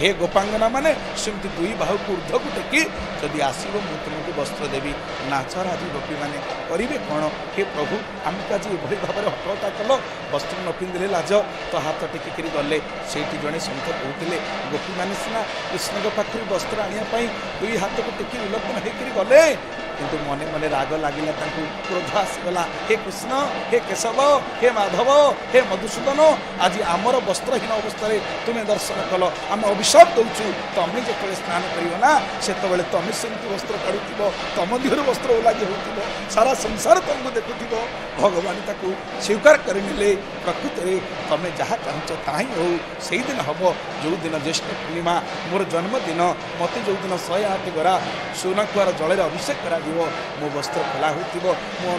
हे गोपांगना माने सेमती दुई बाहु को ऊर्ध्व को टेकी जदि आसब मु तुमको वस्त्र देवी नाचर आज गोपी मैंने करेंगे कौन हे प्रभु आमको आज ये भाव में हटहटा कल वस्त्र न पिंधे लाज तो हाथ टेकिक गले से जड़े सन्त कहते गोपी मैंने सीना कृष्ण के पाखु वस्त्र आने दुई हाथ को टेकी विलोपन होकर गले किंतु मने मने राग लगिला क्रोध आसीगला हे कृष्ण हे केशव हे माधव हे मधुसूदन आज आमर वस्त्रहीन अवस्था तुम्हें दर्शन कल आम अभिशाप दौचु तुम्हें जो स्नान करना से तुम्हें सेमती वस्त्र काढ़ुव तुम देहर वस्त्र ओलागी हो सारा संसार तुमको देखुव भगवान ताकू स्वीकार करने प्रकृत में तुम्हें जहाँ चाहच ता हो से दिन हम जो दिन ज्येष्ठ पूर्णिमा मोर जन्मदिन मत जो दिन 108 गरा सुनकुआर जल अभिषेक करा मो वस्त्र खोला हो मो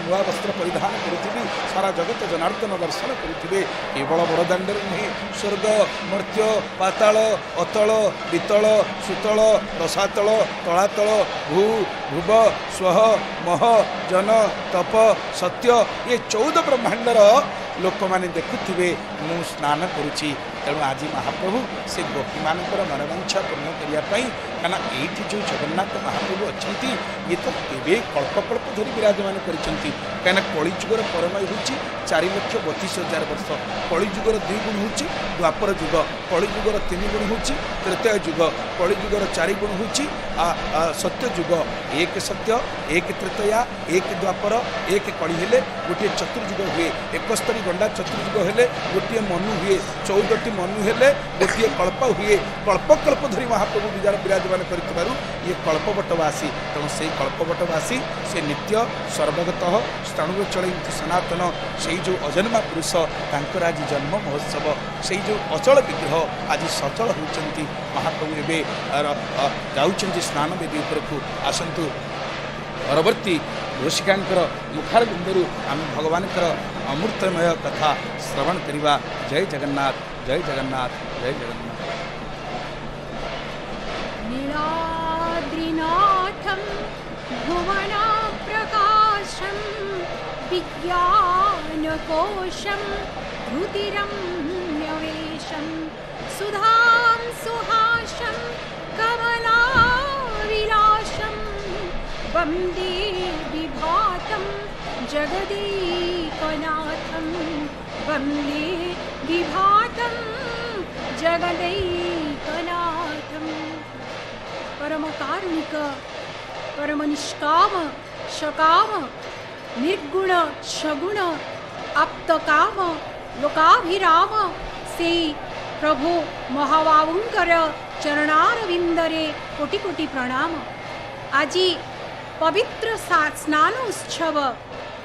नुआ वस्त्र परिधान करुवी सारा जगत जनार्दन दर्शन करुवे केवल बड़दाण्ड नुहे स्वर्ग मर्त्य पाताल अतल वितल सुतल रसातल तलातल भू भुव स्व मह जन तप सत्य ये 14 ब्रह्मांडर लोक मैंने देखुवे मु स्नान करुच्ची तेणु आज महाप्रभु से गोपी मान मनोवांछा पूर्ण करने कहना ये जो जगन्नाथ महाप्रभु अच्छा ये तो ए कल्पकल्प धरी विराजमान करिसेंती कहना कलिजुगर परमय हूँ 4,32,000 वर्ष कलिजुगर 2 गुण हूँ द्वापर जुग कलिजुगर 3 गुण हूँ तृतीय जुग कलिजुगर 4 गुण हूँ सत्य जुग एक सत्य एक तृतीया एक द्वापर एक कली हेले गोटे चतुर्जुग हुए 71 गंडा चतुर्जुग हेले गोटे मनु हुए 14 मनु हेले गोटे कल्प हुए कल्पकल्प धरी महाप्रभु विराजमान कर ये कल्पवटवासी तेणु से कल्पवटवासी से नित्य सर्वगत स्तणु चलती सनातन से जो अजन्मा पुरुष तांकर आज जन्म महोत्सव से जो अचल विग्रह आज सचल होती महाप्रभु एवं जाऊँच स्नान वेदी उपरकू आसतु परवर्ती ऋषिकांकर मुखारबिंदु आम भगवान अमृतमय कथा श्रवण करवा। जय जगन्नाथ जय जगन्नाथ जय जगन्नाथ। नीलाद्रिनाथं भुवन प्रकाशं विज्ञानकोशं रुधिरम्यवेशं सुधां सुहासं कमलाविलासं वन्दे विभातं जगदेकनाथं वन्दे विभातं जगदैकनाथं। परम कारुणिक परम निष्काम सकाम निर्गुण सगुण आप्तकाम लोकाभिराम से प्रभु महाबाबुंकर चरणारविंदरे कोटि कोटि प्रणाम। आज पवित्र स्नान उत्सव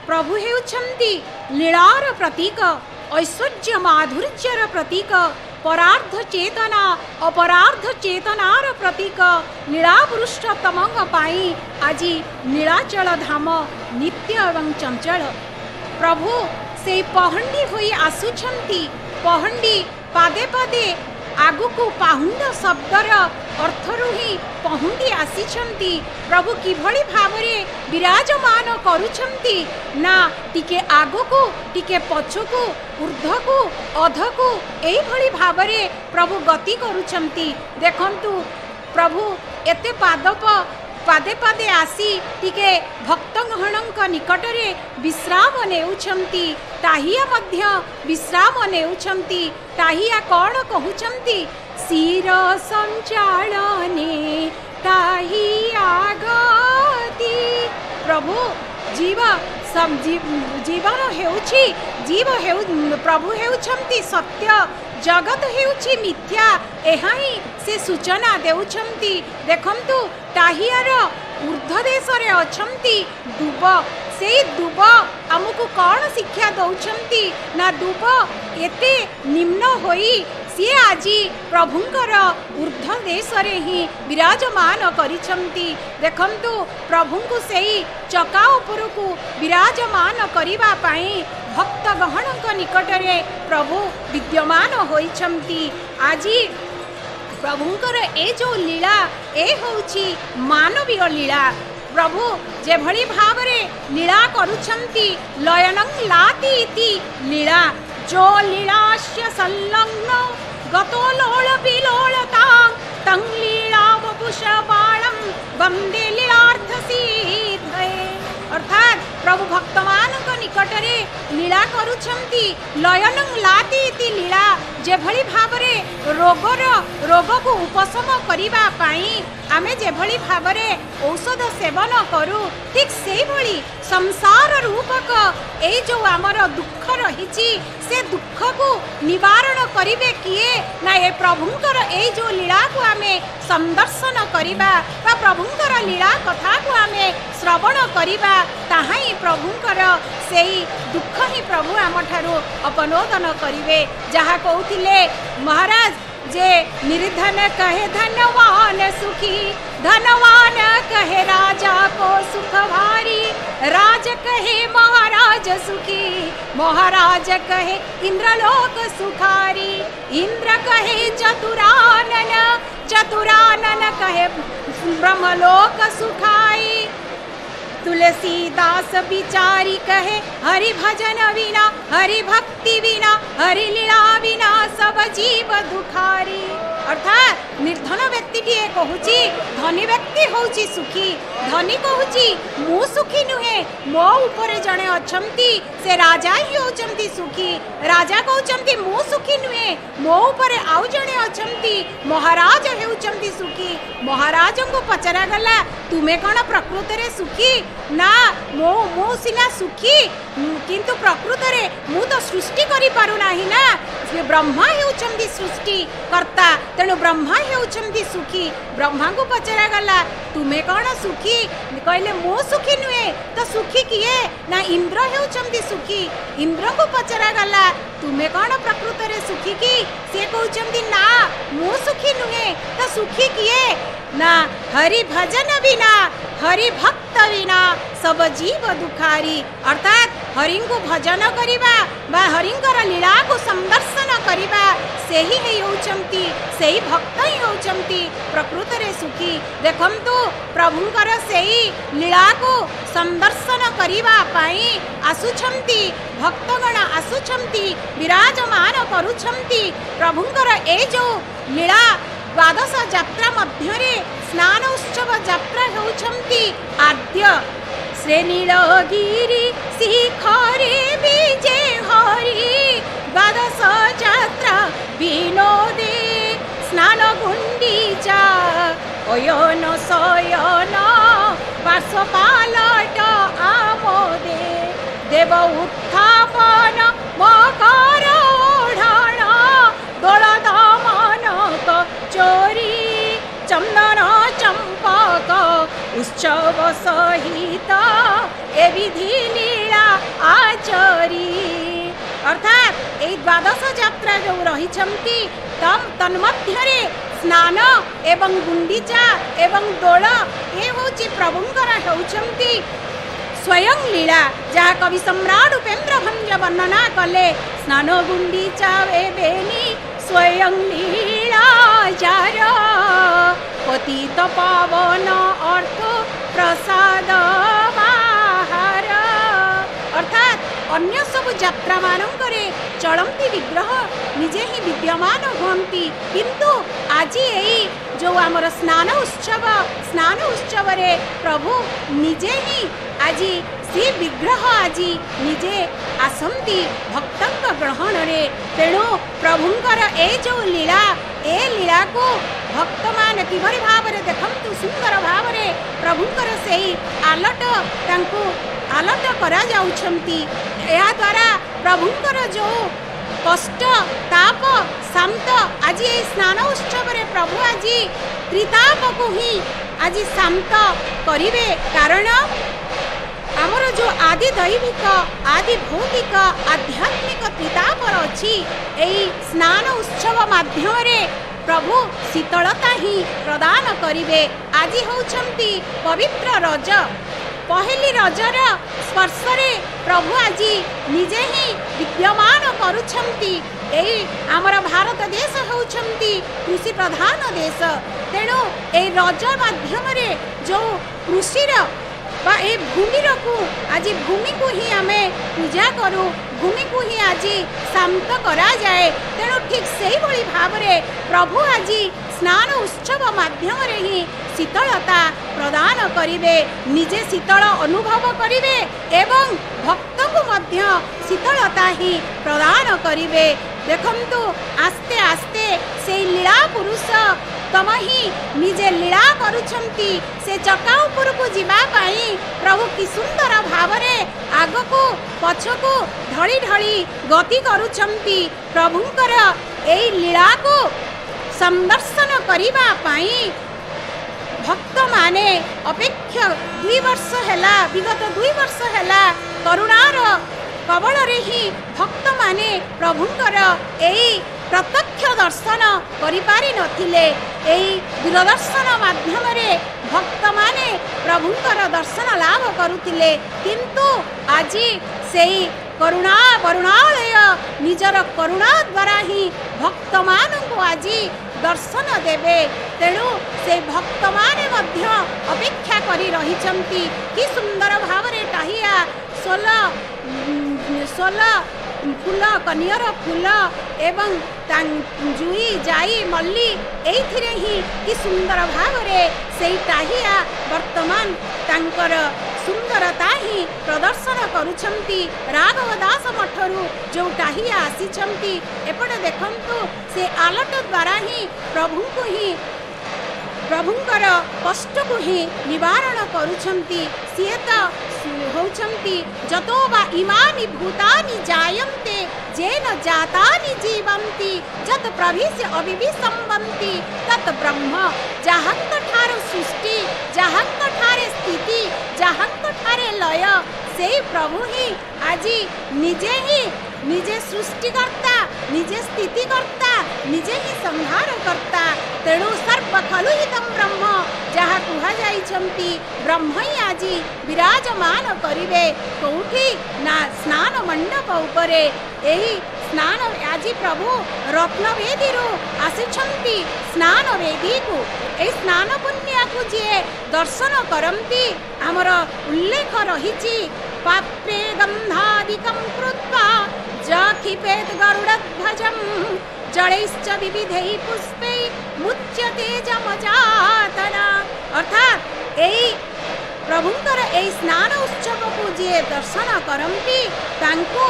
प्रभु हेउछंती लीलार प्रतीक ऐश्वर्य माधुर्यर प्रतीक परार्ध चेतना अपरार्ध चेतनार प्रतीक लीलापुरुषोत्तम आज नीलाचल धाम नित्य एवं चंचल प्रभु से पहंडी होई आसुछंती पहंडी पादे पादे आगुकु पाहुंड शब्दर अर्थरु ही पहुंडी आसीछंती प्रभु किभଳି भावरे विराजमान करुछंती ना टिके आगुकु टिके पछुकु ऊर्ध्वकु अधकु एई भଳି भावरे प्रभु गति करुछंती। देखंतु प्रभु एते पादे पादे आसी टिके भक्तगणक निकटरे विश्राम नेउछंती ताहिया मध्य विश्राम नेउछंती ताहिया कौन कहउछंती शिर संचालने ताहिया गति प्रभु जीवन हेउछि जीव हेउ प्रभु हेउछंती सत्य जगत हेउछि मिथ्या एहा ही से सूचना देउछंती। देखंतु ताहियार ऊर्ध्व देश रे अछंती दुब से दुब आमको कौन शिक्षा दौछंती ना दुब एते निम्न होई सी आज प्रभुंकर ऊर्ध्व देश रे ही विराजमान करिछंती। देखंतु प्रभुंकु सेई चका उपरकु विराजमान करिबा पाई भक्त गहणक निकटरे प्रभु विद्यमान होइछंती। आज प्रभुंकर ए जो लीला ए होउछि मानवीय लीला प्रभु जे भली भावरे लीला करुछंती लयनं लाति इति लीला जो लीलास्य संलग्न गतो लोल विलोलता प्रभु भक्तमानक निकटरे लीला करुछंती लयनं लाती इति लीला जेभଳି भावरे रोग को उपशम करिबा पाई आमे जेभଳି भावरे औषध सेवन करू ठीक सेही भଳି संसार रूपक एई जो आमर दुख रहिछि से दुख को निवारण करिवे किए ना ए प्रभुंकर एई जो लीला को आमे संदर्शन करिबा बा प्रभुंकर लीला कथा को आमे श्रवण करिबा ताहा ही प्रभुंकर सेई दुख ही प्रभु आमठारु अपनोदन करिवे जहा कहउथिले महाराज जे निर्धन कहे धनवान सुखी धनवान कहे राजा को सुख भारी राज कहे महाराज सुखी महाराज कहे इंद्रलोक सुखारी इंद्र कहे चतुरानन चतुरानन कहे ब्रह्मलोक सुखाई तुलसीदास विचारी कहे हरि भजन बिना हरि भक्ति बिना हरि लीला बिना सब जीव दुखारी अर्थात निर्धन व्यक्ति कहूची धनी व्यक्ति होची सुखी धनी कहूची मु सुखी नुहे मो ऊपर जड़े अछंती से राजा ही होचंती सुखी राजा कहउचंती मु सुखी नुहे मो ऊपर आउ जड़े अछंती महाराज हेउचंती सुखी महाराज को पचरा गला तुमे कौन प्रकृत रे सुखी ना मो सिना सुखी किंतु प्रकृत रे मु तो सृष्टि करि पारु नाही ना ब्रह्मा हेउचंती सृष्टि कर्ता तेणु ब्रह्मा हेउचंती सुखी ब्रह्मा को पचरा गला तुमे कौन सुखी कहले मो सुखी नुहे तो सुखी किए ना इंद्र हेउचंती सुखी इंद्र को पचरा गला तुमे कौन प्रकृत रे सुखी की से कहउचंती ना मो सुखी नुहे तो सुखी किए ना हरि भजन बिना हरि भक्त बिना सब जीव दुखारी अर्थात हरि को भजन करिबा बा हरिंकर लीला को संदर्शन करिबा सेही हे होचंती सेही भक्त ही होचंती प्रकृत रे सुखी देखंतु प्रभुंकर सेही लीला को संदर्शन करिबा पाई आसुछंती भक्तगण आसुछंती विराजमान करुछंती प्रभुंकर ए जो लीला द्वादश यात्रा मध्य स्नान उत्सव यात्रा होउछंती आद्य श्री नीलगिरी शिखरे विजे हरि द्वादश यात्रा विनोदे स्नान गुंडीचा अयन शयन पार्श्वपालट आमोदे देव उत्थापन मकर ओढ़ण दोलद मानक चोरी चंदन चंपक उत्सव सहित ए विधि लीला आचरी अर्थात ए द्वादश यात्रा जो रही तन्मध्यरे स्नान एवं गुंडीचा एवं दोल ये होची प्रभुंकर होउछंती स्वयं लीला जहाँ कवि सम्राट उपेन्द्र भंज वर्णना कले स्नान गुंडीचा बेनी स्वयं लीला जार पतित पावन अर्थ प्रसाद बाहार अर्थात अन्य सब यात्रा मानकरे चलंती विग्रह निजे ही विद्यमान होती किंतु आज यही जो आमर स्नान उत्सव रे प्रभु निजे ही आज से विग्रह आज निजे आसंती भक्तंक ग्रहण रे तेणु प्रभुंकर ए जो लीला ए लीला को भक्त मान किभଳି भावरे देखंतु सुंदर भावरे प्रभुंकर सेही आलट तांको आलट करा जाउछंती या द्वारा प्रभुंकर जो कष्ट ताप शांत आज ये स्नान उत्सव रे प्रभु आज त्रिताप को ही आज शांत करिवे कारण आमर जो आदि दैविक आदि भौतिक आध्यात्मिक त्रिताप अच्छी यही स्नान उत्सव माध्यम रे प्रभु शीतलता ही प्रदान करिवे आज होउछंती पवित्र रज पहली रजर स्पर्श रे प्रभु आज निजे ही विद्यमान करुछंती एई आमर भारत देश होउछंती कृषि प्रधान देश तेणु ए रज माध्यम रे जो कृषिर बा ए भूमिर को आज भूमि को ही आमे पूजा करू भूमि को ही आज शांत करा जाए तेणु ठीक से ही भाव रे प्रभु आज स्नान उत्सव माध्यम ही शीतलता प्रदान करिवे, निजे शीतल अनुभव करिवे एवं भक्त को मध्य शीतलता ही प्रदान करिवे। देखंतु आस्ते आस्ते से लीला पुरुष तम ही निजे लीला करुछंती से चका ऊपर को जीवा पाई प्रभु कि सुंदर भावरे आग को पछ को ढली ढली गति करुछंती। प्रभुंकर एई लीला को संदर्शन करिबा पाई भक्त माने अपेक्षा 2 वर्ष हैला, विगत 2 वर्ष हैला करुणार कबल रे ही भक्त माने प्रभुंकर एई प्रत्यक्ष दर्शन करिपारि नथिले। एई दूरदर्शन माध्यम रे भक्त माने प्रभुंकर दर्शन लाभ करुथिले, किंतु आजी सेई करुणालय निजर करुणा द्वारा ही भक्त मानंकु आजी दर्शन देवे। तेणु से भक्त माने मध्य अपेक्षा करी रहिचंती कि सुंदर भावरे टाहिया सोल फूल कनियर फूल एवं जुई जाई मल्ली एइथिरे ही कि सुंदर भावरे सेई टाहिया वर्तमान तांकर सुंदरता ही प्रदर्शन करुछंती। राघव दास मठरू जो टाहिया आसीछंती एपटे देखंतु से आलट द्वारा ही प्रभु को ही प्रभुंकर कष्ट को ही निवारण करुछंती। सिए तो होउछंती जतो वा इमानि भूतानि जायन्ते जेन जातानि जीवन्ति जत प्रभिस्य अविविसंबन्ति तत् ब्रह्म। जहांक ठार सृष्टि, जहांक ठारे स्थिति, जहांक ठारे लय से प्रभु ही आजी निजे सृष्टिकर्ता, निजे स्थितिकर्ता, निजे ही संहार करता। तेणु सर्व खलु हितम ब्रह्म जहाँ कुहा जाइछंती ब्रह्म ही आजी विराजमान करिवे कोउठी ना स्नान मंडप उपरे। एही स्नान आजी प्रभु रत्नवेदी आसिछंती स्नान वेदी को। ए स्नान पुण्य को जे दर्शन करंती आमर उल्लेख रहिछि पात्रे गंधादिकं कृत्वा जखिपेत गरुडध्वजं जलैश्च विविधैः पुष्पैः मुच्यते जमजातना। अर्थात एई प्रभुंकर एई स्नान उत्सव को जे दर्शन करंती तांको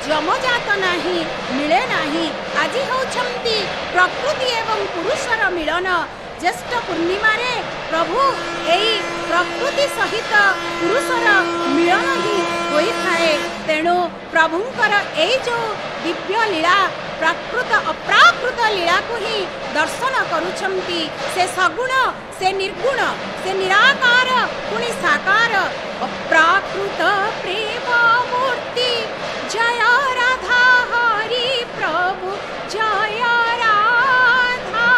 जमजातना ही मिले नाही। आज होउछंती प्रकृति एवं पुरुषर मिलन। ज्येष्ठ पूर्णिमा रे प्रभु एई प्रकृति सहित पुरुषर मिलन ही होई थाए। तेणु प्रभुंकर एई जो दिव्य लीला प्राकृत अप्राकृत लीला को ही दर्शन करुछंती। से सगुण, से निर्गुण, से निराकार पुनि साकार अप्राकृत प्रेम मूर्ति। जय राधा हरि प्रभु जय राधा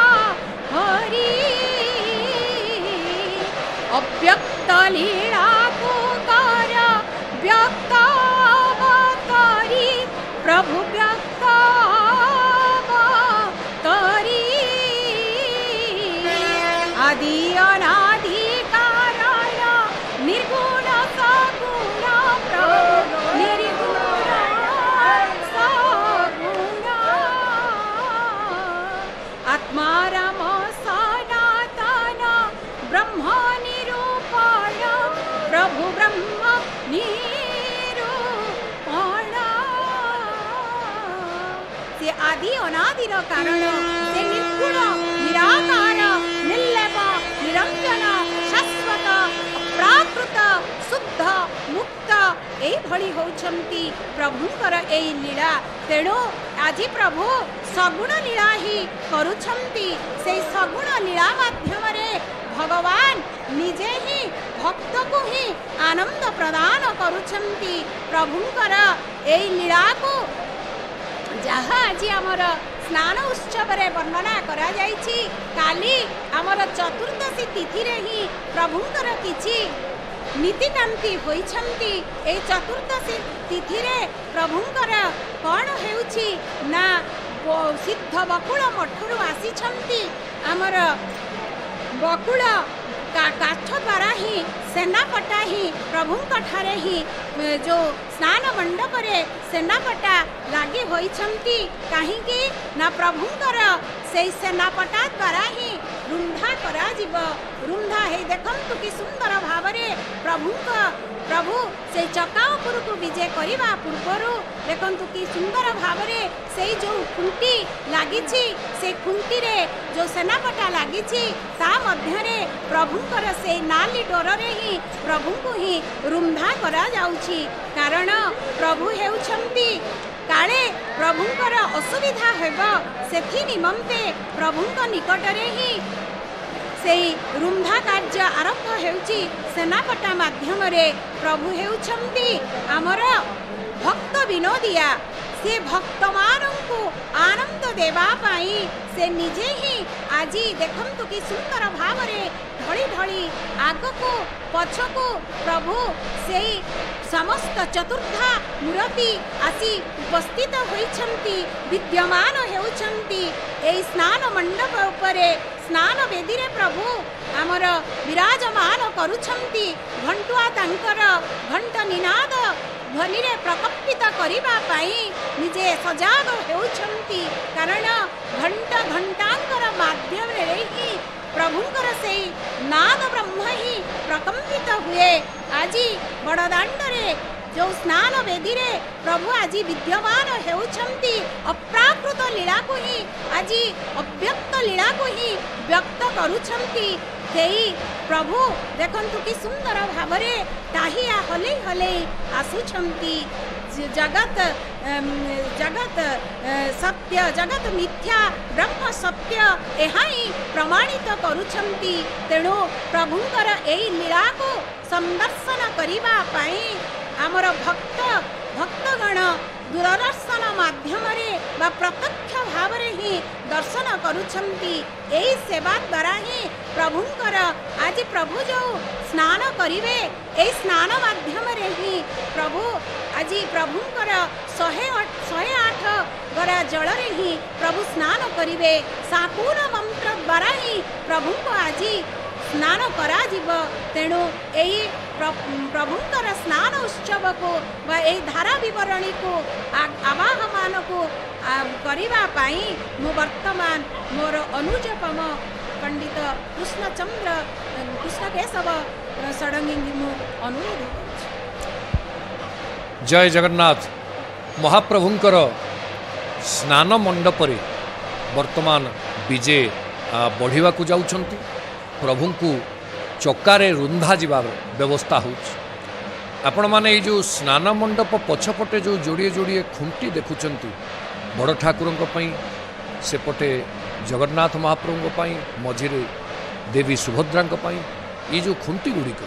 हरि। अव्यक्त लीला को कर व्यक्त करी प्रभु व्यक्त करी। आदि अनादि कारण निर्गुण सगुण प्रभु निर्गुण सगुण। आत्माराम सनातन ब्रह्म निरूपण प्रभु ब्रह्म निरूपण। से आदि अनादिर कारण, से निर्गुण निराकार निर्लेप निरंजन शाश्वत अप्राकृत शुद्ध मुक्त एई भली होउछंती प्रभुंकर एई लीला। तेणु आज प्रभु सगुण लीला ही करुछंती। से सगुण लीला माध्यम रे भगवान निजे ही भक्त को ही आनंद प्रदान करुछंती। प्रभुंकर एई लीला को जहाँ आज आमर स्नान उत्सव रे वर्णना करा जाइछि। काली आमर चतुर्दशी तिथि रे ही प्रभुंकर किछि नीतिकांति होइछंती। ए चतुर्दशी तिथि रे प्रभुंकर कौन हेउछि ना सिद्ध बकुल मठरू आसिछंती। आमर बकुल काठ द्वारा ही सेनापटा ही प्रभुंक ठारे ही जो स्नान मंडप रे सेनापटा लागी होइछंती। काहीकि ना प्रभुंकर से सेनापटा द्वारा ही रुंधा कराजिब रुंधा हे देखंतु कि सुंदर भावरे प्रभु से चका उपरकु विजय करवा पूर्वर देखंतु कि सुंदर भावरे से जो खुंटी लागिछि से खुंटी रे जो सेनापटा लागिछि ता मध्य रे प्रभुंकर से नाली डोररे ही प्रभु को ही रुंधा करा जाउछि कारण प्रभु हेउछंती काले प्रभुंकर असुविधा हेब सेथि निमंते प्रभुंक निकटरे ही से रुंधा कार्य आरंभ हेउछि सेनापटा माध्यम रे प्रभु हेउछंती आमर भक्त विनोदिया से भक्त मानंकु आनंद देवा पाई से निजे ही आज देखंतु कि सुंदर भावरे ढली ढली आगको पछको प्रभु से समस्त चतुर्था मूर्ति आसी उपस्थित होइछंती विद्यमान हेउछंती एई स्नान मंडप उपरे स्नान वेदी रे प्रभु आमर विराजमान करुछंती घंटुआ तांकर घंट निनाद ध्वनि रे प्रकम्पित करिबा पाई निजे सजाग हेउछंती कारण घंट घंटांकर माध्यम रे ही प्रभुंकर से नाद ब्रह्म ही प्रकम्पित हुए आज बड़दाण्ड रे जो स्नान वेदी रे प्रभु आज विद्यमान हेउछंती अप्राकृत लीला को ही आज अव्यक्त लीला को ही व्यक्त करुछंती सेई प्रभु देखंतु कि सुंदर भावरे ताहिया हले हले आसुछंती जगत जगत सत्य जगत मिथ्या ब्रह्म सत्य एहाई प्रमाणित करुछंती तेणु प्रभुंकर एई लीला को संदर्शन करिबा पाई आमर भक्तगण दूरदर्शन माध्यम बा प्रत्यक्ष भाव ही दर्शन करुछंती एई सेवा द्वारा ही प्रभुंकर आज प्रभु जो स्नान करिवे एई स्नान माध्यम ही प्रभु आज प्रभुंकर 108 गरा जल ही प्रभु स्नान करिवे सापूर्ण मंत्र द्वारा ही प्रभु को आज स्नान करा जीव तेणु एई प्रभुंकर स्नान उत्सव को बा एई धारा विवरणी को आवाहमान को करिबा पाई मो वर्तमान मोर अनुजपम पंडित कृष्ण केशव षडंगी मु अनुरोध करुछि। जय जगन्नाथ। महाप्रभुंकर स्नान मंडपरे वर्तमान विजे बढ़िवा को जाउछंती प्रभु को चक्कारे रुंधा जीवार व्यवस्था होउछि। आपण माने ये जो स्नान मंडप पछपटे जो जोड़िए जोड़िए खुंटी देखुचंती बड़ ठाकुरंक पई सेपटे जगन्नाथ महाप्रभुंक पई मझिरे देवी सुभद्रांक पई ये जो खुंटी गुड़िक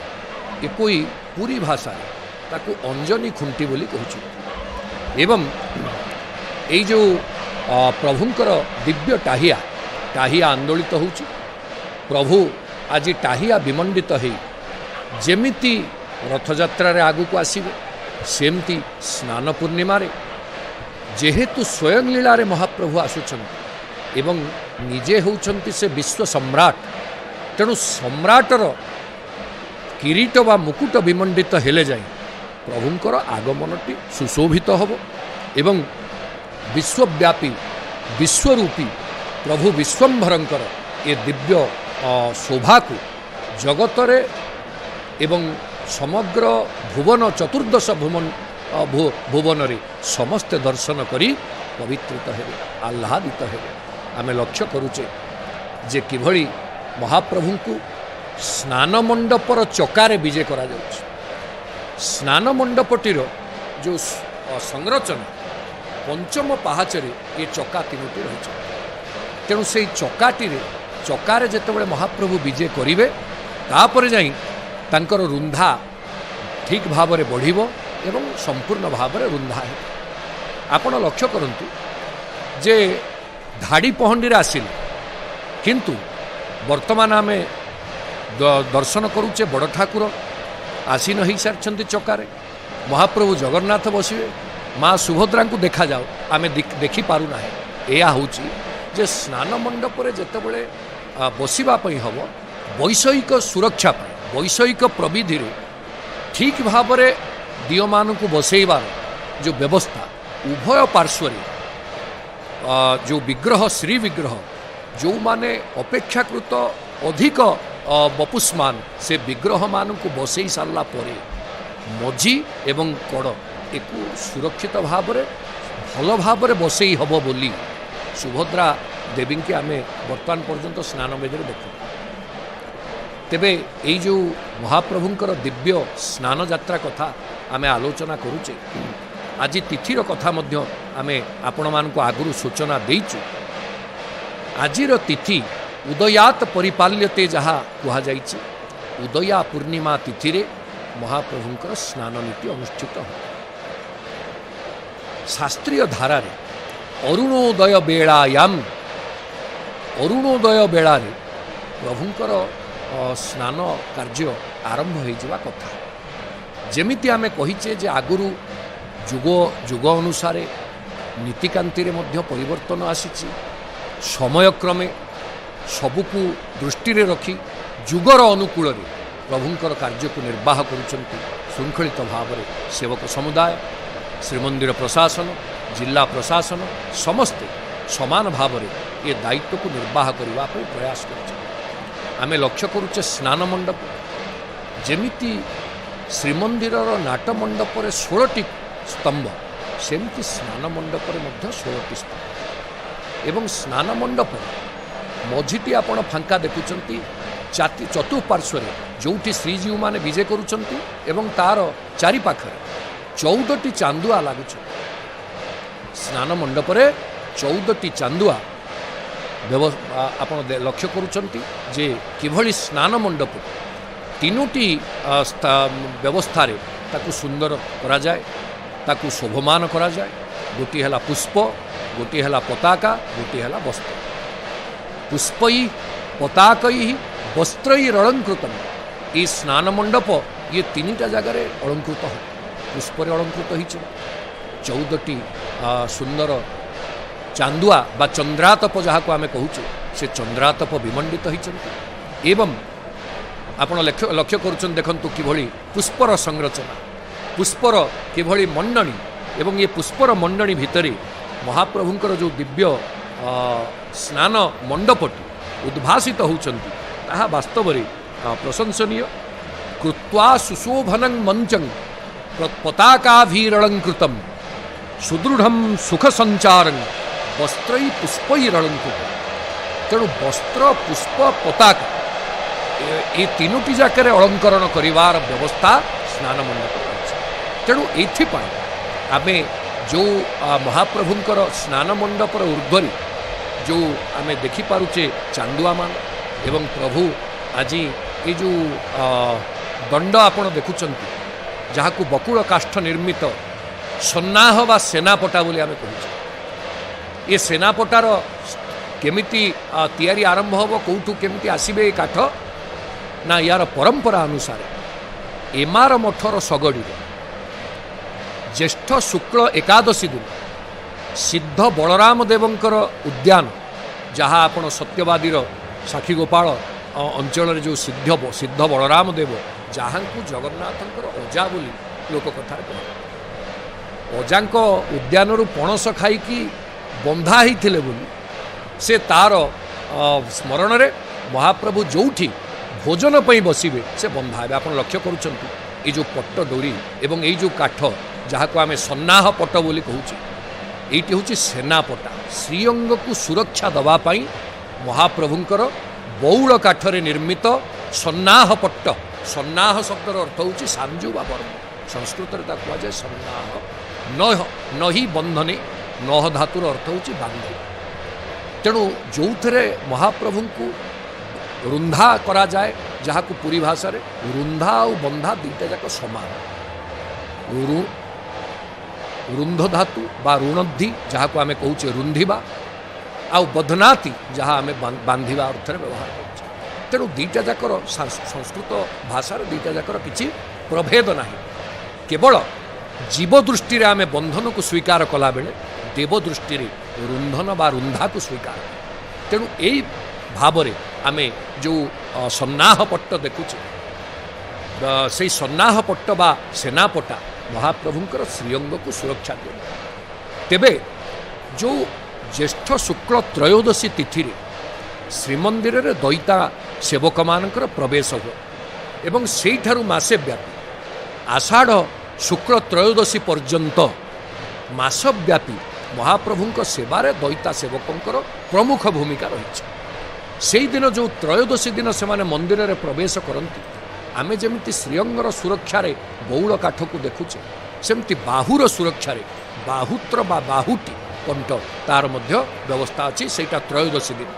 ये कोई पूरी भाषा ताकू अंजनी खुंटी बोली कहउछि एवं ये जो प्रभुंकर दिव्य टाहिया आंदोलित होउछि प्रभु आज टाहिया विमंडित हो जेमिति रथयात्रा आगु को आसवे सेमती स्नान पूर्णिमा जेहेतु स्वयं लीला रे महाप्रभु आसुचंती एवं निजे होउचंती से विश्व सम्राट तेणु सम्राटर किरीट बा मुकुट विमंडित हेले जाए प्रभुंकर आगमनटी सुशोभित हब एवं विश्वव्यापी विश्वरूपी प्रभु विश्वम्भरंकर ये दिव्य शोभा को जगतरे एवं समग्र भुवन चतुर्दश भुवन रे समस्त दर्शन करी पवित्रित हेबे आह्लादित हेबे आमे लक्ष्य करुचे जे किभଳି महाप्रभु को स्नान मंडपर चकारे विजय करा जाउछि। स्नान मंडपटीर जो संरचना पंचम पाहाचरे ये चका तीनोटी रही तेणु से चकाटी चकारे जेतेबेले महाप्रभु विजय करिवे तापर जाई तांकर रुंधा ठीक भाव में बढ़िबो एवं संपूर्ण भाव में रुंधा है। आपण लक्ष्य करंतु जे धाड़ी पहंडी आसिले किंतु वर्तमान आमे दर्शन करुचे बड़ ठाकुर आसीन हो सारी चकारे महाप्रभु जगन्नाथ बसिवे माँ सुभद्रा को देखा जाओ आमे देखी पारुना है या होची जे स्नान मंडप जेतेबेले बसिबा पई हबो वैषयिक सुरक्षा पाई वैषयिक प्रविधि रे ठीक भाव में दियो मान को बसैबार जो व्यवस्था उभय पार्श्व जो विग्रह श्री विग्रह जो माने अपेक्षाकृत अधिक बपुष्मान से विग्रह मानक बसई सारा पर मझी एवं कड़ एक सुरक्षित भाव भल भाव बसई हम बोली सुभद्रा देवी के आम बर्तमान पर्यंत स्नान बेदे देखु तेबे यही जो महाप्रभुंकर दिव्य स्नान यात्रा कथा आम आलोचना करुचे आज तिथिर कथा मध्य आम आपण मानक आगुरु सूचना देइचु आजिर तिथि उदयात परिपाल्यते जहाँ कहुई उदया पूर्णिमा तिथि रे महाप्रभुंकर स्नान नीति अनुष्ठित हो शास्त्रीय धारा रे अरुणोदय बेलायाम अरुणोदय बेलारे प्रभुंकर स्नान कार्य आरंभ हो कथा जेमिति आमे कहिचे जे आगुरु जुग जुग अनुसार नीतिकांति रे मध्य परिवर्तन आसीची समयक्रमे सबुकु दृष्टि रे रखी जुगर अनुकूल रे प्रभुंकर कार्य को निर्वाह करुचंती शृंखलित भाव में सेवक समुदाय श्रीमंदिर प्रशासन जिला प्रशासन समस्ते समान भाव में ये दायित्व को निर्वाह करने प्रयास कर आमे लक्ष्य करुचे स्नान मंडप जेमिति श्रीमंदिर नाट मंडप 16टी स्तंभ सेमती स्नान मंडप 16टी स्तंभ एवं स्नान मंडप मझीटी आपण फांका देखुंट चतुपार्श्व जोठी श्रीजीव माने विजे करुचंती एवं तार चारि पाखरे 14टी चांदुआ लागुछ स्नान मंडप 14टी चांदुआ आपण लक्ष्य करुचंती जे किभली स्नान मंडप 3टी व्यवस्था रे ताकु सुंदर करा जाए ताकु शोभमान करा जाए गोटी हला पुष्प गोटी हला पताका गोटी हला वस्त्र पुष्पई पताकई वस्त्रई अलंकृतम ये स्नान मंडप ये 3टा जगार अलंकृत हो पुष्पर अलंकृत हो 14टी सुंदर चांदुआ बा चंद्रातप जहाँ को आम कहूचे से चंद्रातप विमंडित होती एवं आपण लक्ष्य करुँच देखु किभली पुष्पर संरचना पुष्पर किभली मंडणी एवं ये पुष्पर मंडणी भितरे महाप्रभुंकर जो दिव्य स्नान मंडपटी उद्भासित होचंती ताहा वास्तव में प्रशंसनीय कृत्वा सुशोभनं मंचं पताकाभिरलंकृतं सुदृढ़ सुख संचारं वस्त्रै पुष्पैरलंकृतं तेणु वस्त्र पुष्प पताका ये 3टी जाकर अलंकरण करिवार व्यवस्था स्नान मंडप तेणु एथिपाई आमे जो महाप्रभुंकर स्नान मंडपर ऊर्ध्वरी जो आमे देखि पारुचे चांदुआ मान एवं प्रभु आज ये जो दंड आपण देखुचंती जहाँ को बकुड़ काष्ठ निर्मित सन्नाह बा सेनापटा बोली आमे कहूचे ये सेनापटार केमिति तैयारी आरंभ होबो कोठू केमिति आसीबे ए काठ ना यार परंपरा अनुसार एमार मठर सगड़ी ज्येष्ठ शुक्ल एकादशी दिन सिद्ध बलराम देवंकर उद्यान जहाँ आपण सत्यवादीर साक्षी गोपाल अंचल जो सिद्ध बलराम देव जहाँ को जगन्नाथंकर अजा बोली लोक कथार कह अजांक उद्यान पणस खाई बंधा ही बोली से तार स्मरण रे महाप्रभु जोठी भोजन पई बसिबे से बंधा हे आपण लक्ष्य करूछंती ए जो पट्ट डोरी एवं ए जो काठ जहाँ को आम सन्नाह पट्ट बोली कहूचे एटी हूँ सेनापटा श्रीअंग को सुरक्षा दवापाई महाप्रभुंकर बौल काठरे निर्मित सन्नाह पट्ट सन्नाह शब्दर अर्थ हूँ सांजु बा वर्म संस्कृत में कहुए सन्नाह नही बंधने नह धातुर अर्थ हूँ बांध तेणु जो थे महाप्रभु को रुंधा करा जाए जहाँ को पूरी भाषा रे रुंधा और बंधा दुईटा जाक समान रुंध धातु बा ऋणद्धि जहाँ को आम कहूचे रुंधिबा आउ बधनाति जहाँ आम बांधिबा अर्थ व्यवहार कर तेणु दुईटा जाकर संस्कृत भाषा दुईटा जाकर किसी प्रभेद ना केवल जीव दृष्टि आम बंधन को स्वीकार कला बेले देव दृष्टि रुंधन बा रुंधा को स्वीकार तेणु यही भाव में आम जो सन्नाह पट्ट देखुचे से सन्नाह पट्ट बा सेनापटा महाप्रभुंकर श्रीअंग को सुरक्षा दे तेबे जो ज्येष्ठ शुक्ल त्रयोदशी तिथि रे ଶ୍ରୀମନ୍ଦିର ରେ ଦଇତା ସେବକ ମାନଙ୍କର ପ୍ରବେଶ ହୁଏ ଏବଂ ସେଇଠାରୁ ମାସେ ବ୍ୟାପୀ ଆଷାଢ଼ ଶୁକ୍ଳ ତ୍ରୟୋଦଶୀ ପର୍ଯ୍ୟନ୍ତ ମାସ ବ୍ୟାପୀ ମହାପ୍ରଭୁଙ୍କ ସେବାରେ ଦଇତା ସେବକଙ୍କର ପ୍ରମୁଖ ଭୂମିକା ରହିଛି। ସେଇଦିନ ଯେଉଁ ତ୍ରୟୋଦଶୀ ଦିନ ସେମାନେ ମନ୍ଦିରରେ ପ୍ରବେଶ କରନ୍ତି, ଆମେ ଯେମିତି ଶ୍ରୀଅଙ୍ଗର ସୁରକ୍ଷାରେ ବଉଳ କାଠକୁ ଦେଖୁଛେ, ସେମିତି ବାହୁର ସୁରକ୍ଷାରେ ବାହୁତ୍ର ବା ବାହୁଟି କଣ୍ଠ ତାର ମଧ୍ୟ ବ୍ୟବସ୍ଥା ଅଛି। ସେଇଟା ତ୍ରୟୋଦଶୀ ଦିନ।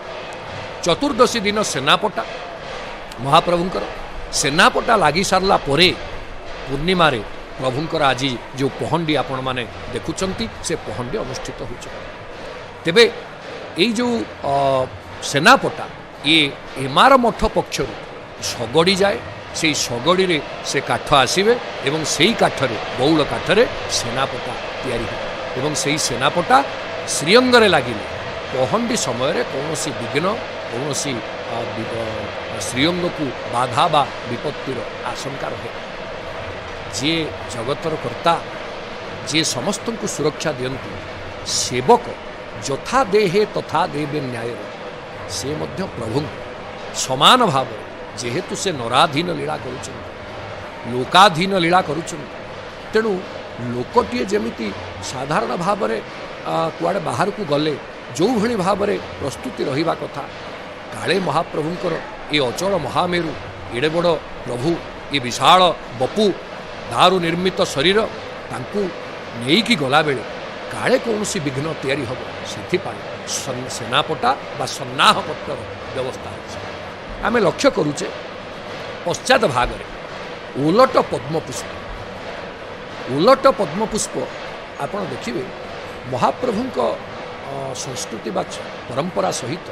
ଚତୁର୍ଦ୍ଦଶୀ ଦିନ ସେନାପଟା ମହାପ୍ରଭୁଙ୍କର ସେନାପଟା ଲାଗି ସାରିଲା ପରେ ପୂର୍ଣ୍ଣିମାରେ ପ୍ରଭୁଙ୍କର ଆଜି ଯେଉଁ ପହଣ୍ଡି ଆପଣମାନେ ଦେଖୁଛନ୍ତି ସେ ପହଣ୍ଡି ଅନୁଷ୍ଠିତ ହେଉଛି। ତେବେ ଏଇ ଯେଉଁ ସେନାପଟା ଇଏ ଏମାର ମଠ ପକ୍ଷରୁ ଶଗଡ଼ି ଯାଏ, ସେଇ ଶଗଡ଼ିରେ ସେ କାଠ ଆସିବେ ଏବଂ ସେଇ କାଠରେ ବଉଳ କାଠରେ ସେନାପଟା ତିଆରି ହେବ ଏବଂ ସେଇ ସେନାପଟା ଶ୍ରୀଅଙ୍ଗରେ ଲାଗିଲେ ପହଣ୍ଡି ସମୟରେ କୌଣସି ବିଘ୍ନ କୌଣସି ଶ୍ରୀଅଙ୍ଗକୁ ବାଧା ବା ବିପତ୍ତିର ଆଶଙ୍କା ରହେ। ଯିଏ ଜଗତର କର୍ତ୍ତା, ଯିଏ ସମସ୍ତଙ୍କୁ ସୁରକ୍ଷା ଦିଅନ୍ତି, ସେବକ ଯଥା ଦେହେ ତଥା ଦେବେ ନ୍ୟାୟର, ସେ ମଧ୍ୟ ପ୍ରଭୁଙ୍କୁ ସମାନ ଭାବରେ ଯେହେତୁ ସେ ନରାଧୀନ ଲୀଳା କରୁଛନ୍ତି, ଲୋକାଧୀନ ଲୀଳା କରୁଛନ୍ତି, ତେଣୁ ଲୋକଟିଏ ଯେମିତି ସାଧାରଣ ଭାବରେ କୁଆଡ଼େ ବାହାରକୁ ଗଲେ ଯେଉଁଭଳି ଭାବରେ ପ୍ରସ୍ତୁତି ରହିବା କଥା, କାଳେ ମହାପ୍ରଭୁଙ୍କର ଏ ଅଚଳ ମହାମେରୁ ଏଡ଼େ ବଡ଼ ପ୍ରଭୁ, ଏ ବିଶାଳ ବପୁ, ଦାରୁ ନିର୍ମିତ ଶରୀର, ତାଙ୍କୁ ନେଇକି ଗଲାବେଳେ କାଳେ କୌଣସି ବିଘ୍ନ ତିଆରି ହେବ, ସେଥିପାଇଁ ସେନାପଟା ବା ସନ୍ନାହ ପଟ୍ଟର ବ୍ୟବସ୍ଥା ଅଛି। ଆମେ ଲକ୍ଷ୍ୟ କରୁଛେ ପଶ୍ଚାତ ଭାଗରେ ଓଲଟ ପଦ୍ମପୁଷ୍ପ, ଓଲଟ ପଦ୍ମପୁଷ୍ପ ଆପଣ ଦେଖିବେ ମହାପ୍ରଭୁଙ୍କ ସଂସ୍କୃତି ବା ପରମ୍ପରା ସହିତ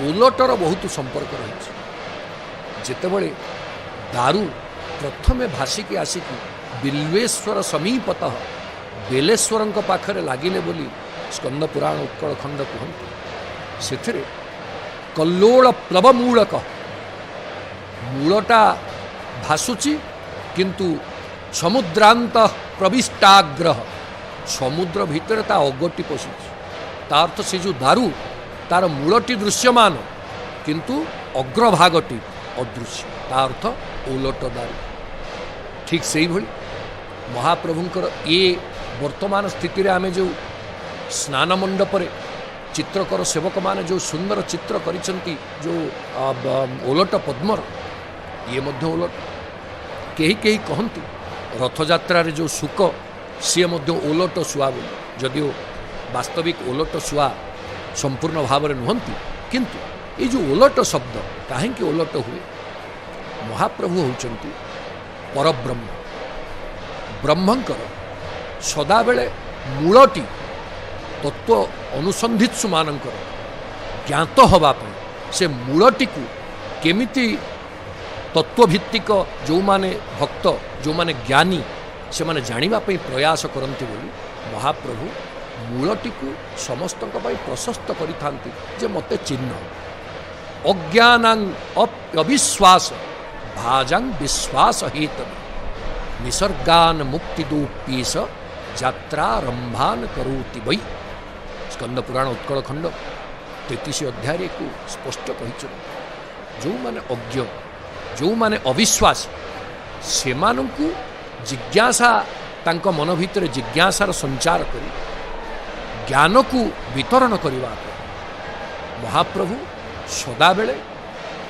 ଓଲଟର ବହୁତ ସମ୍ପର୍କ ରହିଛି। ଯେତେବେଳେ ଦାରୁ ପ୍ରଥମେ ଭାସିକି ଆସିକି ବିଲ୍ୱେଶ୍ୱର ସମୀପତଃ ବେଲେଶ୍ୱରଙ୍କ ପାଖରେ ଲାଗିଲେ ବୋଲି ସ୍କନ୍ଦ ପୁରାଣ ଉତ୍କଳ ଖଣ୍ଡ କୁହନ୍ତି, ସେଥିରେ କଲ୍ଲୋଳ ପ୍ଲବମୂଳକ, ମୂଳଟା ଭାସୁଛି କିନ୍ତୁ ସମୁଦ୍ରାନ୍ତ ପ୍ରବିଷ୍ଟାଗ୍ରହ, ସମୁଦ୍ର ଭିତରେ ତା ଅଗଟି ପଶୁଛି। ତା ଅର୍ଥ ସେ ଯେଉଁ ଦାରୁ ତାର ମୂଳଟି ଦୃଶ୍ୟମାନ କିନ୍ତୁ ଅଗ୍ରଭାଗଟି ଅଦୃଶ୍ୟ, ତା ଅର୍ଥ ଓଲଟ ଦାରୁ। ଠିକ୍ ସେଇଭଳି ମହାପ୍ରଭୁଙ୍କର ଏ ବର୍ତ୍ତମାନ ସ୍ଥିତିରେ ଆମେ ଯେଉଁ ସ୍ନାନ ମଣ୍ଡପରେ ଚିତ୍ରକର ସେବକମାନେ ଯେଉଁ ସୁନ୍ଦର ଚିତ୍ର କରିଛନ୍ତି, ଯେଉଁ ଓଲଟ ପଦ୍ମର, ଇଏ ମଧ୍ୟ ଓଲଟ। କେହି କେହି କହନ୍ତି ରଥଯାତ୍ରାରେ ଯେଉଁ ଶୁକ ସିଏ ମଧ୍ୟ ଓଲଟ ଶୁଆ ବୋଲି, ଯଦିଓ ବାସ୍ତବିକ ଓଲଟ ଶୁଆ ସମ୍ପୂର୍ଣ୍ଣ ଭାବରେ ନୁହନ୍ତି, କିନ୍ତୁ ଏଇ ଯେଉଁ ଓଲଟ ଶବ୍ଦ କାହିଁକି ଓଲଟ ହୁଏ? ମହାପ୍ରଭୁ ହେଉଛନ୍ତି ପରବ୍ରହ୍ମ, ବ୍ରହ୍ମଙ୍କର ସଦାବେଳେ ମୂଳଟି ତତ୍ତ୍ୱ ଅନୁସନ୍ଧିତ୍ସୁମାନଙ୍କର ଜ୍ଞାତ ହେବା ପାଇଁ ସେ ମୂଳଟିକୁ କେମିତି ତତ୍ତ୍ୱଭିତ୍ତିକ ଯେଉଁମାନେ ଭକ୍ତ, ଯେଉଁମାନେ ଜ୍ଞାନୀ, ସେମାନେ ଜାଣିବା ପାଇଁ ପ୍ରୟାସ କରନ୍ତି ବୋଲି ମହାପ୍ରଭୁ ମୂଳଟିକୁ ସମସ୍ତଙ୍କ ପାଇଁ ପ୍ରଶସ୍ତ କରିଥାନ୍ତି ଯେ ମୋତେ ଚିହ୍ନ। ଅଜ୍ଞାନାଂ ଅବିଶ୍ୱାସ ଭାଜାଂ ବିଶ୍ୱାସ ହେତବେ ନିସର୍ଗାନ ମୁକ୍ତି ଦୋପୀସ ଯାତ୍ରାରମ୍ଭାନ କରଉତି ବୈ। ସ୍କନ୍ଦ ପୁରାଣ ଉତ୍କଳ ଖଣ୍ଡ 33 ଅଧ୍ୟାୟରେ ସ୍ପଷ୍ଟ କହିଛନ୍ତି, ଯେଉଁମାନେ ଅଜ୍ଞ, ଯେଉଁମାନେ ଅବିଶ୍ୱାସ, ସେମାନଙ୍କୁ ଜିଜ୍ଞାସା, ତାଙ୍କ ମନ ଭିତରେ ଜିଜ୍ଞାସାର ସଞ୍ଚାର କରି ଜ୍ଞାନକୁ ବିତରଣ କରିବା ପାଇଁ ମହାପ୍ରଭୁ ସଦାବେଳେ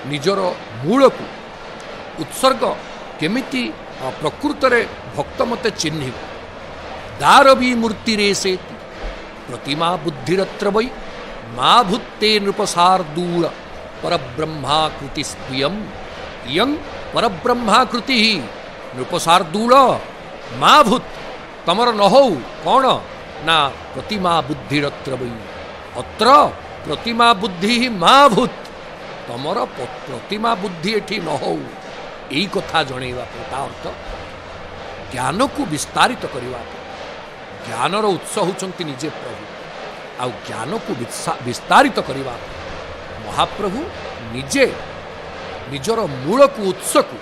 ନିଜର ମୂଳକୁ ଉତ୍ସର୍ଗ କେମିତି ପ୍ରକୃତରେ ଭକ୍ତ ମୋତେ ଚିହ୍ନିବ। ଦାରବୀ ମୂର୍ତ୍ତିରେ ସେ ପ୍ରତିମା ବୁଦ୍ଧିରତ୍ର ବୈ ମା ଭୂତେ ନୃପସାର୍ଦୂଳ ପରବ୍ରହ୍ମାକୃତି ସ୍ୱୟଂ ଇୟଂ ପରବ୍ରହ୍ମାକୃତି ନୃପସାର୍ଦୂଳ ମା ଭୂତ। ତମର ନ ହଉ କ'ଣ ନା ପ୍ରତିମା ବୁଦ୍ଧିରତ୍ର ବୈ, ଅତ୍ର ପ୍ରତିମା ବୁଦ୍ଧି ମା ଭୂତ। ତମର ପ୍ରତିମା ବୁଦ୍ଧି ଏଠି ନ ହଉ, ଏଇ କଥା ଜଣେଇବା ପାଇଁ, ତା ଅର୍ଥ ଜ୍ଞାନକୁ ବିସ୍ତାରିତ କରିବା ପାଇଁ। ଜ୍ଞାନର ଉତ୍ସ ହେଉଛନ୍ତି ନିଜେ ପ୍ରଭୁ, ଆଉ ଜ୍ଞାନକୁ ବିସ୍ତାରିତ କରିବା ପାଇଁ ମହାପ୍ରଭୁ ନିଜେ ନିଜର ମୂଳକୁ, ଉତ୍ସକୁ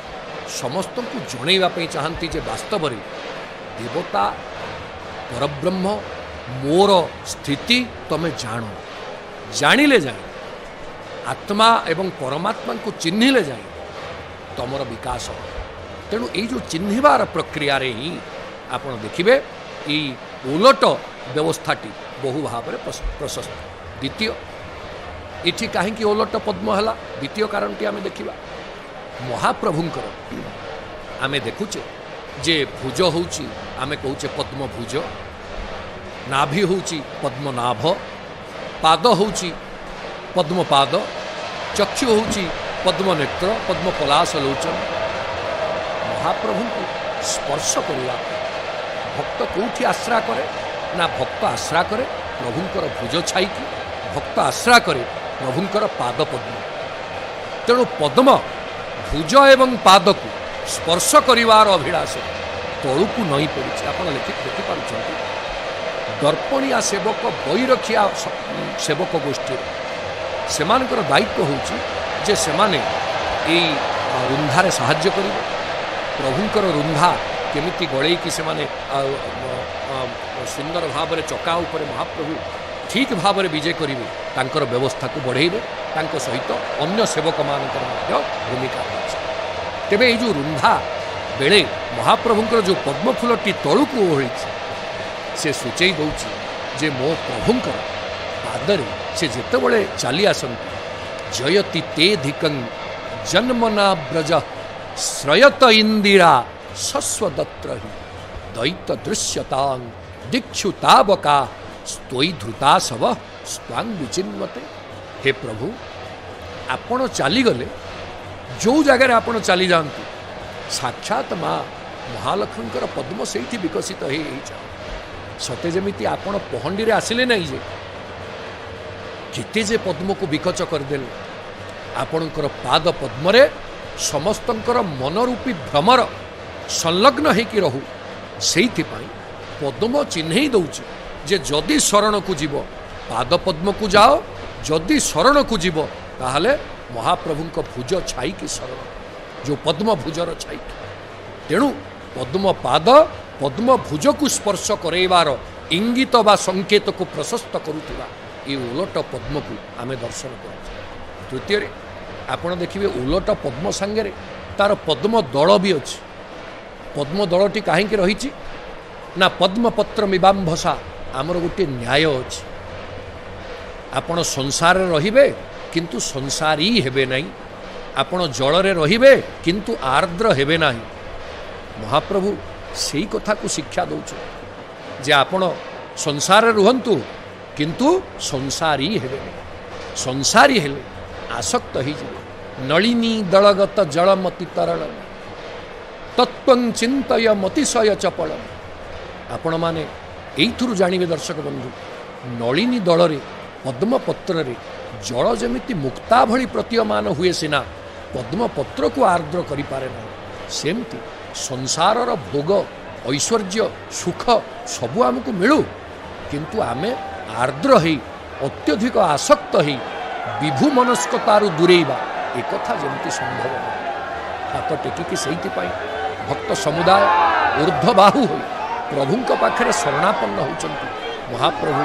ସମସ୍ତଙ୍କୁ ଜଣେଇବା ପାଇଁ ଚାହାନ୍ତି ଯେ ବାସ୍ତବରେ ଦେବତା ପରବ୍ରହ୍ମ ମୋର ସ୍ଥିତି ତମେ ଜାଣ। ଜାଣିଲେ ଜାଣି आत्मा एवं परमात्मा को चिन्हिले जाए तुमर विकास। तेणु ये जो चिन्हबार प्रक्रिया रे ही आप देखिए ये उलट व्यवस्थाटी बहु भाव में प्रशस्त। द्वितीय इठी कहीं ओलट पद्म है द्वितीय कारणटी आम देखा महाप्रभुंकर आमे देखुचे जे भुज होउची आमे कहूचे पद्म भुज, नाभि होउची पद्मनाभ, पाद होउची पद्मपाद, चक्षु होउची पद्मनेत्र, पद्मपलाश लोचन। महाप्रभु को स्पर्श करवा भक्त कौटी आश्रा करे ना भक्त आश्रा करे प्रभुंकर भुज छाई की, भक्त आश्रा करे प्रभुंकर पाद पद्म। तेणु पद्म भुज एवं पाद को स्पर्श करिवार अभिलाष तलू को नई पड़ी। आप देखिपुं दर्पणिया सेवक बैरखिया सेवक गोष्ठी से दायित्व होची जे सेमाने ए रुंधारे साहाय्य करिवे। प्रभुंकर रुंधा केमिति गड़े कि सेमाने सुंदर भाव चका उपर महाप्रभु ठीक भाव में विजय करेंगे तांकर व्यवस्था को बढ़ेबे। तांको सहित अन्य सेवक मानकर भूमिका रही। तेबे ये जो रुंधा बेले महाप्रभुंकर जो पद्मफूलटी तलू को ओहली से सूचई दौची जे मो प्रभुंकर पादरे से जेतेबेले चली आसती जयति ते धिकं जन्मना ब्रज श्रयत इंदिरा शस्वदत्र ही दैत दृश्यतां दीक्षुतावका स्तोई धृता शव स्वांग विचिन्वते। हे प्रभु आपण चलीगले जो जगार आपण चली जातु साक्षात माँ महालक्ष्मींकर पद्म से विकसित हो सते जमी आपण पहंडी आसिले नहीं जे केते जे पद्म को विकच करदेले। आपणकर पाद पद्मरे समस्तंकर मनरूपी भ्रमर संलग्न होकि रहू से पद्म चिन्ह दौचे जे जदि शरण को जीव पाद पद्म को जाओ, जदि शरण को जीव ताहले महाप्रभुंक भुज छाई की शरण जो पद्म भुजर छाई। तेणु पद्म पाद पद्म भुज को स्पर्श करैबार इंगित बा संकेत को प्रशस्त करुवा ये उलट पद्म को आम दर्शन कर। तृतीय आपण देखिए उलट पद्म सांगे तार पद्म दल भी अच्छी। पद्म दलटी कहीं रही ना पद्मपत्र मीबांभसा आमर गोटे न्याय अच्छी। आपण संसार रे किंतु संसारी हेबे नहीं, आपण जल रे रहिबे किंतु आर्द्र हेबे नहीं। महाप्रभु से कथा को शिक्षा दौचे जे आपण संसार रुहंतु किंतु संसारी हेबे नहीं। संसारी हेले आसक्त ही जिवे। नलिनी दलगत जलमति तरल तत्वं चिंतय मतिशय चपल। आपण माने एइथुरु जानिबे दर्शक बंधु नलिनी दल रे पद्मपत्र रे जल जमिति मुक्ता भली प्रतीयमान हुए सिना पद्मपत्र को आर्द्र करि पारे ना। सेमती संसारर भोग ऐश्वर्य सुख सबू आमको मिलू किंतु आमे आर्द्र ही अत्यधिक आसक्त ही विभु मनस्कतारू दूरेबा एक कथा जमती संभव नहीं। हाथ टेकिकी से भक्त समुदाय ऊर्ध्वबाहु हो प्रभुंक पाखरे शरणापन्न होचंती। महाप्रभु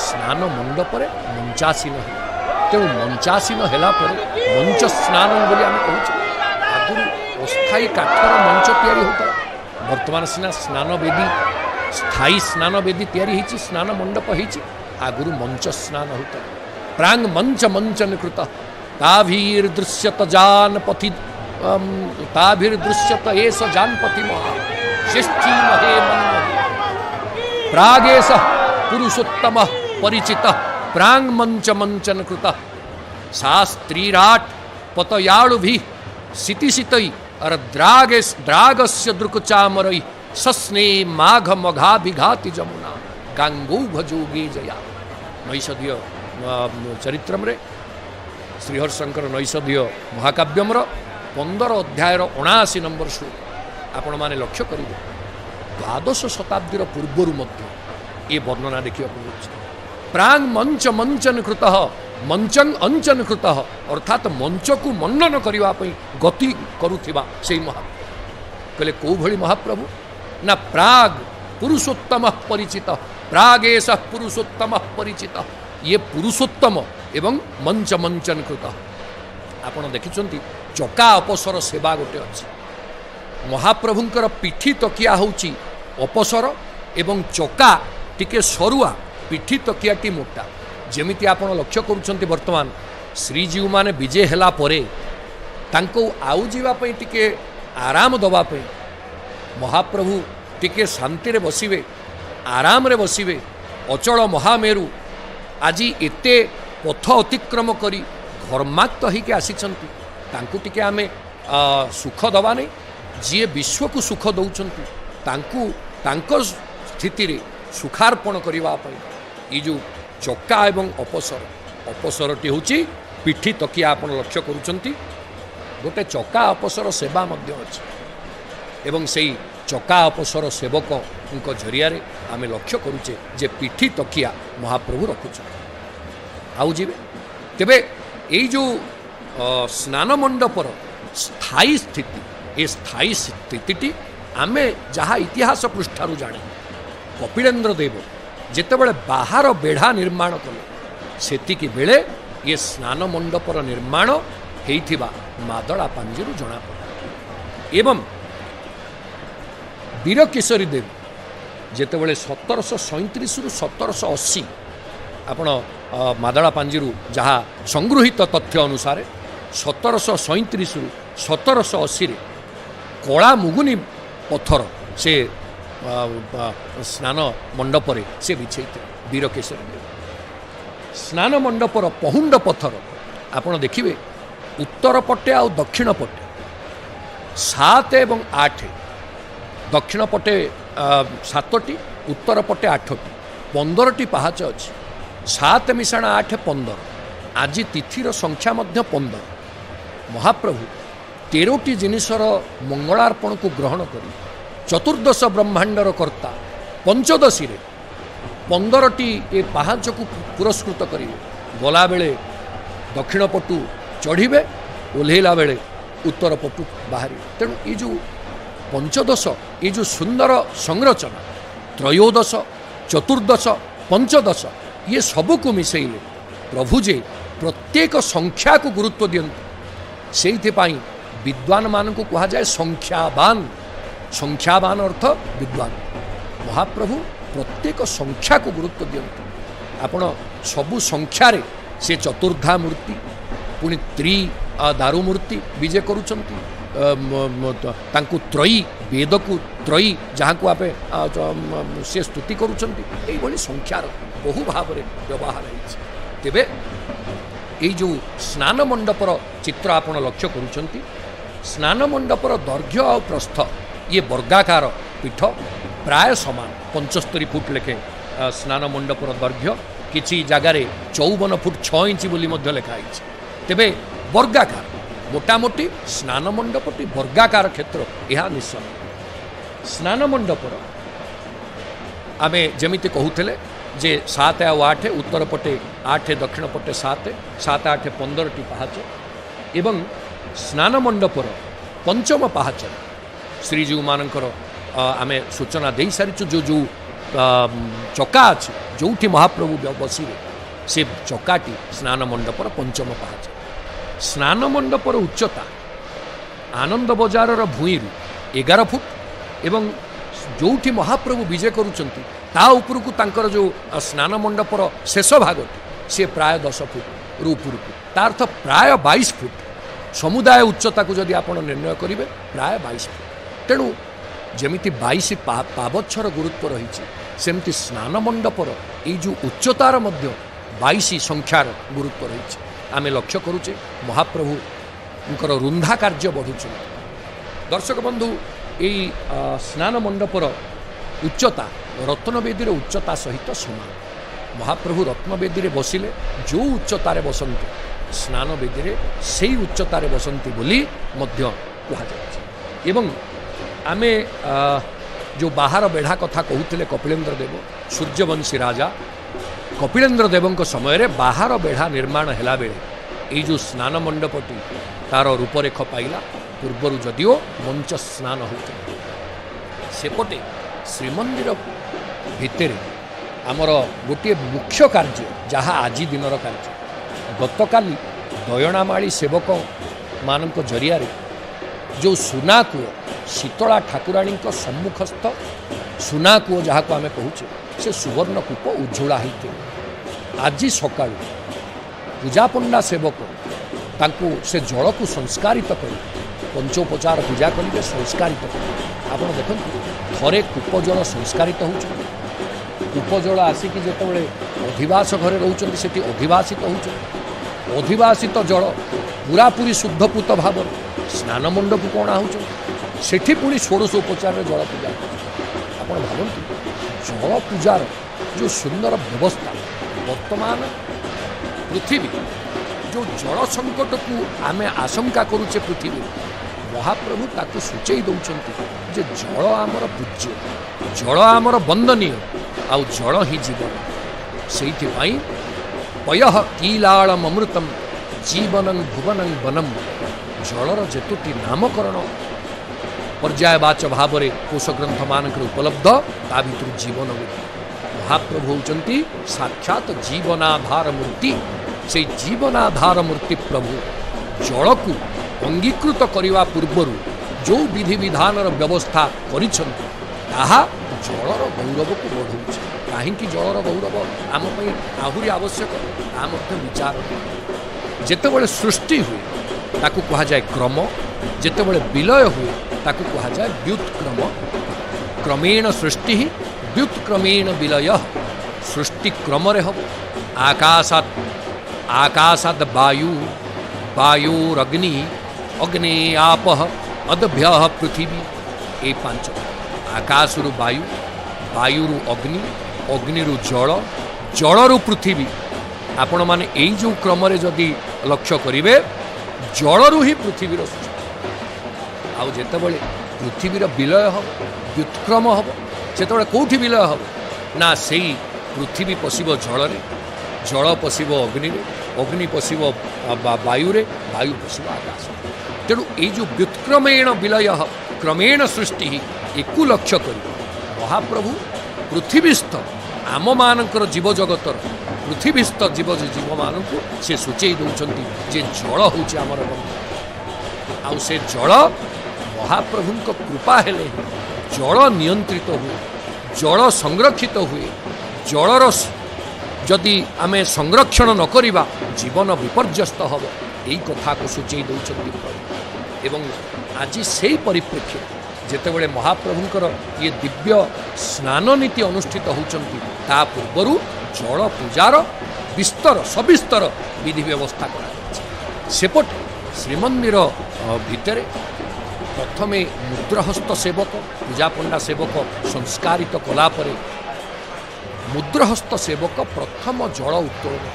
स्नान मंडप मंचासीन है। तेणु मंचासीन है मंच स्नान बोली आम कहूँ। आगुरी अस्थायी काठर मंच तैयारी होता वर्तमान सीना स्नान वेदी स्थायी स्नान वेदी तैयारी होती स्नान मंडप होती। आगुरी मंच स्नान होता प्रांग मंच मंचन कृत ताभिर्दृश्यत जानपथि ताभिर्दृश्यत एष जानपथि महा श्रेष्ठी महे प्रागेश पुरुषोत्तम परिचित प्रांग मंच मंचन कृत शास्त्रीराट पतयाड़ु भी सितिशितई और द्रागस्य दृकुचामरई सस्ने माघ मघा विघाति जमुना गांगो भजोगे जया। नैषधीय चरित्रम रे श्रीहर्षंकर नैषधीय महाकाव्यमर 15 अध्यायर 79 नंबर श्लोक आपण माने लक्ष्य करिवे। द्वादश शताब्दीर पूर्वरु मध्य ये वर्णना देखिए प्रांग मंच मंचन कृत मंचन अंचन कृत अर्थात मंच को मनन करने गति करुथिबा से महाप्रभु कहले कौ भली महाप्रभु ना प्राग पुरुषोत्तम परिचित प्रागेश पुरुषोत्तम परिचित ये पुरुषोत्तम एवं मंच मंचन कृत आपण देखिछंती चका अपसर सेवा गोटे अछि महाप्रभुंकर पिठी तकिया होउची अपसर एवं चका टिके सरुआ पिठी तकियाटी मोटा जेमिति आपण लक्ष्य करूछंती वर्तमान श्रीजीव माने विजय हेला परे तांको आउ जीवा पई टिके आराम दबा पई महाप्रभु टिके शांति रे बसिबे आराम रे बसिबे अचल महामेरु आज एते पथ अतिक्रम करी घर्माक्त होइके आसिछंती तांको टिके आमे सुख दबा नहीं जी विश्व को सुख दौरान तांको स्थिति रे सुखार्पण करने ये जो चक्का एवं अपसरटी हूँ पिठी तकिया आप लक्ष्य करुँच गोटे चक्का अपसर सेवा अच्छी एवं से चक्का अपसर सेवक जरिया आम लक्ष्य करुचे जे पिठी तकिया महाप्रभु रखुच आउ जी तेबे यही जो स्नान मंडपर स्थायी स्थिति ये स्थायी स्थिति आमे जहाँ इतिहास पृष्ठारू जाने कपिलेन्द्र देव जेतेबेले बाहर बेढ़ा निर्माण कले सेतिकी बेले ये स्नान मंडपर निर्माण हेइथिबा मादळा पांजीरू जଣା पड़े एवं वीरकेशरी देव जेतेबेले 1737 रु 1780 आपण मादळा पांजीरू जहाँ संगृहित तथ्य अनुसार 1737 रु 1780 रे कला मुगुनी पत्थर से स्नान मंडपरे से बिछे वीरकेशरी देव स्नान मंडपर पहुंड पत्थर आपण देखिए उत्तर पटे आ दक्षिण पटे 7 एवं 8 दक्षिण पटे 7टी उत्तर पटे 8टी 15टी पहाच अच्छी 7 मिशाण 8 15 आज तिथिर संख्या मध्य 15 महाप्रभु 13टी जिनिसर मंगलार्पण को ग्रहण करी चतुर्दश ब्रह्मांडर कर्ता पंचदशी 15टी ये पहाच को पुरस्कृत करेंगे गला बेले दक्षिण पटु चढ़े ओह्लैला बेले उत्तर पटु बाहर तेणु ये जो पंचदश ये जो सुंदर संरचना त्रयोदश चतुर्दश पंचदश ये सबको मिसेले प्रभु जे प्रत्येक संख्या को गुरुत्व दियंते से विद्वान मान को कहा जाए संख्यावान अर्थ विद्वान महाप्रभु प्रत्येक संख्या को गुरुत्व दियंते आपण सबु संख्यारे से चतुर्धा मूर्ति पुणी दारु मूर्ति विजय करुचंती तांकु त्रयी वेद को त्रयी जहाँ को आपे से स्तुति करुचंती एई भली संख्यार बहु भाव में व्यवहार होइछि तेबे एई जो स्नान मंडपर चित्र आपण लक्ष्य करुचंती स्नान मंडपर दैर्घ्य और प्रस्थ ये वर्गाकार पीठ प्राय समान 75 फुट लेखे स्नान मंडपर दैर्घ्य किसी जगार 54 फुट 6 इंच बोली मध्य लिखाई तेबे वर्गाकार मोटामोटी स्नान मंडपटी वर्गाकार क्षेत्र यह निश्चय स्नान मंडपर आमे जमिति कहूले जे 7 आ 8 उत्तर पटे 8 दक्षिण पटे 7 7 8 15टी पहाच एवं स्नान मंडपर पंचम पहाच श्रीजीव मानकर आमे सूचना दे सारिचु जो जो चक्का अच्छे जो महाप्रभु बसिले से चक्काटी स्नान मंडपर पंचम पहाच स्नान मंडपर उच्चता आनंद बजार भूई 11 फुट एवं जो महाप्रभु विजय करुचंती ता उपरकू तांकर जो स्नान मंडपर शेष भाग से प्राय 10 फुट रूपर ता अर्थ प्राय 22 फुट समुदाय उच्चता को जदि आप निर्णय करेंगे प्राय 22 फुट तेणु जमिति 22 पावच्छर गुरुत्व रही सेमती स्नान मंडपर ये जो उच्चतार मध्य 22 संख्यार गुरुत्व रही आमे लक्ष्य करुचे महाप्रभु रुंधा कार्य बढ़ुचे दर्शक बंधु यही स्नान मंडपर उच्चता रत्नवेदी उच्चता सहित समान महाप्रभु रत्नवेदी बसिले जो उच्चतार बसंती स्नान वेदी से उच्चतार बसंती बोली मध्य कहुए एवं आमे जो बाहर बेढ़ा कथा कहते कपिलेन्द्र देव सूर्यवंशी राजा कपिलेन्द्र देवों समय रे बाहर बेढ़ा निर्माण हैला बेले ये जो स्नान मंडपटी तार रूपरेख पाइला पूर्वर जदिओ मंच स्नान होते सेपटे श्रीमंदिर भितर आमर गोटे मुख्य कार्य जहाँ आज दिनर कार्य गतकाली दयणामाळी सेवक मानक जरिया जो सुना कूଅ शीतला ठाकुराणी सम्मुखस्थ सुना कूଅ जहाँ को आम कहूचे से सुवर्ण कूप उज्ज्वला होते आज सका पूजा पंडा सेवक तांको से जल को संस्कारित कर पंचोपचार पूजा करेंगे संस्कारित कर आप देखो थरे कूप जल संस्कारित हो कूप जल आसिक जिते अधिवास घरे रोचे से अधिवासित हो अधिवासित जल पूरापूरी शुद्धपूत भाव स्नान मंडप को अणा होठी पुणी षोडशोपचार जल पूजा आप भावतु जल पूजार जो सुंदर व्यवस्था वर्तमान पृथ्वी जो जल संकट को आम आशंका करुचे पृथ्वी महाप्रभु ताकू सूचई दौरान जे जल आमर पूज्य जल आमर वंदनीय आउ जल ही जीवन से पय कीलाड़म अमृतम जीवनं भुवनं वनम जलर जेतुटी नामकरण पर्यायवाच भाव में कोशग्रंथ मानक उपलब्ध ता भर जीवन महाप्रभु होती साक्षात जीवनाधार मूर्ति से जीवनाधार मूर्ति प्रभु जल को अंगीकृत करने पूर्वर जो विधि विधान व्यवस्था कर जलर गौरव को बढ़ाऊे कहीं जलर गौरव आम आहरी आवश्यक आ विचार जितेबाला सृष्टि हुए ताकू कहा जाए क्रम जितेबाला विलय हुए ताकू कहा जाए व्युत्क्रम क्रमेण सृष्टि व्युत्क्रमेण विलय सृष्टि क्रम हम आकाशात आकाशात वायु वायुरग्नि अग्नि आप अदभ्य पृथ्वी ये पांच आकाशरु वायु वायुरु अग्नि अग्निरु जल जलरु पृथ्वी आपण माने एई जो क्रम रे जदि लक्ष्य करिवे जलरु ही पृथ्वीर सृष्टि आउ जेतेबेले पृथ्वीर विलय हम व्युत्क्रम हम सेतेबेले कोठी विलय हम ना सेई पृथ्वी पशिब जल रे जल पशिब अग्नि रे अग्नि पशिब वायु रे वायु पशिब आकाश तेणु ये जो व्युत्क्रमेण विलय क्रमेण सृष्टि एक लक्ष्य कर महाप्रभु पृथ्वीस्थ आम मानकर जीव जगतर पृथ्वीस्थ जीव जीव मान से सूचई दौरान जे जल हूँ आमर आउ से जल महाप्रभु कृपा हेले जल नियंत्रित हुए जल संरक्षित हुए जलर जदि आम संरक्षण न करिबा जीवन विपर्यस्त हम यही कथा को सूचई दौरान एवं आज से परिप्रेक्षी जेतेबेले महाप्रभुंकर ये दिव्य स्नान नीति अनुष्ठित होती ता पूर्वर जल पूजार विस्तर सविस्तर विधि व्यवस्था सेपटे श्रीमंदिर भितर प्रथमे मुद्रहस्त सेवक पूजा पंडा सेवक संस्कारित कलापर मुद्रहस्त सेवक प्रथम जल उत्तोलन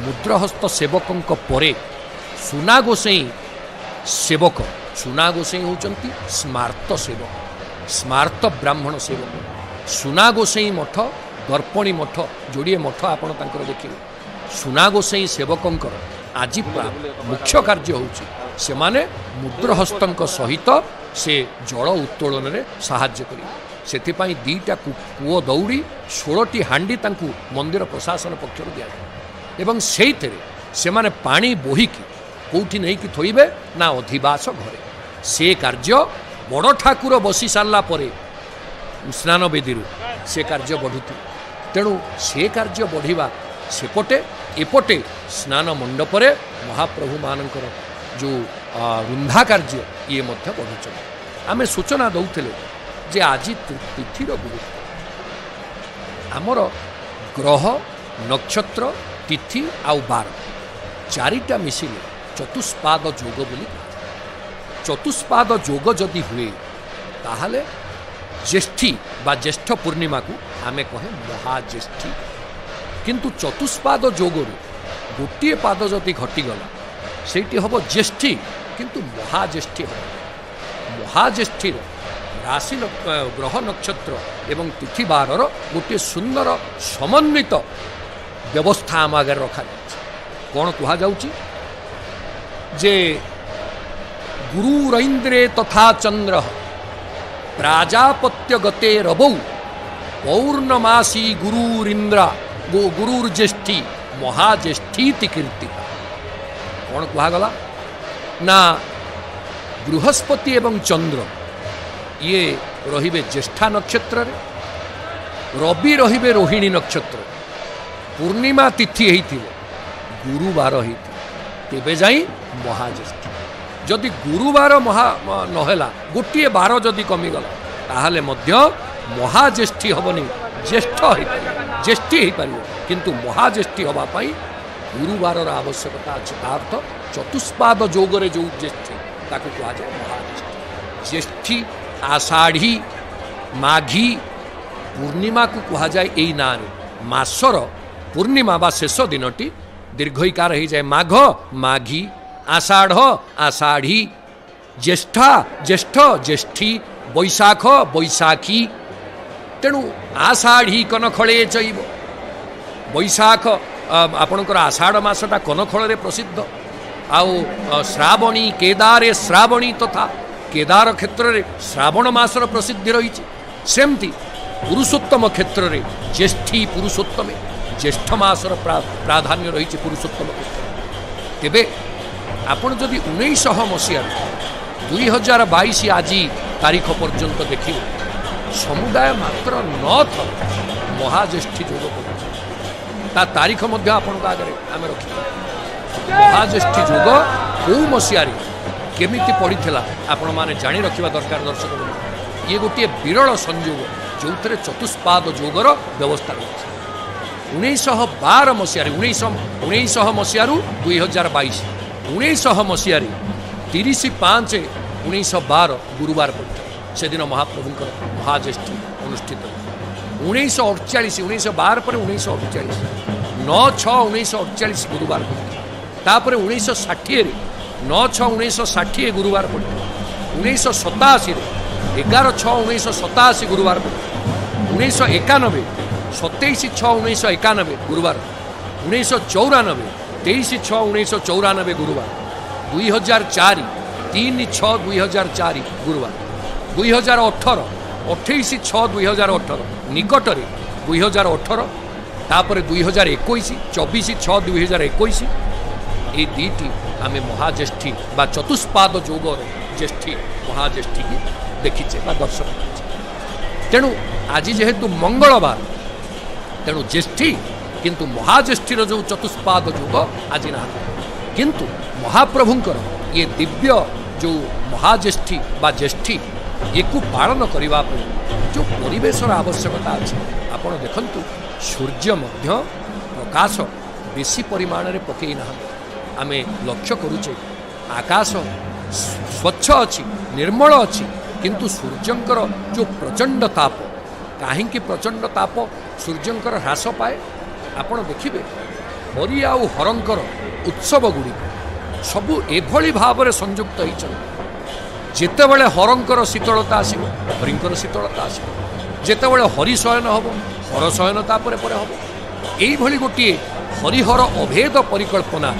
मुद्रहस्त सेवकों परे सुना गोसाई सेवक सुना गोसाई होचंती स्मार्त सेवक स्मार्त ब्राह्मण सेवक सुना गोसाई मठ दर्पणी मठ जोड़िए मठ आपण तांकर देखिए सुना गोसाई सेवकंकर आज मुख्य कार्य होची से माने मुद्रहस्तंक सहित से जल उत्तोलन रे साहाय्य करी सेथिपाई दीटा कूओ दौड़ी 16टी हांडी तांकु मंदिर प्रशासन पक्षर दिया एवं सेइथरे से माने पानी बोहिकी कौटी नहीं कि थोइबे ना अधिवास घरे से कार्य बड़ ठाकुर बसी सारा पर स्नान बेदी से कार्य बढ़ुती तेणु से कार्य बढ़िबा सेपटे एपटे स्नान मंडपरे महाप्रभु मानकर जो रुंधा कार्य ये मध्य बढ़ुच आमे सूचना दौले जे आज तिथिर गुरुत्व आमर ग्रह नक्षत्र तिथि आउ बार चारिटा मिसिले चतुष्पाद जोग बोली चतुष्पाद जोग जदि हुए ताहले ज्येष्ठी बा ज्येष्ठ पूर्णिमा को आमे कहे महाज्येष्ठी किंतु चतुष्पाद जोगरु गोटे पाद जदि घटीगला सेठी हम ज्येष्ठी किंतु महाज्येष्ठी हम महाज्येष्ठी राशि ग्रह नक्षत्र एवं तिथि बारर गोटे सुंदर समन्वित व्यवस्था आम आगे रखा कौन कहा जाउची जे गुरुरैन्द्रे तथा चंद्र प्राजापत्य गते रबौ पौर्णमासी गुरुरिंद्रा गुरुर्ज्येष्ठी महाज्येष्ठीति कीर्ति कौन कहगला ना बृहस्पति एवं चंद्र ये रहिबे ज्येष्ठा नक्षत्र रे, रवि रहिबे रोहिणी नक्षत्र, पूर्णिमा तिथि होइथिबो गुरुवार होइथिबो तेबे जाई महाज्येष्ठी। जदि गुरुवार महा नहेला गोटे बार जदि कमिगला ताहले मध्य महाज्येष्ठी हबनी, ज्येष्ठ ज्येष्ठी हो पार किंतु महाज्येष्ठी हवा पाई गुरुवार आवश्यकता अच्छे। तार्थ चतुष्पाद जोगरे जो ज्येष्ठी ताकू कहा जाए महाज्येष्ठी। ज्येष्ठी आषाढ़ी माघी पूर्णिमा को कहा जाए यही ना मासर पूर्णिमा बा शेष दिनटी दीर्घईकार हो जाए माघ माघी, आषाढ़ आषाढ़ी, ज्येष्ठा ज्येष्ठ ज्येष्ठी, बैशाख बैशाखी। तेणु आषाढ़ी कनखळे चैब बैशाख आपणकर आषाढ़ मासटा कनखळे प्रसिद्ध आउ श्रावणी केदारे श्रावणी तथा केदार क्षेत्र में श्रावण मासर प्रसिद्धि रही। सेमती पुरुषोत्तम क्षेत्र में ज्येष्ठी पुरुषोत्तमे ज्येष्ठ मासर प्राधान्य रही पुरुषोत्तम क्षेत्र। तेबे आपण जदि 1900 मसीहा 2022 आज तारीख पर्यंत देखिए समुदाय मात्र 9 थर महाज्येष्ठी जोग कर तारीख मध्य आपण आगे आम रखी। महाज्येष्ठी जोग कौ मसीह केमिति पड़ी आपण माने जानी रखा दरकार दर्शक। ये गोटे विरल संयोग जो थे चतुष्पाद जोगर व्यवस्था रही। 1912 मसीह 1900 मसीह 2022 1900 मसीह 30/5/1912 गुरुवार पड़ता से दिन महाप्रभुंकर महाज्येष्ठी अनुष्ठित। 1948 1912 पर 1948 9/6/1948 गुरुवार पड़ता। तापर 1960 9/6/1960 गुरुवार पड़ता। 1987 11/6/1987 गुरुवार पड़ता। 1991 27/6/1991 गुरुवार। 1994 23/6/1994 गुरुवार। 2004 3/6/2004 गुरुवार। 2018 28/6/2018 निकटरे 2018 तापर 2021 24/6/2021 ये दीटी आम महाज्येष्ठी बा चतुष्पाद जोगर ज्येष्ठी महाज्येष्ठी की देखीचे बा दर्शन कर। तेणु आज जेहेतु मंगलवार तेणु ज्येष्ठी किंतु महाज्येष्ठीर जो चतुष्पाद जोग आज ना किंतु महाप्रभुंकर ये दिव्य जो महाज्येष्ठी बा ज्येष्ठी ये को पालन करने जो परिवेशर आवश्यकता अच्छे आपण देखंतु सूर्य मध्य प्रकाश बेसी परिमाण में पकई ना आमे लक्ष्य करुचे आकाश स्वच्छ अच्छी निर्मल अच्छी किंतु सूर्यंकर जो प्रचंड ताप कहीं प्रचंड ताप सूर्यंकर ह्रास पाए आपण देखिए हरि आउ हरंकर उत्सव गुड़िक सबू एभली भाव में संयुक्त होती। जेतेबेले हरंकर शीतलता आसो हरिंकर शीतलता आसो जेतेबेले हरि शयन हम हर शयन तापर हम यही गोटे हरिहर अभेद परिकल्पना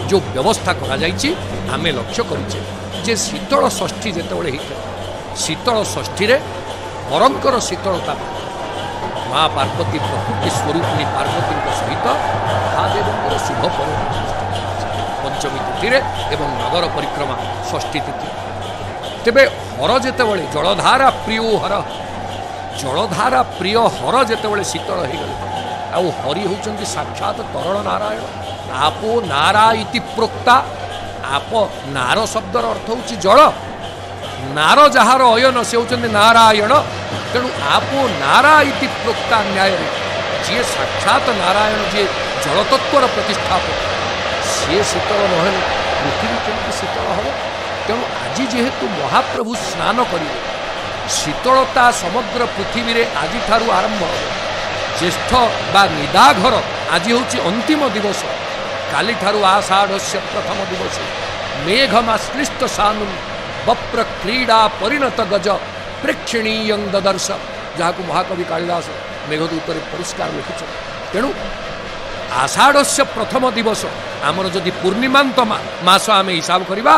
जो व्यवस्था करा जाइछि आमे लक्ष्य करिछे जे शीतल षष्ठी जेतेबेले होता शीतल षष्ठी रे हरंकर शीतलता माँ पार्वती प्रकृति स्वरूपिणी पार्वती सहित महादेव शुभ पर्व पंचमी तिथि एवं नगर परिक्रमा षष्ठी तिथि। तेबे हर जेतेबेले जलधारा प्रिय हर जलधारा प्रिय हर जेतेबेले शीतल हो गले आउ हरि होउचंती साक्षात तरल नारायण आपो नारा इति प्रोक्ता। आप नार शब्दर अर्थ होउची जल नार जहार अयन से होउचंती नारायण। तेणु आपो नारा इति प्रोक्ता न्याय जी साक्षात नारायण जी जलतत्वर प्रतिष्ठापक सी शीतल नहे पृथ्वी केमती शीतल हम। तेणु आज जेहेतु महाप्रभु स्नान करेंगे शीतलता समग्र पृथ्वी रे आज ठारू आरंभ हो। ज्येष्ठ बा निदाघर आज हूँ अंतिम दिवस काली ठारू आषाढ़ से प्रथम दिवस मेघमाश्लिष्ट सानु बप्र क्रीड़ा परिणत गज प्रेक्षणीय ददर्श जहाँ को महाकवि कालिदास मेघदूत परिष्कार लिखिछ। तेणु आषाढ़ से प्रथम दिवस आमर जदि पूर्णिमांत मास आम हिसाब करवा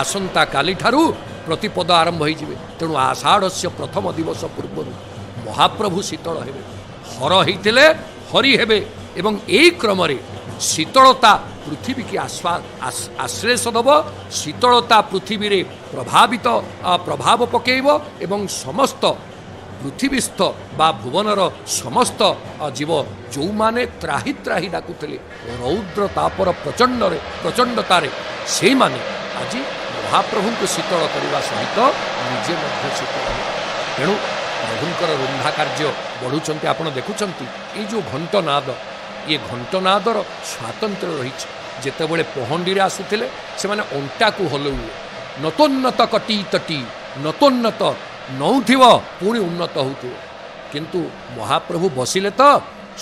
आसंता काली ठारू प्रतिपद आरंभ हो। तेणु आषाढ़ से प्रथम दिवस पूर्व महाप्रभु शीतल हेबे हर होते हरि हेबे ଏବଂ ଏହି କ୍ରମରେ ଶୀତଳତା ପୃଥିବୀ କି ଆଶ୍ଲେଷ ଦେବ, ଶୀତଳତା ପୃଥିବୀରେ ପ୍ରଭାବ ପକାଇବ ଏବଂ ସମସ୍ତ ପୃଥିବୀସ୍ଥ ବା ଭୁବନର ସମସ୍ତ ଜୀବ ଯେଉଁମାନେ ତ୍ରାହି ତ୍ରାହି ଡାକୁଥିଲେ ରୌଦ୍ର ତାପର ପ୍ରଚଣ୍ଡତାରେ ସେଇମାନେ ଆଜି ମହାପ୍ରଭୁଙ୍କୁ ଶୀତଳ କରିବା ସହିତ ନିଜେ ମଧ୍ୟ ଶୀତଳ ହେବେ। ତେଣୁ ପ୍ରଭୁଙ୍କର ରୁନ୍ଧା କାର୍ଯ୍ୟ ବଢ଼ୁଛନ୍ତି। ଆପଣ ଦେଖୁଛନ୍ତି ଏଇ ଯେଉଁ ଘଣ୍ଟନାଦ, ଏ ଘଣ୍ଟନାଦର ସ୍ୱାତନ୍ତ୍ର୍ୟ ରହିଛି। ଯେତେବେଳେ ପହଣ୍ଡିରେ ଆସୁଥିଲେ ସେମାନେ ଅଣ୍ଟାକୁ ହଲଉଥିଲେ, ନତୋନ୍ନତ କଟି ତଟି, ନତୋନ୍ନତ ନଉଥିବ ପୁଣି ଉନ୍ନତ ହେଉଥିବ। କିନ୍ତୁ ମହାପ୍ରଭୁ ବସିଲେ ତ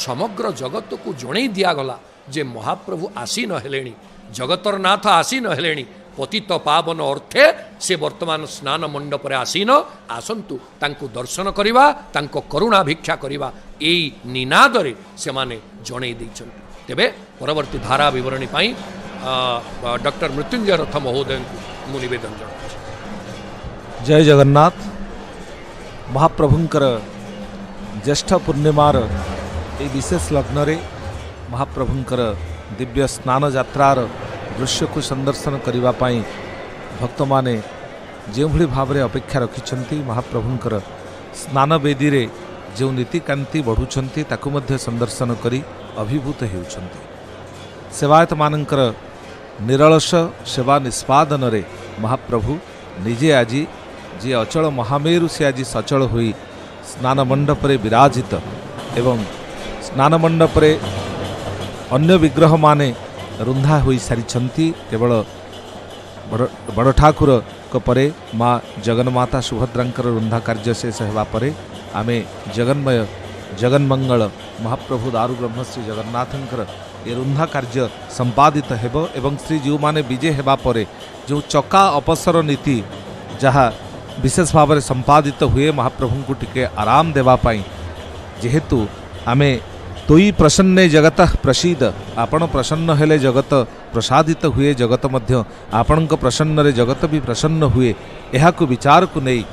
ସମଗ୍ର ଜଗତକୁ ଜଣେଇ ଦିଆଗଲା ଯେ ମହାପ୍ରଭୁ ଆସି ନ ହେଲେଣି, ଜଗତର ନାଥ ଆସି ନ ହେଲେଣି, ପତିତ ପାବନ ଅର୍ଥେ ସେ ବର୍ତ୍ତମାନ ସ୍ନାନ ମଣ୍ଡପରେ ଆସନ୍ତୁ ତାଙ୍କୁ ଦର୍ଶନ କରିବା, ତାଙ୍କ କରୁଣା ଭିକ୍ଷା କରିବା, ଏଇ ନିନାଦରେ ସେମାନେ ଜଣେଇ ଦେଇଛନ୍ତି। ତେବେ ପରବର୍ତ୍ତୀ ଧାରା ବିବରଣୀ ପାଇଁ ଡକ୍ଟର ମୃତ୍ୟୁଞ୍ଜୟ ରଥ ମହୋଦୟଙ୍କୁ ମୁଁ ନିବେଦନ ଜଣାଉଛି। जय जगन्नाथ। महाप्रभुंकर ज्येष्ठ पूर्णिमार ये विशेष लग्न रे महाप्रभुंकर दिव्य स्नान यात्रार दृश्य को संदर्शन करने पाई भक्त माने जो भली भाव में अपेक्षा रखिछंती, महाप्रभुंकर स्नान वेदी रे जो नीतिकांति बढ़ुछंती ताकु मध्य संदर्शन करी अभिभूत हेउछंती। सेवायत मानकर निरलस सेवा निष्पादन रे महाप्रभु निजे आजी जी अचल महामेरु से आज सचल हुई स्नान मंडपरे विराजित एवं स्नान मंडपरे अन्य विग्रह माने रुंधा होई सारिछंती। केवल बड़ ठाकुर को परे माँ जगन्माता सुभद्रांकर रुंधा कार्य शेष हेबा परे आमे जगन्मय जगन्मंगल महाप्रभु दारु ब्रह्म श्री जगन्नाथंकर ये रुंधा कार्य संपादित हेबो एवं श्रीजीव माने विजय हेबा परे जो चका अपसर नीति जहाँ विशेष भाव में संपादित हुए महाप्रभु को टिके आराम देवाई जेहेतु आमे तोई प्रसन्ने जगत प्रसीद, आपण प्रसन्न हेले जगत प्रसादित हुए, जगत मध्य आपण प्रसन्न रे जगत भी प्रसन्न हुए। यह विचार को नहीं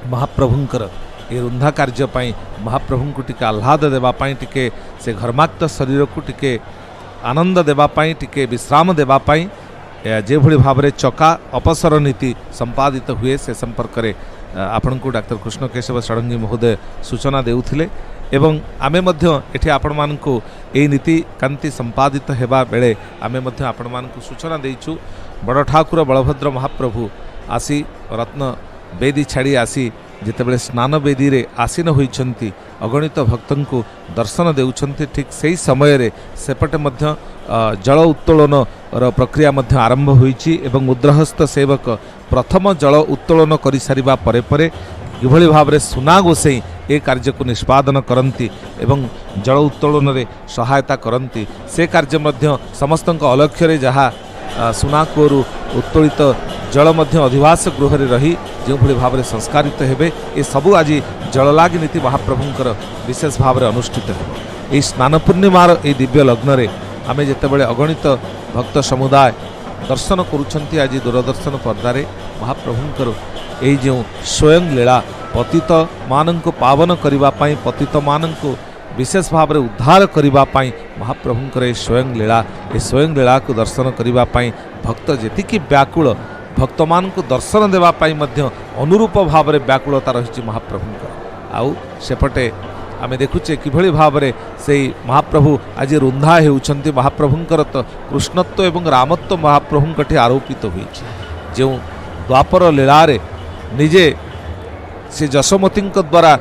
महाप्रभुंकर ये रुंधा कार्य पाई महाप्रभु को टिके आह्लाद देवाई, टिके से घर्माक्त शरीर को टिके आनंद देवाई, टिके विश्राम देवाई जे भली भाव में चका अपसर नीति संपादित हुए से संपर्क में आपण को डाक्टर कृष्ण केशव षडंगी महोदय सूचना देउथिले एवं आमे मध्य एठी आपण मानकु ए नीति कांति संपादित हेबा बेले आमे मध्य आपण मानकु सूचना देइछु। बड़ ठाकुर बलभद्र महाप्रभु आसी रत्न बेदी छाड़ी आसी जितेबले स्नान बेदी रे आसीन होइछंती अगणित भक्तन को दर्शन देउछंती। ठीक सही समय रे सेपटे मध्य जल उत्तोलन प्रक्रिया मध्य आरंभ होइछि एवं उद्रहस्त सेवक प्रथम जल उत्तोलन करि सारिबा परे परे किभଳି भाबरे सुना गोसाई ए कार्य को निष्पादन करती एवं जल उत्तोलन रे सहायता करती। से कार्य मध्य समस्तक अलक्ष्य रे जहाँ सुना कूरु उत्तोलित जल मध्य अधिवास गृह रे रही जो भली भाव में संस्कारित हेबे ए सबु आज जललागि नीति महाप्रभुंकर विशेष भाव में अनुष्ठित है। ये स्नान पूर्णिमार ये दिव्य लग्न रे आमे जेतेबेले अगणित भक्त समुदाय दर्शन करुछंती आज दूरदर्शन पर्दारे महाप्रभुंकर ये जो स्वयं लीला पतित मानंको पावन करिबा पाई, पतित मानंको विशेष भाव में उद्धार करिबा पाई महाप्रभुंकर ये स्वयं लीला को दर्शन करिबा पाई भक्त जेतिकी व्याकुल भक्त मानंको दर्शन देवा पाई मध्य अनुरूप भाव में व्याकुलता रही महाप्रभुंकर। आउ सेपटे आमे देखुचे किभଳି भावरे से महाप्रभु आज रुंधा हेउछंती। महाप्रभुंकर तो कृष्णत्व एवं रामत्व महाप्रभुंकठी आरोपित हुई जो द्वापर लीलारे निजे से जशोमती द्वारा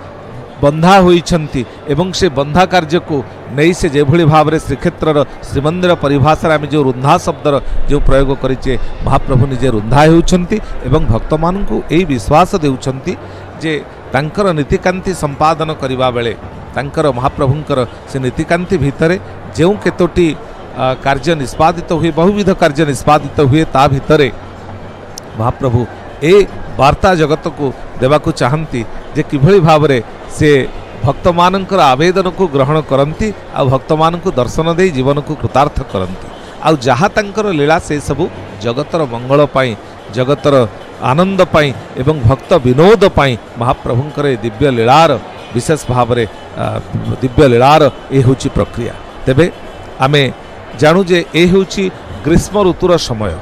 बंधा होइछंती एवं से बंधा कार्य को नहीं से जेभଳି भावरे श्रीक्षेत्र श्रीमंदिर परिभाषा आम जो रुंधा शब्दर जो प्रयोग करिचे महाप्रभु निजे रुंधा हेउछंती एवं भक्त मानकु एई विश्वास देउछंती जे तांकर नीतिकांति संपादन करिबा बेले तांकर महाप्रभुंकर से नीतिकांति भितरे जो केतोटी कार्य निष्पादित हुए बहुविध कार्य निष्पादित हुए ता भितरे महाप्रभु ए वार्ता जगत को देवाकू चाहती जे किभଳି भावरे से भक्त मानकर आवेदन को ग्रहण करती आ भक्त मानकु दर्शन दे जीवन को कृतार्थ करती आ जहाँ तांकर लीला से सबु जगतर मंगल पाई जगतर आनंद पाई एवं भक्त विनोद पाई महाप्रभुंकर दिव्य लीलार विशेष भाव में दिव्य लीलार ये हूँ प्रक्रिया। तेबे आमे जानू जे ए होउची ग्रीष्म ऋतुर समय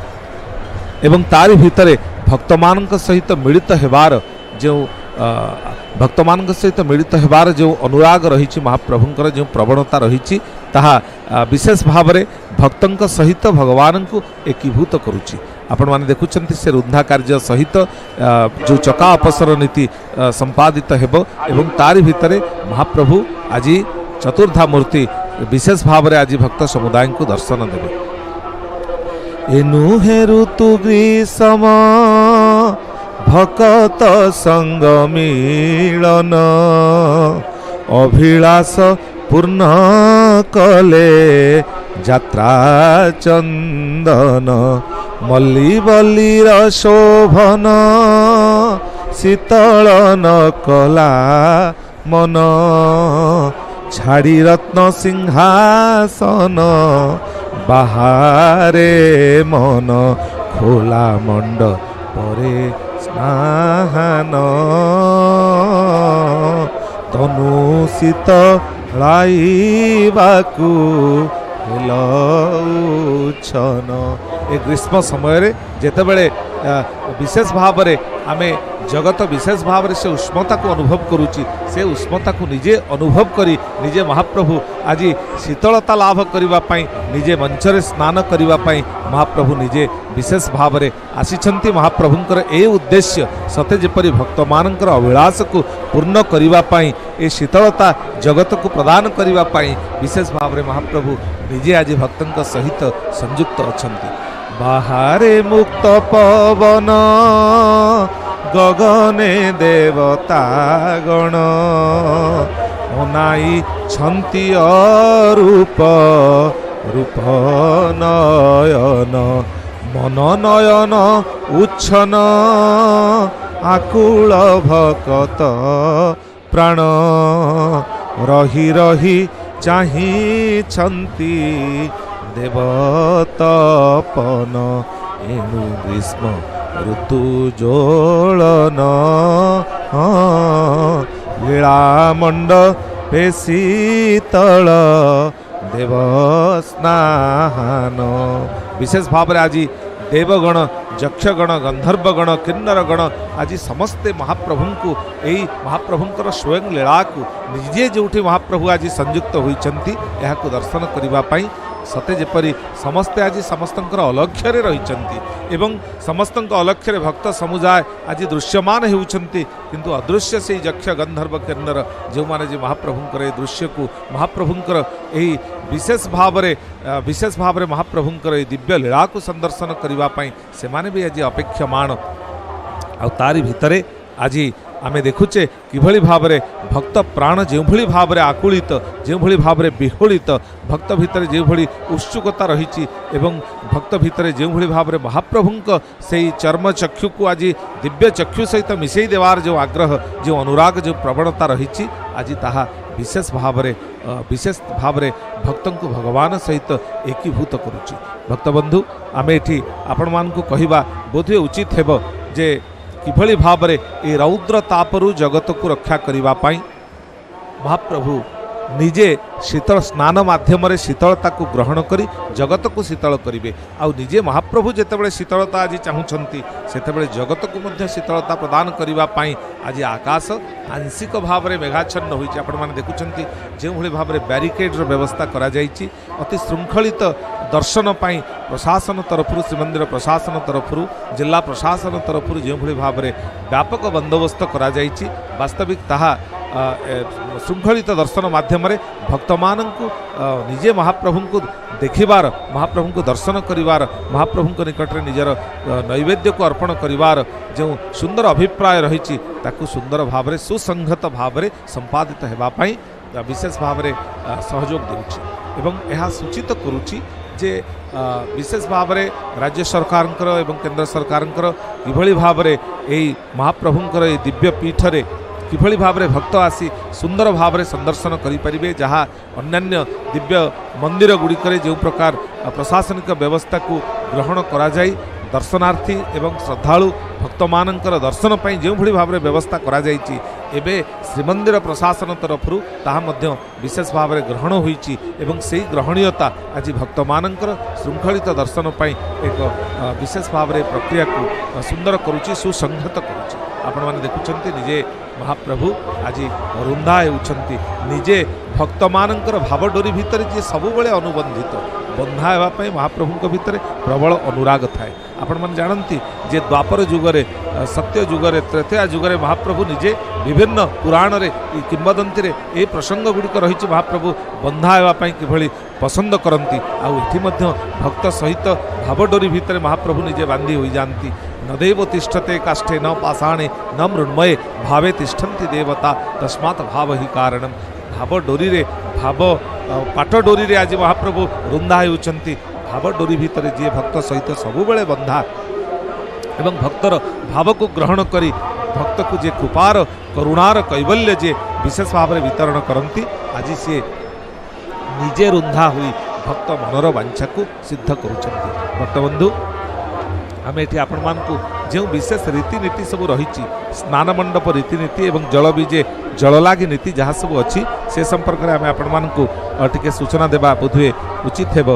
एवं तारि भितरे भक्तमानक सहित मिलित हेबार जो भक्तमानक सहित मिलित हेबार जो अनुराग रही महाप्रभुंकर जो प्रवणता रही ताहा विशेष भाव में भक्तंक सहित भगवान को एकीभूत करुच्ची। आपण माने देखुछंती से रुंधा कार्य सहित जो चका अपसर नीति संपादित हेबो एवं तारि भितरे महाप्रभु आज चतुर्धा मूर्ति विशेष भाव में आज भक्त समुदाय को दर्शन देवे। एनु हे ऋतु ग्रीष्म भकत संग मिलन अभिलाष पूर्ण कले यात्रा चंदन मल्ली बल्लीर शोभन शीतल न कला मन झाड़ी रत्न सिंहासन बाहारे मन खोला मंड परे स्नान तनु शीत लाइबाकू हेलौछन। ए ग्रीष्म समय रे जेतेबेले विशेष भाव में आमे जगत विशेष भाव में से उष्मता को अनुभव करुच्ची से उष्मता को निजे अनुभव करी निजे महाप्रभु आज शीतलता लाभ करने निजे मंचरे स्नान करने महाप्रभु निजे विशेष भाव में आसीछंती। महाप्रभुंकर ए उद्देश्य सते जेपरी भक्त मानकर अभिलाष को पूर्ण करने ए शीतलता जगत को प्रदान करने विशेष भाव में महाप्रभु निजे आज भक्तों सहित संयुक्त अछंती। बाहरे मुक्त पवन गगने देवता गण अनाई छंती अरूप रूप नयन मन नयन उच्छन आकुल भकत प्राण रही रही चाही छंती देवतपन एनु ग्रीष्म ऋतु जोलन लीलामंड पेशीतल देव स्नान। विशेष भाव में आज देवगण यक्षगण गंधर्वगण किन्नरगण आज समस्ते महाप्रभु को यही महाप्रभुंकर स्वयं लीला को निजे जोठी महाप्रभु आज संयुक्त होइचंती यह को दर्शन करने सते जेपरी समस्ते आज समस्तंकर अलक्ष्य रहिचंती एवं समस्तंक अलक्ष्य भक्त समुदाय आज दृश्यमान होउचंती किंतु अदृश्य से यक्ष गंधर्व किन्नर जो माने जे महाप्रभुंकर ए दृश्य को महाप्रभुंकर यही विशेष भाव में महाप्रभुंकर ए दिव्य लीला को संदर्शन करने से माने भी आज अपेक्षमान आ तारी भितरे आज आमे देखुचे किभली भाव में भक्त प्राण जो भाव में आकुलित जो भाव में विहोलित भक्त भितर जो उत्सुकता रही एवं भक्त भितर जो भाव में महाप्रभुंक से चर्म चक्षु को आज दिव्य चक्षु सहित मिसई देवार जो आग्रह जो अनुराग जो प्रवणता रही आज ताहा विशेष भाव में भक्तों को भगवान सहित एकीभूत करुच्ची। भक्तबंधु आमे एठी आपण मानकु कहिबा बोधे उचित हेबो जे किभली भाव में ये रौद्र तापरु जगत को रक्षा करने महाप्रभु निजे शीतल स्नान माध्यम शीतलता को ग्रहण करी जगत को शीतल करेंगे आउ निजे महाप्रभु जितेबाला शीतलता आज चाहूँगी से जगत को मध्य शीतलता प्रदान करने आज आकाश आंशिक भाव में मेघाच्छन्न होती आपण मैंने देखुं जो भाव में ब्यारिकेड्र व्यवस्था करा जाइछि अति श्रृंखलित दर्शन पाई प्रशासन तरफ श्रीमंदिर प्रशासन तरफ जिला प्रशासन तरफ जो भाव में व्यापक बंदोबस्त करा जाइछि वास्तविक ताहा श्रृंखलित दर्शन माध्यम भक्त मानू निजे महाप्रभु को देखिबार महाप्रभु को दर्शन करिवार महाप्रभु निकट में निजर नैवेद्य को अर्पण करिवार जो सुंदर अभिप्राय रही सुंदर भाव में सुसंगत भाव में संपादित होगापाई विशेष भाव में सहयोग देउछि एवं यह सूचित करुच्ची जे विशेष भाव में राज्य सरकार एवं केंद्र सरकार किभली भाव में यही महाप्रभुंकर ये दिव्य पीठरे किभली भाव में भक्त आसी सुंदर भाव में संदर्शन करें जहाँ अन्यान्य दिव्य मंदिर गुड़िक जो प्रकार प्रशासनिक व्यवस्था को ग्रहण करा जाई दर्शनार्थी एवं श्रद्धालु भक्त मानकर दर्शन जो भाव में व्यवस्था करा जाइछि एबे श्रीमंदिर प्रशासन तरफ ताहा मध्य विशेष भाव में ग्रहण होईची एवं से ग्रहणीयता आज भक्त मानकर श्रृंखलित दर्शन पाई एक विशेष भाव में प्रक्रिया को सुंदर करुच्ची सुसंहत करुच्ची आपण मैंने देखुंत निजे महाप्रभु आज रुंधा होउछंती निजे भक्त मानकर भावडोरी भितर जी सबुबले अनुबंधित बंधा हेबापी महाप्रभु भितर प्रबल अनुराग थाए आपण मैंने जानती जे द्वापर जुगरे सत्य जुगरे त्रेतया जुगरे महाप्रभु निजे विभिन्न पुराण रे किंवदंती रे ए प्रसंग गुड़िक रही महाप्रभु बंधा हेबापी किभली पसंद करती आउ भक्त सहित भावडोरी भितर महाप्रभु निजे बांधी हो जाती नदैव तिष्ठते काष्ठे न पाषाणे न मृण्मये भावे तिष्ठन्ति देवता तस्मात् भाव ही कारणम भाव डोरी रे भाव पाट डोरी रे आज महाप्रभु रुंधा होउछंती भाव डोरी भितर जी भक्त सहित सबुबले बंधा एवं भक्तर भाव को ग्रहण करी भक्त को जे कृपार करुणार कैवल्य जे विशेष भाव में वितरण करती आज सी निजे रुंधा हुई भक्त मनर वांछा को सिद्ध करुछंती भक्तबंधु आम ये आपण मानकु जो विशेष रीतिनीति सब रही स्नान मंडप रीतिनीति एवं जल बीजे जललागी नीति जहाँ सब अच्छी से संपर्क में आम आपण मानकु टिके सूचना देवा बोधुए उचित हेब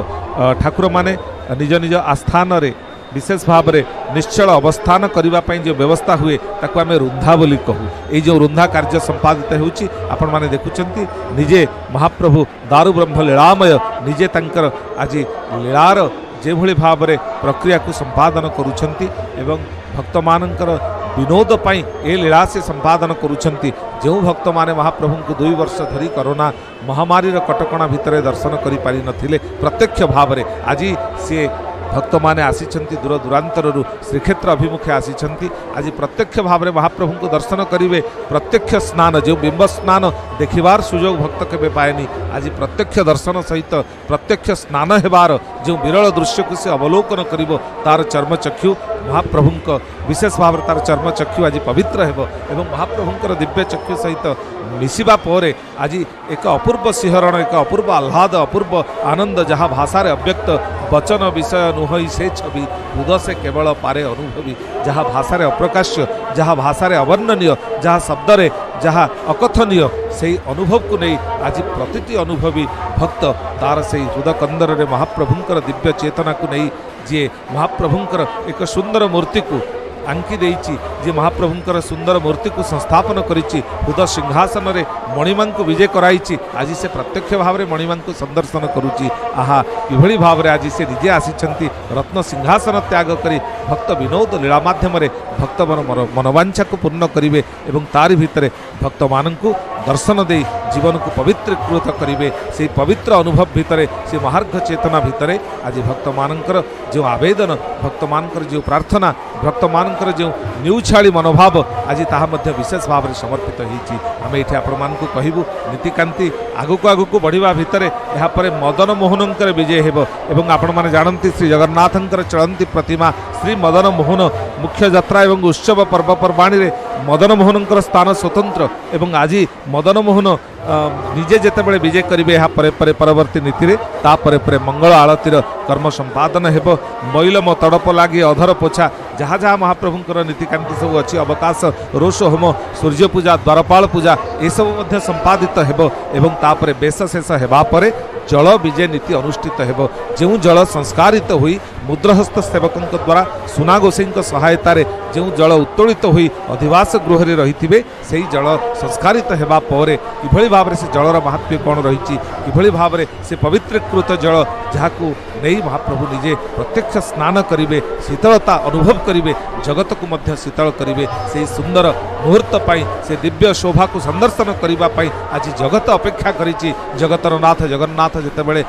ठाकुर माने निज निज आस्थान रे विशेष भाव में निश्चल अवस्थान करने जो व्यवस्था हुए ताको आम रुंधा बोली कहू ये जो रुंधा कार्य संपादित होउची आपण माने देखुचंती निजे महाप्रभु दारु ब्रह्म लीलामय निजे तंकर आज लीलार जे भली भाव में प्रक्रिया को संपादन करुछंती एवं भक्त मानकर विनोद पाई ए लीला से संपादन करुछंती जो भक्त माने महाप्रभु को 2 वर्ष धरी कोरोना महामारी कटकणा भितर दर्शन करि पारि नथिले प्रत्यक्ष भाव में आज सी भक्त माने आसीचंती दूर दूरांतरु श्रीक्षेत्र अभिमुखे आसीचंती आज प्रत्यक्ष भाव में महाप्रभु को दर्शन करिवे प्रत्यक्ष स्नान जो बिंब स्नान देखिबार सुजोग भक्त केबे पाएनी आज प्रत्यक्ष दर्शन सहित प्रत्यक्ष स्नान हेबार जो विरल दृश्य को से अवलोकन करिवो तार चर्मचक्षु महाप्रभु विशेष भाव में तार चर्मचक्षु आज पवित्र हेबो एवं महाप्रभुंकर दिव्य चक्षु सहित मिसिबा पोरे आज एक अपूर्व सिंहरण एक अपूर्व आह्लाद अपूर्व आनंद जहाँ भाषा रे अव्यक्त वचन विषय नुहई से छवि हृदय से केवल पारे अनुभवी जहाँ भाषा रे अप्रकाश्य जहाँ भाषा रे अवर्णनीय जहाँ शब्द रे जहाँ अकथनीय से अनुभव को नहीं आज प्रतिटी अनुभवी भक्त तार से हृदय कंदर रे महाप्रभुंकर दिव्य चेतना को नहीं जे महाप्रभुंकर एक सुंदर मूर्ति को आंकी देइची जे महाप्रभुंकर सुंदर मूर्ति को संस्थापन करिची हृदय सिंहासन रे मणिमा को विजय कराइची आज से प्रत्यक्ष भाव में मणिमा को संदर्शन करुची आहा किभली भाव में आज से निजे आसीचंती रत्न सिंहासन त्याग करी भक्त विनोद लीला माध्यम भक्त मनोवांछा को पूर्ण करिवे एवं तारि भितरे भक्त माननकु दर्शन दे जीवन को पवित्रीकृत करिवे से पवित्र अनुभव भितरे से महार्घ चेतना भितरे आज भक्त मानकर जो आवेदन भक्त मानकर जो प्रार्थना भक्त मानकर जो न्यूछाड़ी मनोभाव आज ताहा मध्य विशेष भाव में समर्पित होईची आम ये आपण मानकु कहबू नीतिकांति आगुक आगुक बढ़िया भितर यापर मदन मोहनंकर विजय हेब एवं आपण माने जानती श्री जगन्नाथंकर चलंती प्रतिमा श्री मदन मोहन मुख्य यात्रा एवं उत्सव पर्वपर्वाणी रे मदन मोहनंकर स्थान स्वतंत्र एवं आज मदन मोहन निजे जेतेबेले विजय करिवे यहाँ परे परवर्ती नीति रे ता परे मंगल आलतीर कर्म संपादन हेब मैलम तड़प लगे अधर पोछा जहाँ जहाँ महाप्रभुंकर नीतिकांति सब अच्छी अवकाश रोष होम सूर्य पूजा द्वारपाल पूजा ये सब संपादित हेब एवं तापरे बेश शेष हेबा परे जल विजय नीति अनुष्ठित हेब जो जल संस्कारित हुई मुद्रहस्त सेवकों द्वारा सुना गोसाई सहायतार जो जल उत्तोलित हुई अधिवास गृह में रही से जल संस्कारित हेबा परे किभली भाव में से जलर महात्म्य कौन रही किभली भाव में से पवित्रीकृत जल जहाँ नहीं महाप्रभु निजे प्रत्यक्ष स्नान करिवे शीतलता अनुभव करिवे जगत को मध्य शीतल करिवे से सुंदर मुहूर्त पाई से दिव्य शोभा को संदर्शन करिबा पाई आज जगत अपेक्षा करिछि जगतर नाथ जगन्नाथ जेतेबेले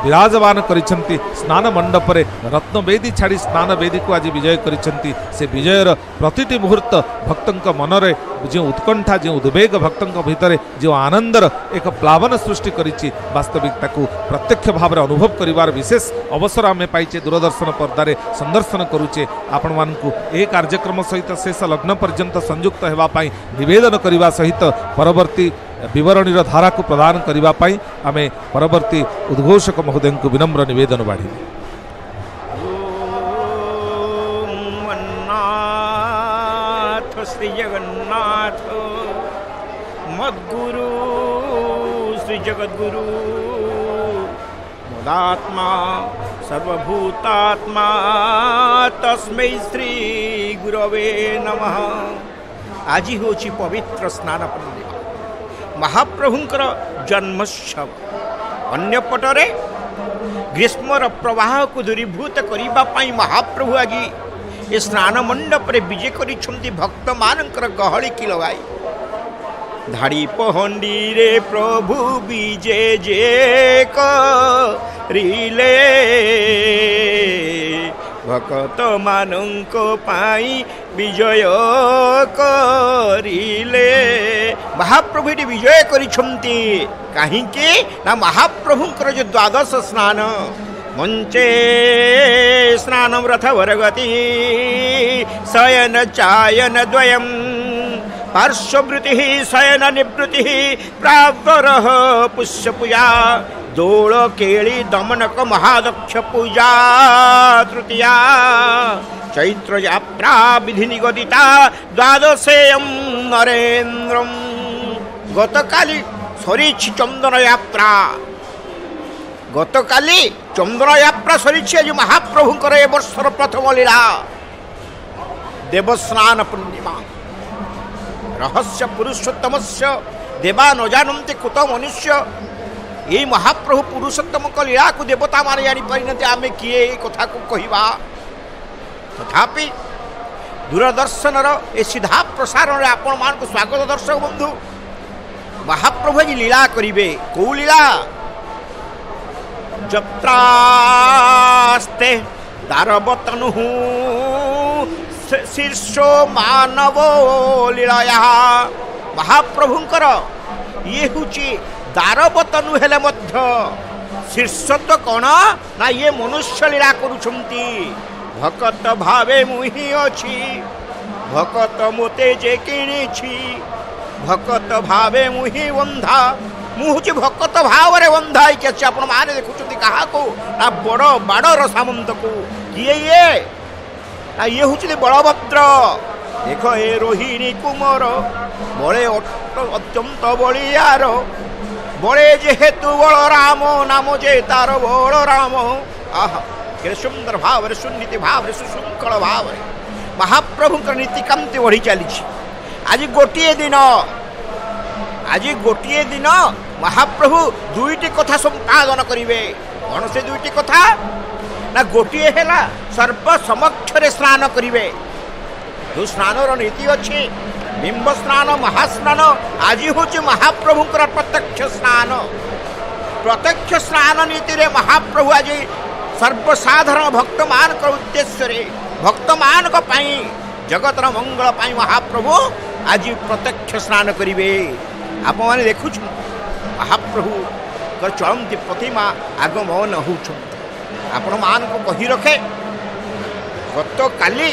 विराजमान करिसंती स्नान मंडप रे रत्नवेदी छाड़ी स्नान वेदी को आज विजय करिसंती से विजयर प्रतिटी मुहूर्त भक्तंक मनरे जो उत्कंठा जो उद्वेग भक्तंक भितरे जो आनंदर एक प्लावन सृष्टि करिछि वास्तविकता को प्रत्यक्ष भाव में अनुभव करिवार विशेष अवसर आमे पाइचे दूरदर्शन पर्दारे संदर्शन करुचे आपण मानकु ए कार्यक्रम सहित शेष लग्न पर्यंत संयुक्त हेबा पाई निवेदन करिवा सहित परवर्ती विवरणीर धारा को प्रदान करिवा पाई आमे परवर्ती उद्घोषक महोदय को विनम्र निवेदन बाढ़ी श्री जगन्नाथ मद्गुरु श्री जगद्गुरु मुदात्मा सर्वभूतात्मा तस्मै श्री गुरवे नमः। आज होची पवित्र स्नान पूर्णिमा, महाप्रभुंकर जन्मोत्सव। अन्यपटरे ग्रीष्मर प्रवाह को दूरीभूत करने महाप्रभु आज ये स्नान मंडप रे विजय करिछंती भक्त मानकर गहली की लगाई। धाड़ी पहंडी रे प्रभु विजय जे करिले भक्त मानंक पाई विजय करिले। महाप्रभु ये विजय करिछंती कहीं ना महाप्रभुंकर जो द्वादश स्नान मंचे स्नान रथ वरगति शयन चायन द्वयम् पार्श्ववृत्ति शयन निवृत्ति प्रावरः पुष्य पूजा दोल केली दमनक महादक्ष पूजा तृतीया चैत्र यात्रा विधि निगदिता द्वादशेयं नरेन्द्रम। गतकाली सरी चंदन यात्रा, गतकाली चंदन यात्रा सरी आज महाप्रभुंकर ए वर्षर प्रथम लीला देवस्नान पूर्णिमा। रहस्य पुरुषोत्तमस्य देवा न जानन्ति कुत मनुष्य। ये महाप्रभु पुरुषोत्तम लीला को देवता माने जानी पारिनते आमे किए ए कथा को कहिबा। तथापि दूरदर्शनर ए सीधा प्रसारण रे आपण मान को स्वागत दर्शक बंधु। महाप्रभु जी लीला करिवे। को लीला? जत्रास्ते दारवतनु शीर्षो मानव लीलाया। महाप्रभुंकर ये हुची दारवतनु हेले मध्य शीर्षत्व कौन ना ये मनुष्य लीला करुछंती। भकत भावे मुहि अछि भकत मोते जे किणिछि भकत भावे मुहि बंधा। मुझे भक्त भाव रे बंधा कि अच्छे आपण माने देखुछंती कहा को ना बड़ बाड़र सामंत को किए ये ना ये हुचली बलभद्र। देख ए रोहिणी कुमार बड़े अत्यंत बलियार बड़े जेहेतु बलराम नाम जे तार बलराम। आहा के सुंदर भाव रे सुनीति भाव रे सुशृंखल भाव रे महाप्रभु नीति कांति बढ़ी चली। आज गोटे दिन महाप्रभु दुईटी कथा संपादन करिवे। कौन से दुईटी कथा ना गोटे है सर्प समक्ष स्नान करिवे। जो स्नानर नीति अच्छी बिंब स्नान महास्नान आज हूँ महाप्रभुंकर प्रत्यक्ष स्नान। प्रत्यक्ष स्नान नीति रे महाप्रभु आज सर्वसाधारण भक्त मान उद्देश्य भक्त मान जगतर मंगल पाई महाप्रभु आज प्रत्यक्ष स्नान करिवे। आप मैंने देखु महाप्रभु चलती प्रतिमा आगमन होपण मान को कही रखे। गत काली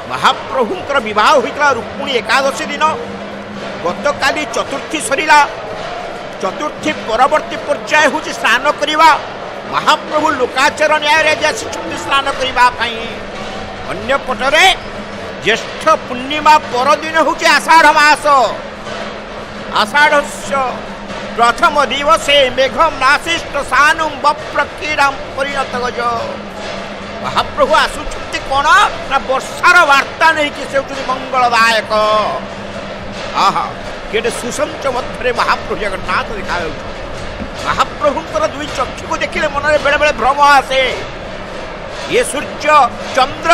महाप्रभुंकर विवाह होता रुक्मिणी एकादशी दिन। गत काली चतुर्थी सरीला। चतुर्थी परवर्ती पर्याय हूँ स्नान करवा। महाप्रभु लोकाचर न्याय स्नान करने। अन्यपटरे ज्येष्ठ पूर्णिमा परदिन हूँ आषाढ़ मास। आषाढ़स्य प्रथम दिवसे मेघम नाशिष्ट सानुम बप्रकीड़ां परिणत गज। महाप्रभु आसुचंती कौन ना वर्षार वार्ता नहीं कि से मंगलदायक। आहा केटे सुसंच मध्य महाप्रभु जगन्नाथ देखा। महाप्रभुंकर दुई चक्षु को देखिले मन में बेले बेले भ्रम आसे। ये सूर्य चंद्र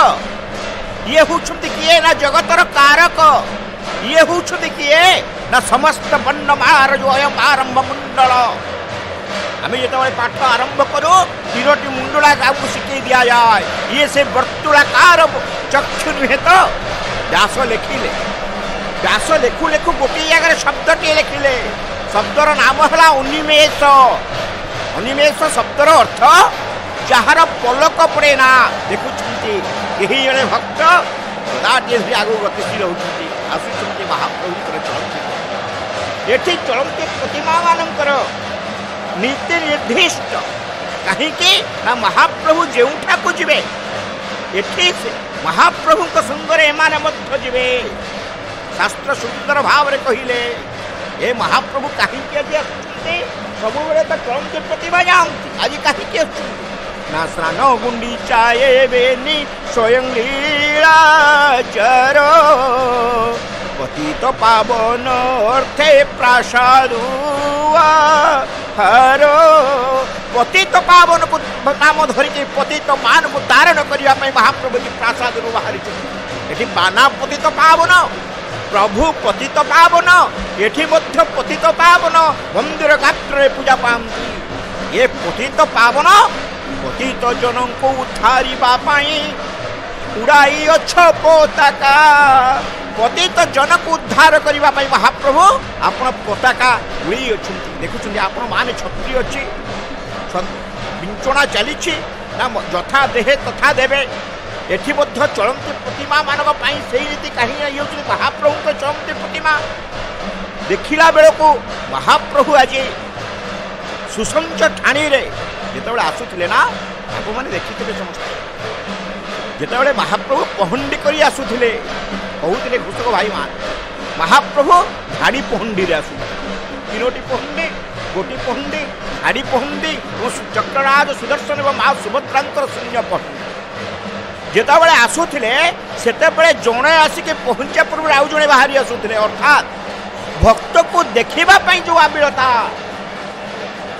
ये होछंती किए ना जगतर कारक। ये होछंती किए ना समस्त वर्णमार जो अयम आरंभ मुंडल। आम जो पाठ आरंभ करूँ तीनोटी मुंडला आपको शिखे दि जाए। ये से वर्तुलाकार चक्षु नुहे तो व्यास लिखिले। व्यास लेखु लेखु गोटे जगह शब्दटी लिखिले। शब्दर नाम है उन्निमेष। उन्निमेष शब्दर अर्थ जार पलक पड़े ना। देखुंती यही जड़े भक्त दाटे आगू गतिशील होती आसुंच महाप्रभु चलती। ये चलती प्रतिमा मानकर नीति निर्दिष्ट कहीं ना महाप्रभु जोठा को जीवे ये महाप्रभु संगरे एमाने मध्य जीवे। शास्त्र सुंदर भाव रे कहिले ए महाप्रभु कहीं सब बेले तो चलते प्रतिभा जाती आज कहीं ना स्नान गुंडीचा बेनी स्वयं लीलाचर पतित पावन अर्थे प्रासाद हर पतित पावन को नाम धरिकी पतित मान को धारण करने महाप्रभु जी प्रासाद बाहरी बाना पतित पावन प्रभु पतित पावन एठी मध्य पतित पावन मंदिर गात्र पूजा पाती ये पतित पावन पतित जन को उद्धारिबा पाई उड़ाई अछ पताका पतित जन को उद्धार करने महाप्रभु आपण पताका उड़ी अच्छे देखुं आपण मान छत्री अच्छी विंचना चली यथा देहे तथा देवे एठी मध्य चलती प्रतिमा मानक से रीति कहीं ये महाप्रभु चलती प्रतिमा देखला बेलू महाप्रभु आज सुसंच ठाणी जो आसुले ना आप मैंने देखिए समस्त जिते महाप्रभु पहंडी कर आसुले कहते कृषक भाई मान महाप्रभु झाड़ी पहंडी आसु तीनोटी पहंडी गोटी पहंडी झाड़ी पहंडी चक्रराज सुदर्शन और माँ सुभद्रांकर शून्य पहंडी जितेबाला आसुले से जड़े आसिक पहुंचा पूर्व आउ जड़े बाहरी आसुले अर्थात भक्त को देखा जो आबिलता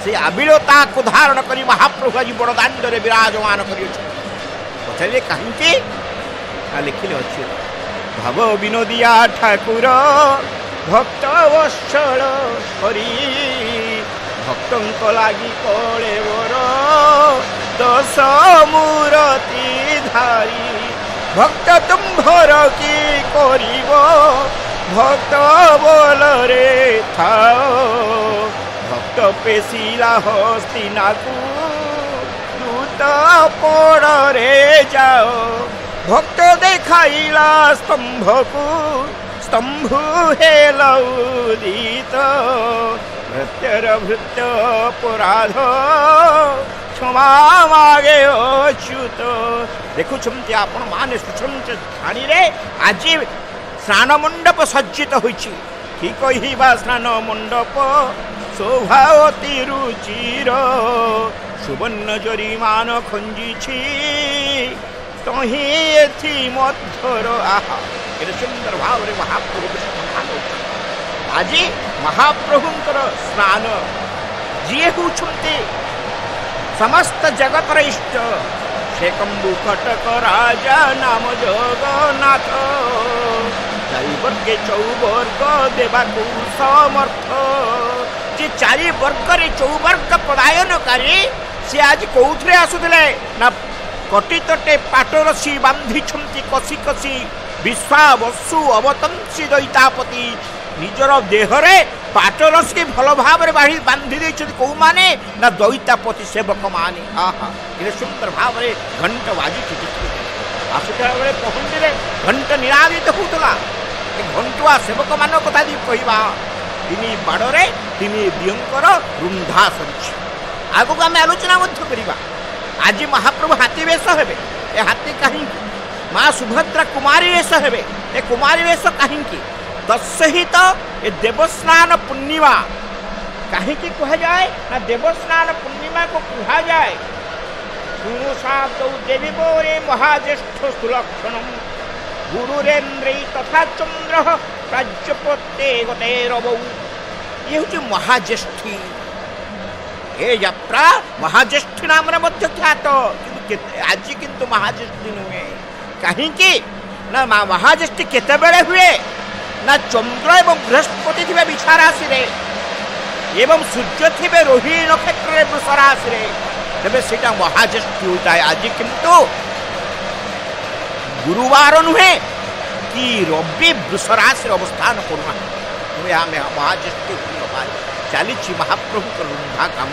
से आबिलता को धारण कर महाप्रभु आज बड़दाण्ड में विराजमान कर कहीं लिखिले अच्छे भाव विनोदिया ठाकुर भक्त वत्सल करी भक्तों लगी कले वर दश मूरति धारी भक्त तुम्भर की करिब भक्त बोलरे थाओ भक्त पेशिला हस्तिनाकु दूत पड़े जाओ भक्त देखाइला स्तंभ को स्तंभ हेलौदित भृत्यर भृत्य अपराध क्षमा मागे अच्युत देखुंत आपण माने सुसंच ठाणी रे आज स्नान मंडप सज्जित होइछि ठीक कहिबा स्नान मंडप शोभावती रुचिर सुवर्ण जरीमान खंजिछि तही एथि मधुर आहा ये सुंदर भाव रे महाप्रभु आज महाप्रभुंकर स्नान जी होती समस्त जगतर इष्ट से कंबु कटक राजा नाम जगन्नाथ चारि वर्गे चौवर्ग देवाकु समर्थ जे चारि वर्ग चौवर्ग पदायनकारी सी आज कौथे आसुले ना कटी तटे पाटरसी बांधी कसी कसी विश्वावसु अवतंसी दैतापति निजर देहरे पाटरसी भल भाव बांधी कौ माने ना दैतापति सेवक माने आहा ये सुंदर भाव घंट बाजी आसुला बेले पहुंचे घंट निरादित होता घंटुआ सेवक मान कथा कहवा तीन बाड़े तीन दियंकर रुंधा सरी आग को आम आलोचना करवा आज महाप्रभु हाथी वेश हेबे ए हाथी कहीं माँ सुभद्रा कुमारी वेश हेबे ए कुमारी वेश कहीं तत्सहित ए देवस्नान पूर्णिमा कहीं कह जाए ना देवस्नान पूर्णिमा को कहा जाए देवी बोरे महाज्येष्ठ सुलक्षण गुरुरेन्द्र तथा चंद्र प्राज्यपत्ते गते रवौ ये हूँ महाज्येष्ठी ए यात्रा महाज्येष्ठी नाम ख्यात आज किंतु महाज्येष्ठी नुहे कहीं ना महाज्येष्ठी केतबेले हुए ना चंद्र एवं बृहस्पति थे बिछा राशि एवं सूर्य थे रोहिणी नक्षत्र वृष राशि तेरे से महाज्येष्ठी होता है आज किंतु गुरुवार नुहे कि रवि वृष राशि अवस्थान करूना महाज्येष्ठी चली महाप्रभु रुंधा काम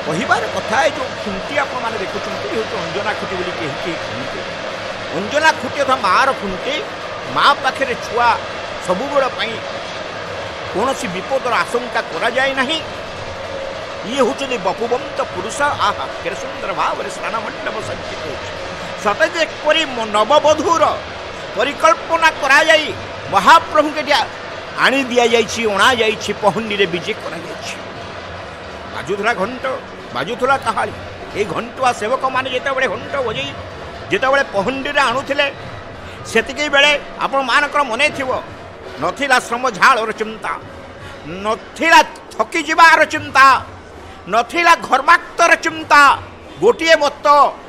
कहबार कथा है जो खुंटी आप देखुं अंजना खुटी बोली कही अंजना खुटी अथवा मार खुंटी माँ पाखे छुआ सबु बेल कौन विपदर आशंका करा जाए नहीं ये हूँ बपुवंत पुरुष आहा के सुंदर भाव स्नान मंडप सज्जित हो सतज एकपरी नववधूर परिकल्पना करा जाई महाप्रभु के ଆଣି ଦିଆଯାଇଛି, ଅଣାଯାଇଛି, ପହଣ୍ଡିରେ ବିଜେ କରାଯାଇଛି। ବାଜୁଥିଲା ଘଣ୍ଟ, ବାଜୁଥିଲା କାହାଳି। ଏଇ ଘଣ୍ଟୁଆ ସେବକମାନେ ଯେତେବେଳେ ଘଣ୍ଟ ବଜେଇ ଯେତେବେଳେ ପହଣ୍ଡିରେ ଆଣୁଥିଲେ, ସେତିକି ବେଳେ ଆପଣମାନଙ୍କର ମନେ ଥିବ, ନଥିଲା ଶ୍ରମ ଝାଳର ଚିନ୍ତା, ନଥିଲା ଥକି ଯିବାର ଚିନ୍ତା, ନଥିଲା ଘର୍ମାକ୍ତର ଚିନ୍ତା। ଗୋଟିଏ ମତ,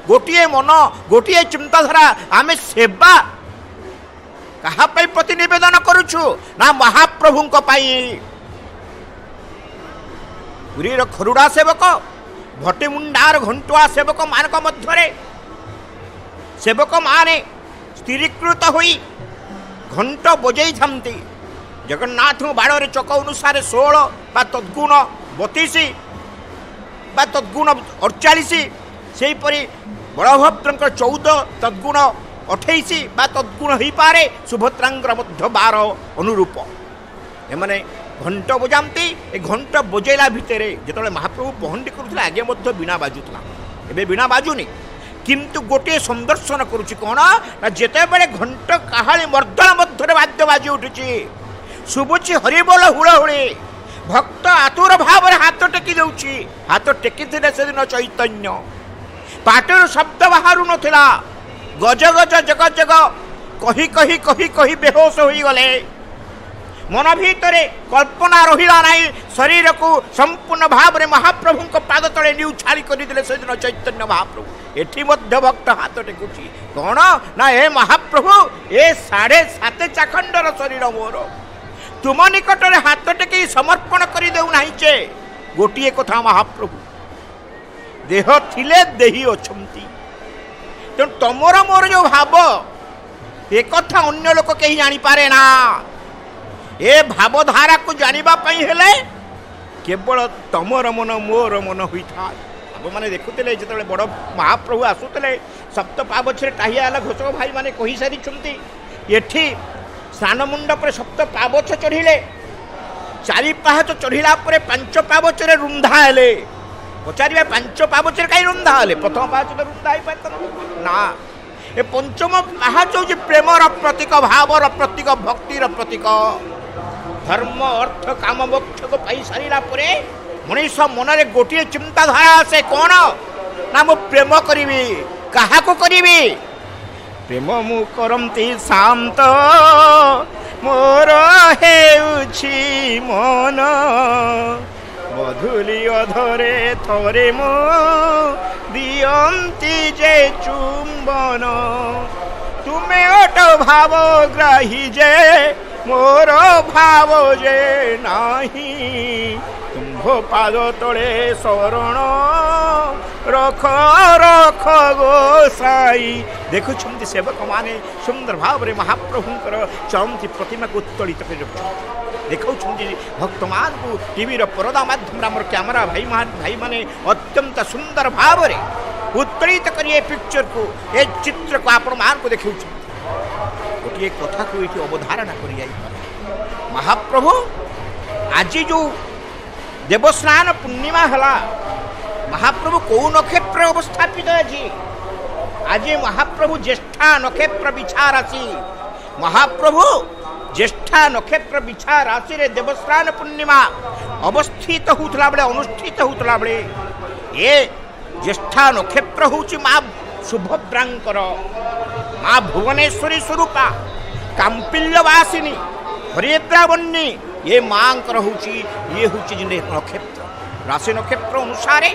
ଗୋଟିଏ ମନ, ଗୋଟିଏ ଚିନ୍ତାଧାରା। ଆମେ ସେବା କାହା ପାଇଁ ପ୍ରତି ନିବେଦନ କରୁଛୁ? ନା ମହାପ୍ରଭୁଙ୍କ ପାଇଁ। ପୁରୀର ଖରୁଡ଼ା ସେବକ, ଭଟିମୁଣ୍ଡାର ଘଣ୍ଟୁଆ ସେବକ ମାନଙ୍କ ମଧ୍ୟରେ ସେବକମାନେ ସ୍ଥିରୀକୃତ ହୋଇ ଘଣ୍ଟ ବଜେଇଥାନ୍ତି। ଜଗନ୍ନାଥଙ୍କ ବାଡ଼ରେ ଚକ ଅନୁସାରେ 16 ବା ତଦ୍ଗୁଣ 32 ବା ତଦ୍ଗୁଣ 48, ସେହିପରି ବଳଭଦ୍ରଙ୍କର 14 ତଦ୍ଗୁଣ 28 ବା ତଦ୍ଗୁଣ ହୋଇପାରେ, ସୁଭଦ୍ରାଙ୍କର ମଧ୍ୟ 12 ଅନୁରୂପ। ଏମାନେ ଘଣ୍ଟ ବଜାନ୍ତି। ଏ ଘଣ୍ଟ ବଜେଇଲା ଭିତରେ ଯେତେବେଳେ ମହାପ୍ରଭୁ ପହଣ୍ଡି କରୁଥିଲେ, ଆଗେ ମଧ୍ୟ ବୀଣା ବାଜୁଥିଲା, ଏବେ ବୀଣା ବାଜୁନି। କିନ୍ତୁ ଗୋଟିଏ ସନ୍ଦର୍ଶନ କରୁଛି କ'ଣ ନା, ଯେତେବେଳେ ଘଣ୍ଟ କାହାଳି ମର୍ଦ୍ଦନ ମଧ୍ୟରେ ବାଦ୍ୟ ବାଜି ଉଠୁଛି, ଶୁଭୁଛି ହରିବୋଲ ହୁଳହୁଳି, ଭକ୍ତ ଆତୁର ଭାବରେ ହାତ ଟେକି ଦେଉଛି। ହାତ ଟେକିଥିଲେ ସେଦିନ ଚୈତନ୍ୟ, ପାଟିରୁ ଶବ୍ଦ ବାହାରୁ ନଥିଲା। ଗଜ ଗଜ ଜଗ ଜଗ କହି କହି କହି କହି ବେହୋସ ହୋଇଗଲେ। ମନ ଭିତରେ କଳ୍ପନା ରହିଲା ନାହିଁ। ଶରୀରକୁ ସମ୍ପୂର୍ଣ୍ଣ ଭାବରେ ମହାପ୍ରଭୁଙ୍କ ପାଦ ତଳେ ନିଉଛାଳି କରିଦେଲେ ସେଦିନ ଚୈତନ୍ୟ ମହାପ୍ରଭୁ। ଏଠି ମଧ୍ୟ ଭକ୍ତ ହାତ ଟେକୁଛି। କ'ଣ ନା, ଏ ମହାପ୍ରଭୁ, ଏ 7.5 ଚାଖଣ୍ଡର ଶରୀର ମୋର, ତୁମ ନିକଟରେ ହାତ ଟେକି ସମର୍ପଣ କରିଦେଉନାହିଁ ଯେ। ଗୋଟିଏ କଥା ମହାପ୍ରଭୁ, ଦେହ ଥିଲେ ଦେହି ଅଛନ୍ତି। ତେଣୁ ତମର ମୋର ଯେଉଁ ଭାବ, ଏ କଥା ଅନ୍ୟ ଲୋକ କେହି ଜାଣିପାରେ ନା। ଏ ଭାବଧାରାକୁ ଜାଣିବା ପାଇଁ ହେଲେ କେବଳ ତମର ମନ ମୋର ମନ ହୋଇଥାଏ। ଆପଣମାନେ ଦେଖୁଥିଲେ, ଯେତେବେଳେ ବଡ଼ ମହାପ୍ରଭୁ ଆସୁଥିଲେ, ସପ୍ତ ପାବଛରେ ଟାହିଆ ହେଲା ଘୋଷକ ଭାଇମାନେ କହିସାରିଛନ୍ତି। ଏଠି ସ୍ନାନ ମଣ୍ଡପରେ ସପ୍ତ ପାବଛ ଚଢ଼ିଲେ, 4 ପାହାଚ ଚଢ଼ିଲା ପରେ 5 ପାବଛରେ ରୁନ୍ଧା ହେଲେ। ପଚାରିବେ 5 ପାବଛରେ କାହିଁ ରୁନ୍ଧା ହେଲେ? ପ୍ରଥମ ପାହାଚରେ ରୁନ୍ଧା ହେଇପାରିଥାନ୍ତା ନା। ଏ ପଞ୍ଚମ ପାହାଚ ହେଉଛି ପ୍ରେମର ପ୍ରତୀକ, ଭାବର ପ୍ରତୀକ, ଭକ୍ତିର ପ୍ରତୀକ। ଧର୍ମ ଅର୍ଥ କାମ ମୋକ୍ଷକୁ ପାଇସାରିଲା ପରେ ମଣିଷ ମନରେ ଗୋଟିଏ ଚିନ୍ତାଧାରା ଆସେ, କ'ଣ ନା, ମୁଁ ପ୍ରେମ କରିବି। କାହାକୁ କରିବି? ପ୍ରେମ ମୁଁ କରନ୍ତି ଶାନ୍ତ, ମୋର ହେଉଛି ମନ, ବଧୁଲି ଅଧରେ ଥରେ ମୋ ଦିଅନ୍ତି ଯେ ଚୁମ୍ବନ। ତୁମେ ଅଟ ଭାବ ଗ୍ରାହୀ ଯେ, ମୋର ଭାବ ଯେ ନାହିଁ, ତୁମ୍ଭ ପାଦ ତଳେ ଶରଣ ରଖ ରଖ ଗୋସାଇ। ଦେଖୁଛନ୍ତି ସେବକମାନେ ସୁନ୍ଦର ଭାବରେ ମହାପ୍ରଭୁଙ୍କର ଚଳନ୍ତି ପ୍ରତିମାକୁ ଉତ୍ତୋଳିତ କରି ରଖୁଛନ୍ତି। ଦେଖାଉଛନ୍ତି ଭକ୍ତମାନଙ୍କୁ। ଟିଭିର ପରଦା ମାଧ୍ୟମରେ ଆମର କ୍ୟାମେରା ଭାଇମାନେ ଅତ୍ୟନ୍ତ ସୁନ୍ଦର ଭାବରେ ଉତ୍ତୋଳିତ କରି ଏ ପିକ୍ଚରକୁ, ଏ ଚିତ୍ରକୁ ଆପଣମାନଙ୍କୁ ଦେଖାଉଛନ୍ତି। ଗୋଟିଏ କଥାକୁ ଏଠି ଅବଧାରଣା କରିଯାଇପାରେ। ମହାପ୍ରଭୁ ଆଜି ଯେଉଁ ଦେବସ୍ନାନ ପୂର୍ଣ୍ଣିମା ହେଲା, ମହାପ୍ରଭୁ କେଉଁ ନକ୍ଷତ୍ର ଅବସ୍ଥାପିତ ଅଛି? ଆଜି ମହାପ୍ରଭୁ ଜ୍ୟେଷ୍ଠା ନକ୍ଷତ୍ର ବିଛା ରାଶି। ମହାପ୍ରଭୁ ଜ୍ୟେଷ୍ଠା ନକ୍ଷତ୍ର ବିଛା ରାଶିରେ ଦେବସ୍ନାନ ପୂର୍ଣ୍ଣିମା ଅବସ୍ଥିତ ହେଉଥିଲା ବେଳେ, ଅନୁଷ୍ଠିତ ହେଉଥିଲା ବେଳେ, ଏ ଜ୍ୟେଷ୍ଠା ନକ୍ଷତ୍ର ହେଉଛି ମା ସୁଭଦ୍ରାଙ୍କର, ମା ଭୁବନେଶ୍ୱରୀ ସ୍ୱରୂପା, କାମ୍ପିଲ୍ୟବାସିନୀ, ହରିଦ୍ରାବର୍ଣ୍ଣୀ। ଏ ମାଙ୍କର ହେଉଛି, ଇଏ ହେଉଛି ନକ୍ଷତ୍ର ରାଶି। ନକ୍ଷତ୍ର ଅନୁସାରେ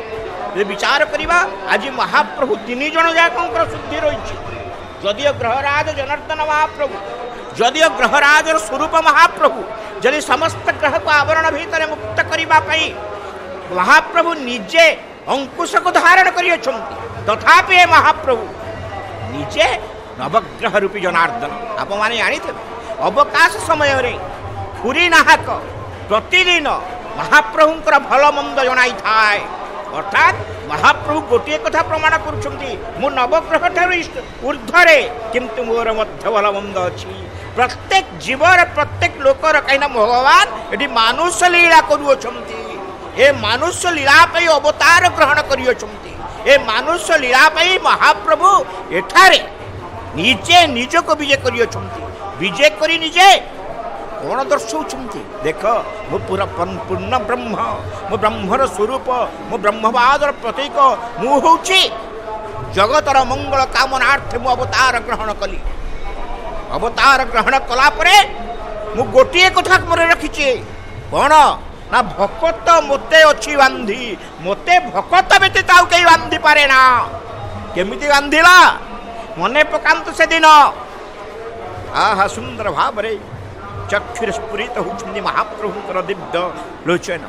ଯଦି ବିଚାର କରିବା, ଆଜି ମହାପ୍ରଭୁ 3 ଜଣ ଯାକଙ୍କର ଶୁଦ୍ଧି ରହିଛି। ଯଦିଓ ଗ୍ରହରାଜ ଜନାର୍ଦ୍ଦନ ମହାପ୍ରଭୁ, ଯଦିଓ ଗ୍ରହରାଜର ସ୍ୱରୂପ ମହାପ୍ରଭୁ, ଯଦି ସମସ୍ତ ଗ୍ରହକୁ ଆବରଣ ଭିତରେ ମୁକ୍ତ କରିବା ପାଇଁ ମହାପ୍ରଭୁ ନିଜେ ଅଙ୍କୁଶକୁ ଧାରଣ କରିଅଛନ୍ତି, ତଥାପି ଏ ମହାପ୍ରଭୁ ନିଜେ ନବଗ୍ରହ ରୂପୀ ଜନାର୍ଦ୍ଦନ। ଆପଣମାନେ ଜାଣିଥିବେ, ଅବକାଶ ସମୟରେ ପୁରୀ ନାହାକ ପ୍ରତିଦିନ ମହାପ୍ରଭୁଙ୍କର ଭଲ ମନ୍ଦ ଜଣାଇଥାଏ। ଅର୍ଥାତ୍ ମହାପ୍ରଭୁ ଗୋଟିଏ କଥା ପ୍ରମାଣ କରୁଛନ୍ତି, ମୁଁ ନବଗ୍ରହ ଠାରୁ ଉର୍ଦ୍ଧ୍ୱରେ, କିନ୍ତୁ ମୋର ମଧ୍ୟ ଭଲ ମନ୍ଦ ଅଛି। ପ୍ରତ୍ୟେକ ଜୀବର, ପ୍ରତ୍ୟେକ ଲୋକର, କାହିଁକିନା ଭଗବାନ ଏଠି ମାନୁଷ ଲୀଳା କରୁଅଛନ୍ତି। ଏ ମାନୁଷ ଲୀଳା ପାଇଁ ଅବତାର ଗ୍ରହଣ କରିଅଛନ୍ତି। ଏ ମାନୁଷ ଲୀଳା ପାଇଁ ମହାପ୍ରଭୁ ଏଠାରେ ନିଜେ ନିଜକୁ ବିଜେ କରିଅଛନ୍ତି। ବିଜେ କରି ନିଜେ कौन दर्शाऊँ देख मो पूरा पूर्ण ब्रह्म मो ब्रह्मर स्वरूप मो ब्रह्मवादर प्रतीक मु हूँ जगतर मंगल कामनार्थे मु अवतार ग्रहण कली अवतार ग्रहण कला परे मु गोटे कथा मन रखी कौन ना भकत मते अच्छी बांधी मते भकत व्यतीत आउ कहीं बांधी पारे ना केमिति बांधिला मने पकांत से दिन आहा सुंदर भाव चक्षुर स्फुरित होती महाप्रभुंकर दिव्य लोचन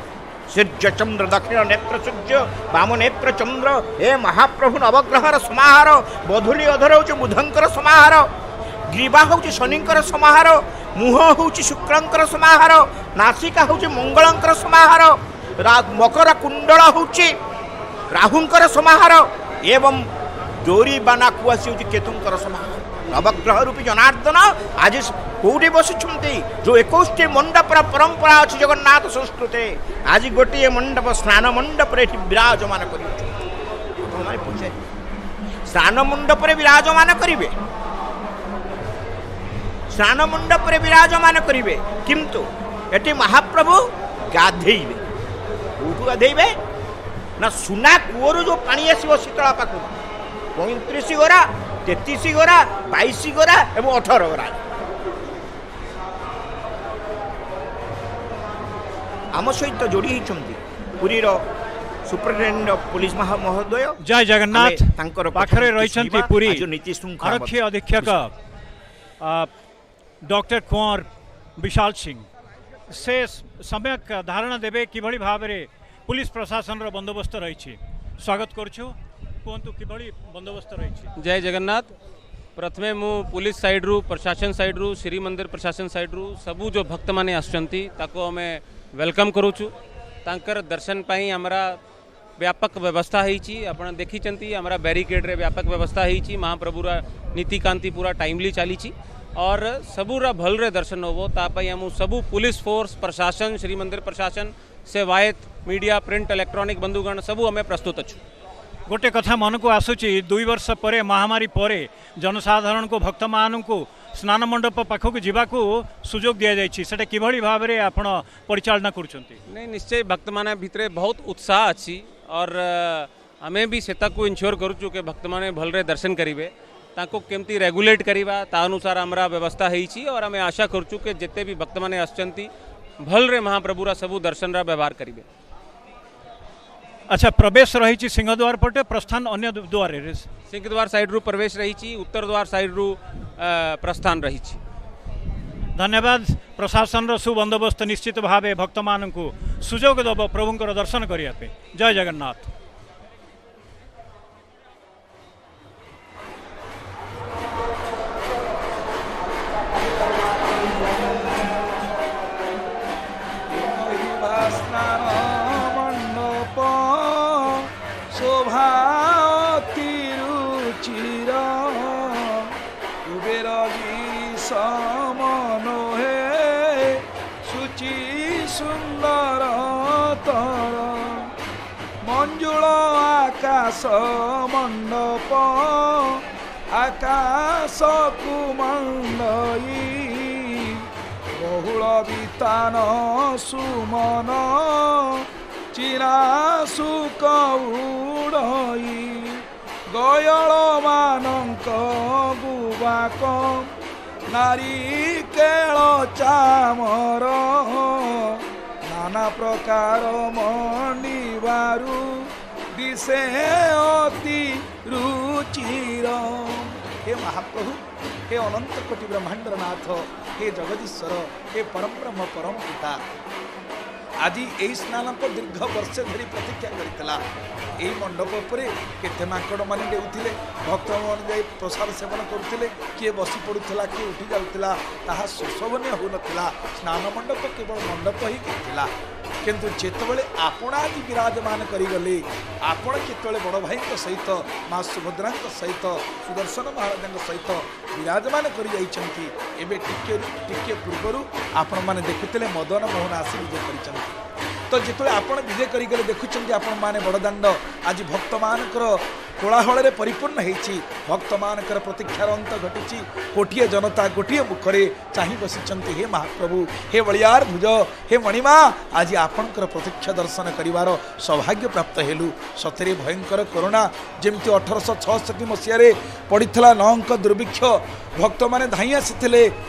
सूर्य चंद्र दक्षिण नेत्र सूर्य वाम नेत्र चंद्र ए महाप्रभु नवग्रहर समाहार बधुली अधर हूँ बुधंकर समाहार ग्रीवा हूँ शनिंकर समाहार मुह हूँ शुक्रंकर समाहार नासिका हूँ मंगलंकर समाहार मकर कुंडल हूँ राहुंकर समाहार एवं जोरी बाना कुआसी हूँ केतुंकर समाहार नवग्रह रूपी जनार्दन आज कौटी बसुंट जो 21 मंडपर परंपरा अच्छी जगन्नाथ संस्कृति आज गोटे मंडप स्नान मंडप विराजमान कर स्नान मंडप विराजमान करेंगे स्नान मंडप विराजमान करेंगे किंतु ये महाप्रभु गाधेबे कौटू गाधेबे ना सुना कूअर जो पानी आसो शीतला पाख 35 गोरा 33 गोरा 22 गोरा एवं 18 गोरा आम सहित जोड़ी होती पुरी सुपरिटेडेंट पुलिस महोदय जय जगन्नाथ पाखरे रही पुरी नीति श्रृंखला आरक्षी अधीक्षक डॉक्टर कुंवर विशाल सिंह से सम्यक धारणा देवे किभली भाव में पुलिस प्रशासन रो बंदोबस्त रही स्वागत करूँ कहतु किभली बंदोबस्त रही जय जगन्नाथ प्रथमे मु पुलिस साइड रू प्रशासन साइड रू श्री मंदिर प्रशासन साइड रू सबू जो भक्त माने आसुचंती ताको हमें वेलकम करूछु तांकर दर्शन पाई हमरा व्यापक व्यवस्था होईची आपण देखिचंती हमरा बैरिकेड रे व्यापक व्यवस्था होईची महाप्रभुरा नीतिकांति पूरा टाइमली चलीची और सबूरा भल रे दर्शन होबो तापाई हम सबू पुलिस फोर्स प्रशासन श्री मंदिर प्रशासन सेवायत मीडिया प्रिंट इलेक्ट्रॉनिक बंधुगण सबू हमें प्रस्तुत अच्छु गोटे कथा मन को आसूची 2 वर्ष पर महामारी पर जनसाधारण को भक्त मान को स्नान मंडप पाखक जावाक सुजोग दि जाए किभली भाव में आपण परिचालना करुछंती नहीं निश्चय भक्त मान भितर बहुत उत्साह अच्छी और आमे भी सेता को इन्श्योर करूँ कि भक्त मैंने भलरे दर्शन करेंगे ताको केमती रेगुलेट करवा ता अनुसार हमारा व्यवस्था होईची और आमे आशा करूँ कि जिते भी भक्त मैंने आसुचंती भलरे महाप्रभुरा सबू दर्शन व्यवहार करेंगे अच्छा प्रवेश रही सिंहद्वार पटे प्रस्थान अन्य द्वार सिंहद्वार साइड रू प्रवेश रही उत्तर द्वार साइड रू प्रस्थान रही धन्यवाद प्रशासन रो सुबंदोबस्त निश्चित भाव भक्त मान को सुजोग दब प्रभुंकर दर्शन करने जय जगन्नाथ मंजुल आकाश मंडप आकाश कुमंडई बहुल वितान सुमन चिरा सुक उड़ई गयल मानक गुबाक नारिकेल चामर नाना प्रकार मंडिबारु दिशे अति रुचिर हे महाप्रभु हे अनंत कोटि ब्रह्मांडर नाथ हे जगदीश्वर हे परम ब्रह्म परम पिता आज यही स्नान को दीर्घ वर्ष धरी प्रतीक्षा करता यही मंडप पर केते माकड़ मैंने डेउथिले भक्त मैंने प्रसाद सेवन करुले किए बसी पड़ूला किए उठी जाऊला ताहा शोभनीय हो नाला स्नान मंडप केवल मंडप ही करथिला किंतु जेतबेले आपण आज विराजमान करिगले आपण केतबेले बड़ भाई सहित माँ सुभद्रा सहित सुदर्शन महाराज सहित विराजमान कर जाइछंती एबे टिके पूर्व आपण माने देखुतिले मदन मोहन आसी विजय करिछंती तो जिते आपण विजय करगले देखुं आपण मैंने बड़दाण्ड आज भक्त मानकर कोलाहल परिपूर्ण होती भक्त मानकर प्रतीक्षार अंत घटी कोटिए जनता गोटे मुखरे चाह बसी हे महाप्रभु हे बलियार भुज हे मणिमा आज आपणकर प्रतीक्षा दर्शन करिवार सौभाग्य प्राप्त हेलु सतरे भयंकर कोरोना जमती 1866 मसीह पड़ता 9 अंक दुर्भिक्ष भक्त माने धाई आसी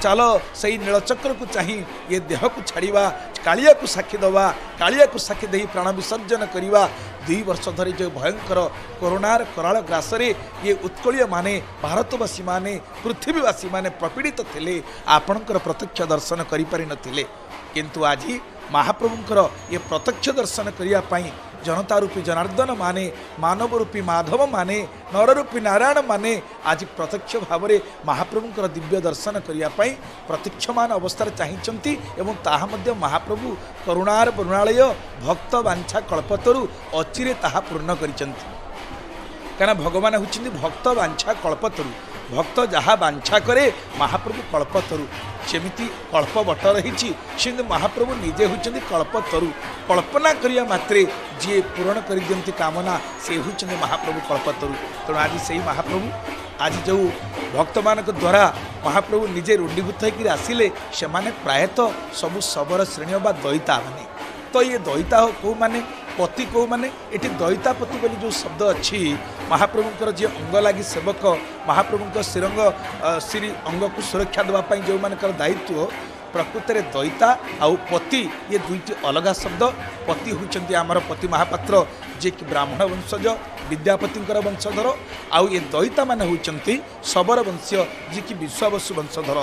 चल से नीलचक्र को चाही ये देह को छाड़ा कालिया को साक्षी दवा कालिया को साक्षी दे प्राण विसर्जन करवा 2 वर्ष धरी जो भयंकर कोरोनार कराल ग्रास ये उत्कलीय माने भारतवासी माने पृथ्वीवासी माने प्रपीड़ित थिले आपणकर प्रत्यक्ष दर्शन करि नथिले किंतु आज महाप्रभुंकर ये प्रत्यक्ष दर्शन करने जनता रूपी जनार्दन माने मानव रूपी माधव माने नर रूपी नारायण माने आज प्रत्यक्ष भाव में महाप्रभुंकर दिव्य दर्शन करने प्रतीक्षमान अवस्था चाहिए एवं ताहा मध्य महाप्रभु करुणार बरुणालय भक्त वांछा कल्पतरु अचिरे ताहा पूर्ण करिसंती कहना भगवान होउछिंदी भक्त वांछा कल्पतरु भक्त जहाँ वांछा करे महाप्रभु कल्पतरु सेमिति कल्प बट रही महाप्रभु निजे होउछिंदी कल्पतरु कल्पना करिया मात्रे जी पूरण कर दियंती कामना से होउछिंदी महाप्रभु कल्पतरु तेणु आज से महाप्रभु आज जो भक्त मान द्वारा महाप्रभु निजे रूढ़ीभूत होकर आसिले से माने प्रायतः सबु शबर श्रेणी बा दयिता माने तो ये दयिता कौ माने पति कौ माने ये दयितापति बोली जो शब्द अच्छी महाप्रभुंकर जी अंग लगी सेवक महाप्रभुंर श्रीरंग श्री अंग को सुरक्षा देवाई जो मानकर दायित्व प्रकृत में दयिता आउ पति ये दुईटी अलग शब्द पति होती आमर पति महापात्र जे कि ब्राह्मण वंशज विद्यापति वंशधर आउ ये दयिता मान होती शबर वंश जी कि विश्वावसु वंशधर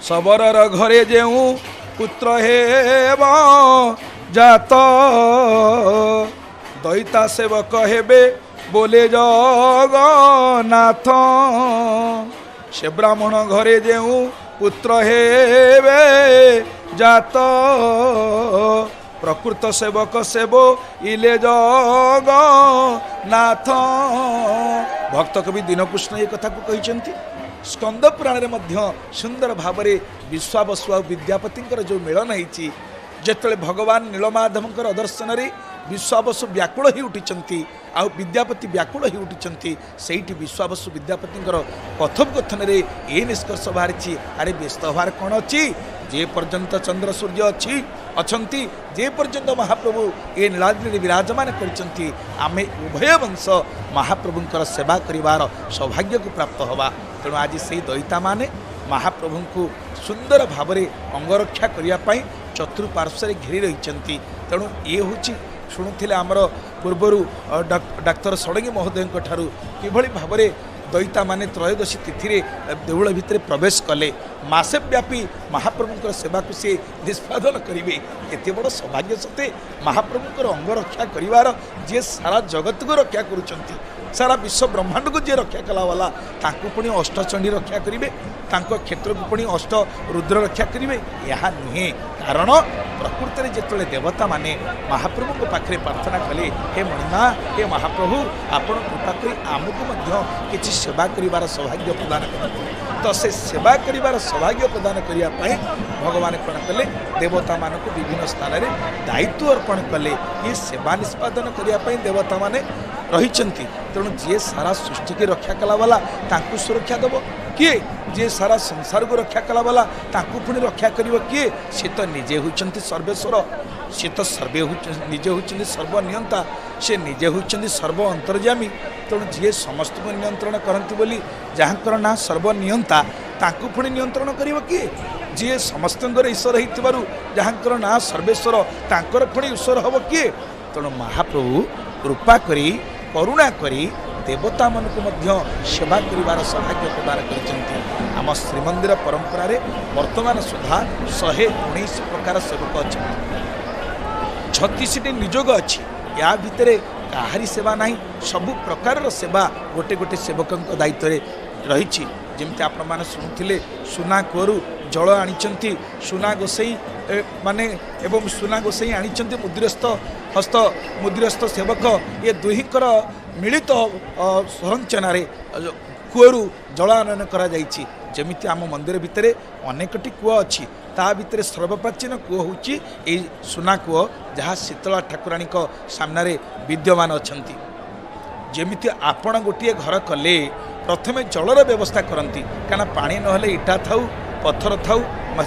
शबर घरे जे पुत्र हेब जात दयिता सेवक हेबे बोले जगन्नाथ से ब्राह्मण घरे जे पुत्र हेबे जात प्रकृत सेवक सेव इले जगन्नाथ भक्त कवि दीनकृष्ण ये कथा को कही स्कंद पुराण में सुंदर भाव में विश्वावसु आ विद्यापति जो मिलन होती जिते भगवान नीलमाधव दर्शन में विश्वावसु व्याकुल ही उठी आउ विद्यापति व्याकुल ही उठी से विश्वावसु विद्यापति कथोपकथन में ये निष्कर्ष बाहरी अरे व्यस्त हबार कौन अच्छी जे पर्यंत चंद्र सूर्य अच्छी अछंती जे पर्यंत महाप्रभु ये नीलाद्रि विराजमान करछंती आमे उभय वंश महाप्रभुंकर सेवा करिवार सौभाग्य को प्राप्त हवा तेणु आज से दयिता माने महाप्रभु को सुंदर भाव में अंगरक्षा करने चतुर्पार्श्व घेरी रही तेणु ये हूँ शुणुले आमर पूर्वर डाक्तर षडंगी महोदय कि भाव में दयिता माने त्रयोदशी तिथि देउल भितर प्रवेश कले मासे व्यापी महाप्रभुंकर सेवा को से निष्पादन करेंगे एत बड़ सौभाग्य सते महाप्रभुंकर अंग रक्षा करिवार जे सारा जगत को रक्षा करुचंती सारा विश्व ब्रह्मांड को जे रक्षा कला वाला तांको पुणी अष्टचंडी रक्षा करेंगे तांको क्षेत्र को पुणी अष्ट रुद्र रक्षा करेंगे यह नुहे कारण प्रकृति में जिते देवता माने महाप्रभु को पाखे प्रार्थना कले हे मणिमा हे महाप्रभु आपण कृपा करी आमको किसी सेवा करिवार सौभाग्य प्रदान करते तो से सेवा करिवार सौभाग्य प्रदान करने भगवान कौन कले देवता मान को विभिन्न स्थान में दायित्व अर्पण कले ये सेवा निष्पादन करने देवता माने रही तेणु जी सारा सृष्टि की रक्षा कला वाला तांकु सुरक्षा दब किए जी सारा संसार को रक्षा कला वाला तांकु पुणी रक्षा करिवो किए से तो निजे होचंती सर्वेश्वर से तो सर्वे निजे होचंती सर्वनियंता से निजे होचंती सर्व अंतर्यामी तेणु जी समस्त को नियंत्रण करती बोली जहाँकर ना सर्वनियंता तांकु पुणी नियंत्रण करिवो किए जी समस्त ईश्वर होइतिबारु जहाँकर ना सर्वेश्वर तांकर पुणी ईश्वर हब किए तेणु महाप्रभु कृपा करी करुणा करी देवता मन को मध्य सेवा करिवार सौभाग्य प्रदान करछंती आम श्रीमंदिर परंपरा रे वर्तमान सुधा 119 प्रकार सेवक अच्छा 36 निजोग अच्छी या भितर काहारी सेवा नहीं सबु प्रकार सेवा गोटे गोटे सेवक दायित्व रही जमती आपण मैंने शुणुले सुना कुआरू जल आनी सुना गोसाई माने एवं सुना गोसाई आनी मुद्रस्थ हस्त मुद्रस्थ सेवक ये दुहीकर मिलित संरचना कूअरू जल आनयन करा जाइछि जमिति आम मंदिर भितर अनेकटी कूଅ अच्छी ता भितर सर्वप्राचीन कूଅ होची ए सुना कूଅ जहाँ शीतला ठाकुराणी सामने विद्यमान अछंती जेमिति आपण गोटे घर कले प्रथमे जलर व्यवस्था करती क्या पानी नहले इटा थाउ पत्थर थाउ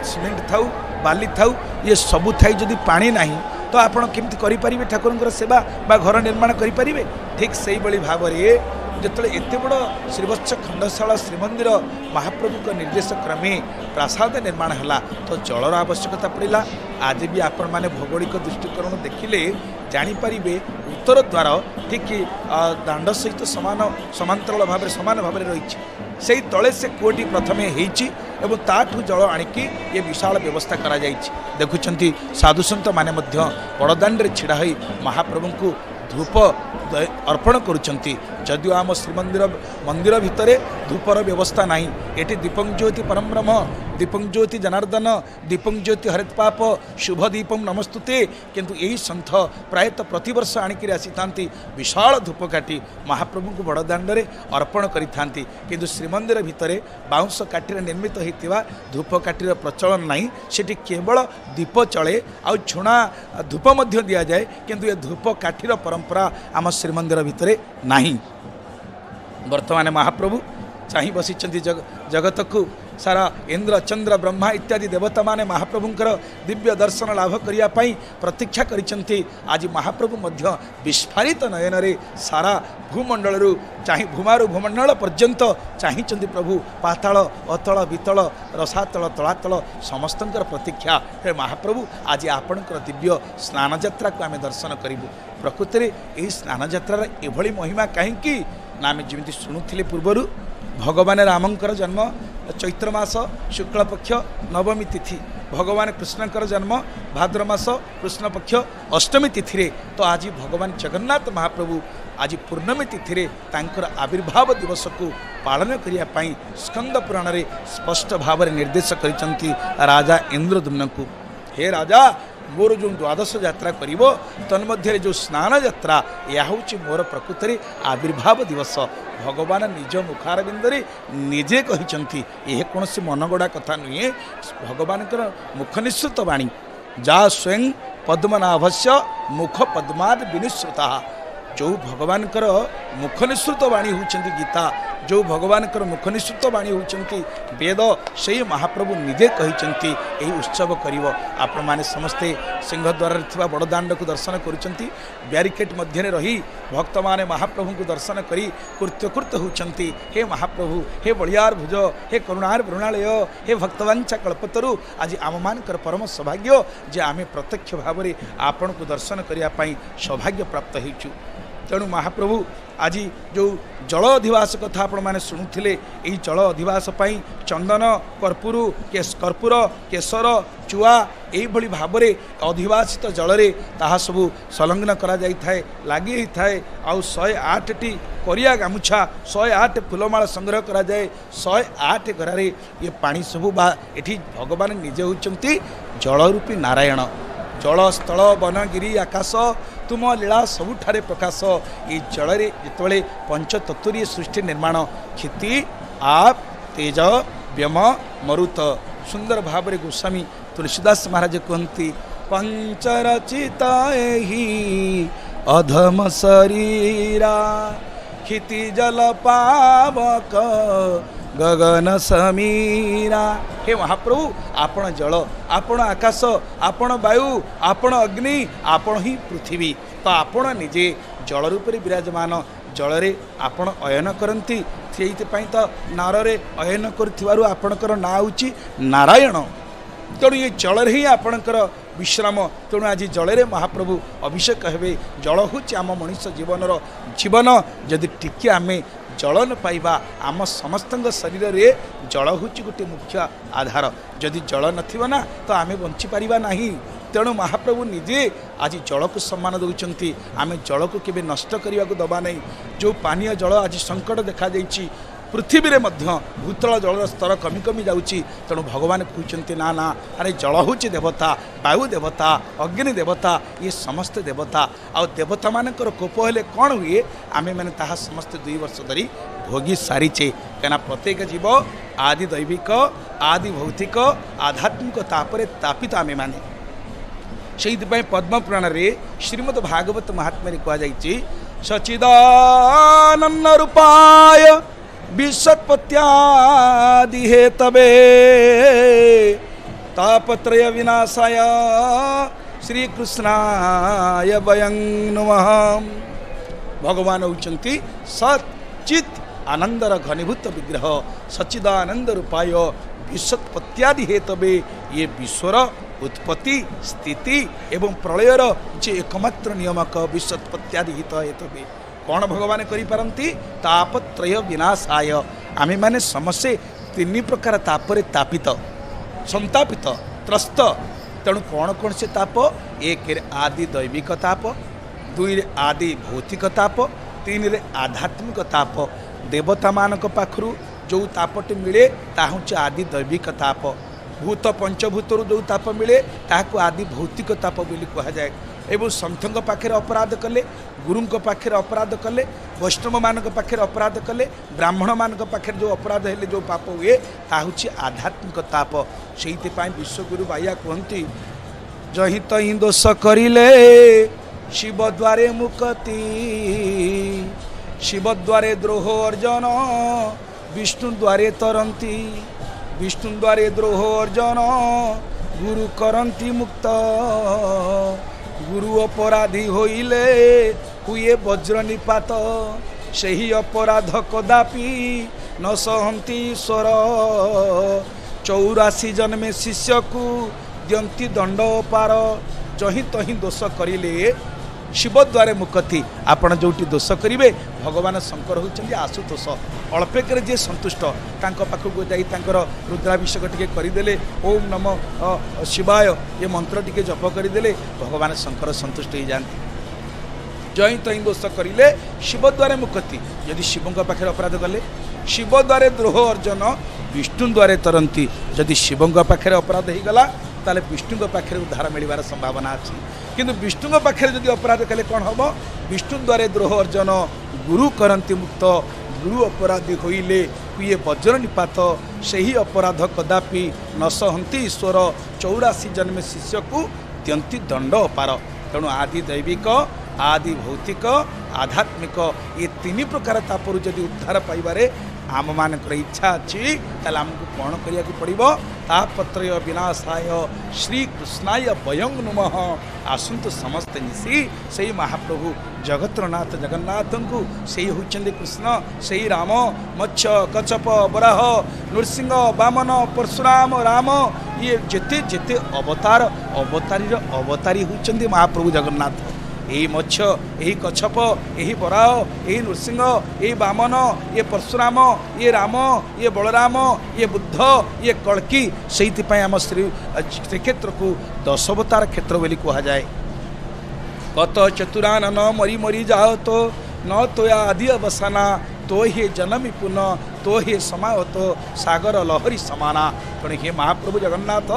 सीमेंट थाउ बाली थाउ ये सबू थाई जदि पानी नहीं तो आपण केमती करें ठाकुर सेवा बा घर निर्माण करें। ठीक से भाव में जिते एत बड़ श्रीवत्स खंडशाला श्रीमंदिर महाप्रभु निर्देश क्रमे प्रासाद निर्माण है तो जलर आवश्यकता पड़ा। आज भी आपण मैंने भौगोलिक दृष्टिकोण देखिले जानीपारे उत्तर द्वार ठीक दांड सहित समांतराल भाव सामान भाव रही से तले से कूटी प्रथमे एवं ताठू जल आणिकी ये विशाल व्यवस्था करा देखुंत साधुसंत माने बड़दाण्ड छिड़ा हो महाप्रभु को धूप अर्पण करुँच जदिव आम श्रीमंदिर मंदिर भितर धूपर व्यवस्था नहीं एटी दीपं ज्योति परम ब्रह्म दीपं ज्योति जनार्दन दीपं ज्योति हरित पाप शुभ दीपम नमस्तुते किंतु यही संथ प्रायतः प्रतिवर्ष आणिक आसी था विशाल धूपकाठी महाप्रभु को बड़दाण्ड अर्पण करि किंतु श्रीमंदिर भितर बाउंश काठी निर्मित होता धूपकाठीर प्रचलन नहीं सेठी केवल दीप चले आ झुणा धूप दि जाए किंतु ये धूपकाठीर परंपरा आम श्रीमंदिर भितर नहीं। वर्तमान महाप्रभु चाही बसी जगत को सारा इंद्र चंद्र ब्रह्मा इत्यादि देवता माने महाप्रभुंकर दिव्य दर्शन लाभ करने प्रतीक्षा करिसेंती। आज महाप्रभु मध्य विस्फारित नयन रे सारा भूमंडल चाहे भूमारू भूमंडल पर्यंत चाहिए प्रभु पाताल अतल वितल रसातल तलातल समस्तंकर प्रतीक्षा हे महाप्रभु आज आपणकर दिव्य स्नान यात्रा को आम दर्शन करूँ। प्रकृत में यही स्नान यात्रा एभली महिमा कहीं ना आम जमी शुणुले पूर्वर भगवान रामंकर जन्म चैत्र मास शुक्ल पक्ष नवमी तिथि भगवान कृष्णकर जन्म भाद्र मास कृष्ण पक्ष अष्टमी तिथि रे तो आज भगवान जगन्नाथ महाप्रभु आज पूर्णमी तिथि रे तांकर आविर्भाव दिवस को पालन करने स्कंद पुराण रे स्पष्ट भाव में निर्देश करिसंती राजा इंद्रद्युम्न को। हे राजा मोर जो द्वादश यात्रा करिवो तन्मध्य जो स्नान यात्रा यह हूँ मोर प्रकृत में आविर्भाव दिवस भगवान निज मुखारबिंदरे निजे कहिसंती यह कौन सी मनगड़ा कथा नुहे भगवान मुख निःसृत वाणी जा स्वयं पद्मनाभस्य मुख पद्माद विनिश्रुता जो भगवान मुख निःसृत वाणी होती गीता जो भगवान मुख निःसृत वाणी होती वेद से महाप्रभु निजे कहते यही उत्सव कर आपण मैंने समस्ते सिंहद्वार थी बड़दाण्ड को दर्शन कर ब्यारिकेड मध्य रही भक्त मैंने महाप्रभु को दर्शन कर कृत्यकृत होती हे महाप्रभु हे बलियार भुज हे करुणार वृणालय हे भक्तवांछा कल्पतरु आज आम मान परम सौभाग्य जे आम प्रत्यक्ष भाव में आपण को दर्शन करने सौभाग्य प्राप्त होचु। तेणु महाप्रभु आज जो जल अधिवास कथा आपण मैंने शुणुले यही जल अधिवास चंदन कर्पूर कर्पूर केशर चुआ यही भाव में अधिवासित जल रे ताहा सबू संलग्न करा जाई थाए लगी थाए आउ 108टी करिया गामुछा 108 फुलमाला संग्रह करा जाए 108 घरारे ये पानी सबू बा एठी भगवान निजे होचंती जलरूपी नारायण जल स्थल वन गिरी आकाश तुम लीला सबुठारे प्रकाश ये जल जिते पंचतत्वरीय सृष्टि निर्माण क्षिति आप तेज व्यम मरुत सुंदर भाव में गोस्वामी तुलसीदास महाराज कहती पंचरचिता अधम शरीरा क्षिति जल पावक गगन समीरा। हे महाप्रभु आपण जल आपण आकाश आपण वायु आपण अग्नि आपण ही पृथ्वी तो आपण निजे जल रूप में विराजमान जल रे आपण अयन करती से तो नार रे अयन कर आपणकर ना होची नारायण। तेणु ये जल ही आपणकर विश्राम तेणु आज जल रे महाप्रभु अभिषेक हेबे जल हूँ आम मनुष्य जीवनर जीवन जदि टिके आम जल न पाइबा आम समस्त शरीर रे जल हूँ गोटे मुख्य आधार जदि जल ना तो आम बंची पारिबा नहीं। तेणु महाप्रभु निजे आज जल को सम्मान दौरान आम जल को केबे नष्ट करने को दबा नहीं। जो पानीय जल आज संकट देखा जाइए पृथ्वी रे मध्य भूतल जल स्तर कमी कमी जाउची तेणु भगवान कहते ना ना अरे जल हूँ देवता वायु देवता अग्नि देवता ये समस्त देवता आ देवता मानकर कोप हेले कौन हुए आमे मैंने ताहा समस्त 2 वर्ष धरी भोगी सारीचे कहीं प्रत्येक जीव आदि दैविक आदि भौतिक आध्यात्मिक तापरे तापित आमे माने से पद्म पुराण रे श्रीमद् भागवत महात्म्य कहुई सचिदानंद रूपाय विसत्पत्यादि हेतवे तापत्रय विनाशाय श्रीकृष्णाय वयं नमः। भगवान होउचंती सत चित आनंदर घनीभूत विग्रह सच्चिदानंद रूपाय विसत्पत्यादि हेतवे ये विश्वर उत्पत्ति स्थिति एवं प्रलयर जे एकमात्र नियमक विसत्पत्यादि हित हेतवे कौन भगवान करिपारंती तापत्रय विनाशाय आमे माने समस्ते तीन प्रकार तापरे तापित संतापित त्रस्त तेणु कौन कौन से ताप एक आदि दैविक ताप दुई आदि भौतिक ताप तीन रे आध्यात्मिक ताप देवता मानक पाखरु जो तापटे मिले ताहु आदि दैविक ताप भूत पंचभूतर जो ताप मिले ताकू आदि भौतिक ताप बोली कहा जाए एवं सन्थों पाखे अपराध कले गुरुं पाखे अपराध कले वैष्णव मान पाखे अपराध कले ब्राह्मण मान पाखे जो अपराध हेले जो पाप हुए ताहु आध्यात्मिक ताप से विश्वगुरु बाया कहती जही तही दोष करिले शिव द्वारे मुक्ति शिव द्वारे द्रोह अर्जन विष्णु द्वारे तरंती विष्णु द्वारे द्रोह अर्जन गुरु करंती मुक्त गुरु अपराधी होइले हुए वज्र निपात सही अपराध कदापि न सहंती ईश्वर 84 जन्मे शिष्य को दियंती दंड पार जही तही दोष करिले शिव द्वारे मुक्ति आपण जोटी दोष करिवे भगवान शंकर होउचंदी आशुतोष अल्पेक जे संतुष्ट तांको पाखକୁ जाई तांकर रुद्राभिषेक टिके करिदेले ओम नमः शिवाय ये मंत्र टिके जप करिदेले भगवान शंकर संतुष्ट हो जाती जही तही दोष करिले शिव द्वारे मुक्ति यदि शिवଙ୍କ पाखे अपराध कले शिव द्वारे द्रोह अर्जन विष्णु द्वारे तरंती यदि शिवଙ୍କ पाखे अपराध हो गला ताले विष्णु पाखे उद्धार मिलवार संभावना अच्छी किंतु विष्णु पाखे जदि अपराध कले कौन हम विष्णु द्वारे द्रोह अर्जन गुरु करंती मुक्त गुरु अपराधी होइले हुए वज्र निपात सही अपराध कदापि न सहंती ईश्वर 84 जन्म शिष्य को दियंती दंड अपार तेणु आदि दैविक आदि भौतिक आध्यात्मिक ये तीन प्रकार तापरु जदि उद्धार पाइबारे आम मानकर इच्छा अच्छी ताले आमको कौन करिया पड़िबो तापत्रय विनाशाय श्रीकृष्णाय वयं नमः आसंतु समस्त मिसी से महाप्रभु जगत्रनाथ जगन्नाथ को से होचंदे कृष्ण से राम मत्स्य कच्छप बराह नृसिंह वामन परशुराम राम ये जेते जेते अवतार अवतारी अवतारी होचंदे महाप्रभु जगन्नाथ यही मत्स्य यही कच्छप यही बराह यही नृसिंह यही वामन ये परशुराम ये राम ये बलराम ये बुद्ध ये कल्की से आम श्रीक्षेत्र को 10 अवतार क्षेत्र बोली कह जाए कत चतुरान न मरी मरी जाओ तो न तो आदि अवसाना तो हे जनमी पुनः तो हे समावत सागर लहरी समाना तेणु हे महाप्रभु जगन्नाथ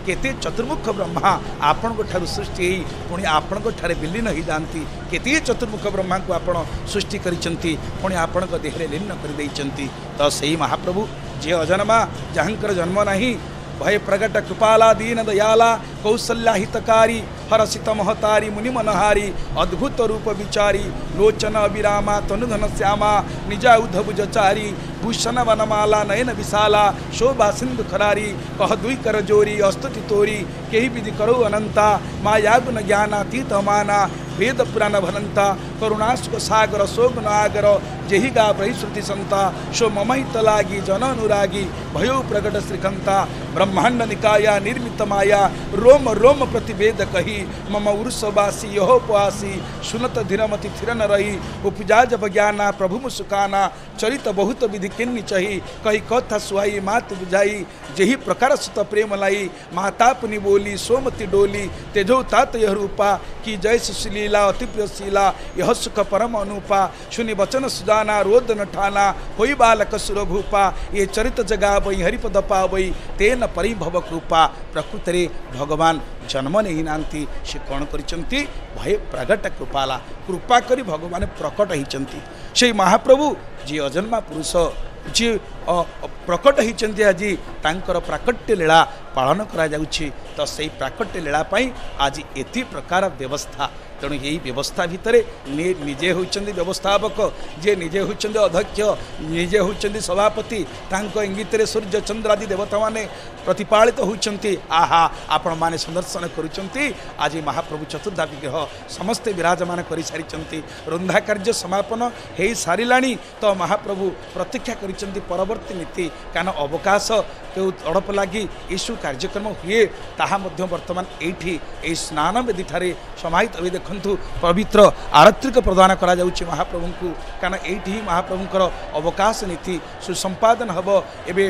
केते चतुर्मुख ब्रह्मा आपण सृष्टि पुणी आपण विलीन हो जाती केते चतुर्मुख ब्रह्मा को आपण सृष्टि करिसेंती पुणी आपण देहरे लीन कर देइचंती तो सही महाप्रभु जे अजन्मा जहाँकर जन्म नहीं भय प्रगट कृपाला दीन दयाला कौशल्या हितकारी हरसित महतारी मुनि मनहारी अद्भुत रूप विचारी लोचन विरामा तनुधन श्यामा निजा उद्धभुजचारी भूषण वनमाला नयन विशाला शोभा सिंधु खरारी कह दुई कर जोरी अस्तुति तोरी केही विधि करो अनंता माया गुण ज्ञानातीत माना वेद पुराण भनंता करुणासुख सागर सोगुन आगर जेहि गा ब्रही श्रुति संता शो ममहित लागी जन अनुरागी भयो प्रगट श्रीकंता ब्रह्मांड निकाया निर्मित माया रोम रोम प्रतिवेद कही मम उर्सवासी यहोपवासी सुनत धीरमति थिरन रही उपजा जब ज्ञाना प्रभु मुसुकाना चरित बहुत विधि किन्नी चही कही कथा सुहाई मात बुझाई जेहि प्रकार सुत प्रेम लाई माता पुनि बोली सोमति डोली तेजो तात यह रूपा की जय सुशीला अति प्रियशीला यह सुख परम अनुपा सुनि वचन सुजाना रोदन ठाना होई बालक सुरभूपा ये चरित जगा वही हरिपद पावई तेन परिभव कृपा प्रकृतरे भगवान जन्म नहीं नांती से कौन करिसंती भय प्रगट कृपाला कृपा करी भगवान प्रकट होइचंती से महाप्रभु जी अजन्मा पुरुष जी प्रकट होती आज तांकर प्राकट्य लीला पालन करा जाउछि तो सही प्राकट्य लीला पाई आज एति प्रकार व्यवस्था तेणु यही व्यवस्था भितर निजे होइचंदी व्यवस्थापक जे निजे होइचंदी अध्यक्ष निजे होइचंदी सभापति तांको इंगित रे सूर्य चंद्र आदि देवता माने प्रतिपालित होइचंती आहा आपण माने संदर्शन करूचंती आज महाप्रभु चतुर्धा विग्रह समस्ते विराजमान करि सारिचंती रुंधा कार्य समापन हेई सारिलाणी तो महाप्रभु प्रतीक्षा करिचंती परवर्ती नीति कान अवकाश के अड़प लगी यीशु कार्यक्रम हुए ताहा मध्य वर्तमान एठी ए स्नान वेदी ठारे समाहित होई देखंतु पवित्र आरत्रिक प्रदान करा जाउछि महाप्रभु को कान एठी महाप्रभुकर अवकाश नीति सुसंपादन हबो एबे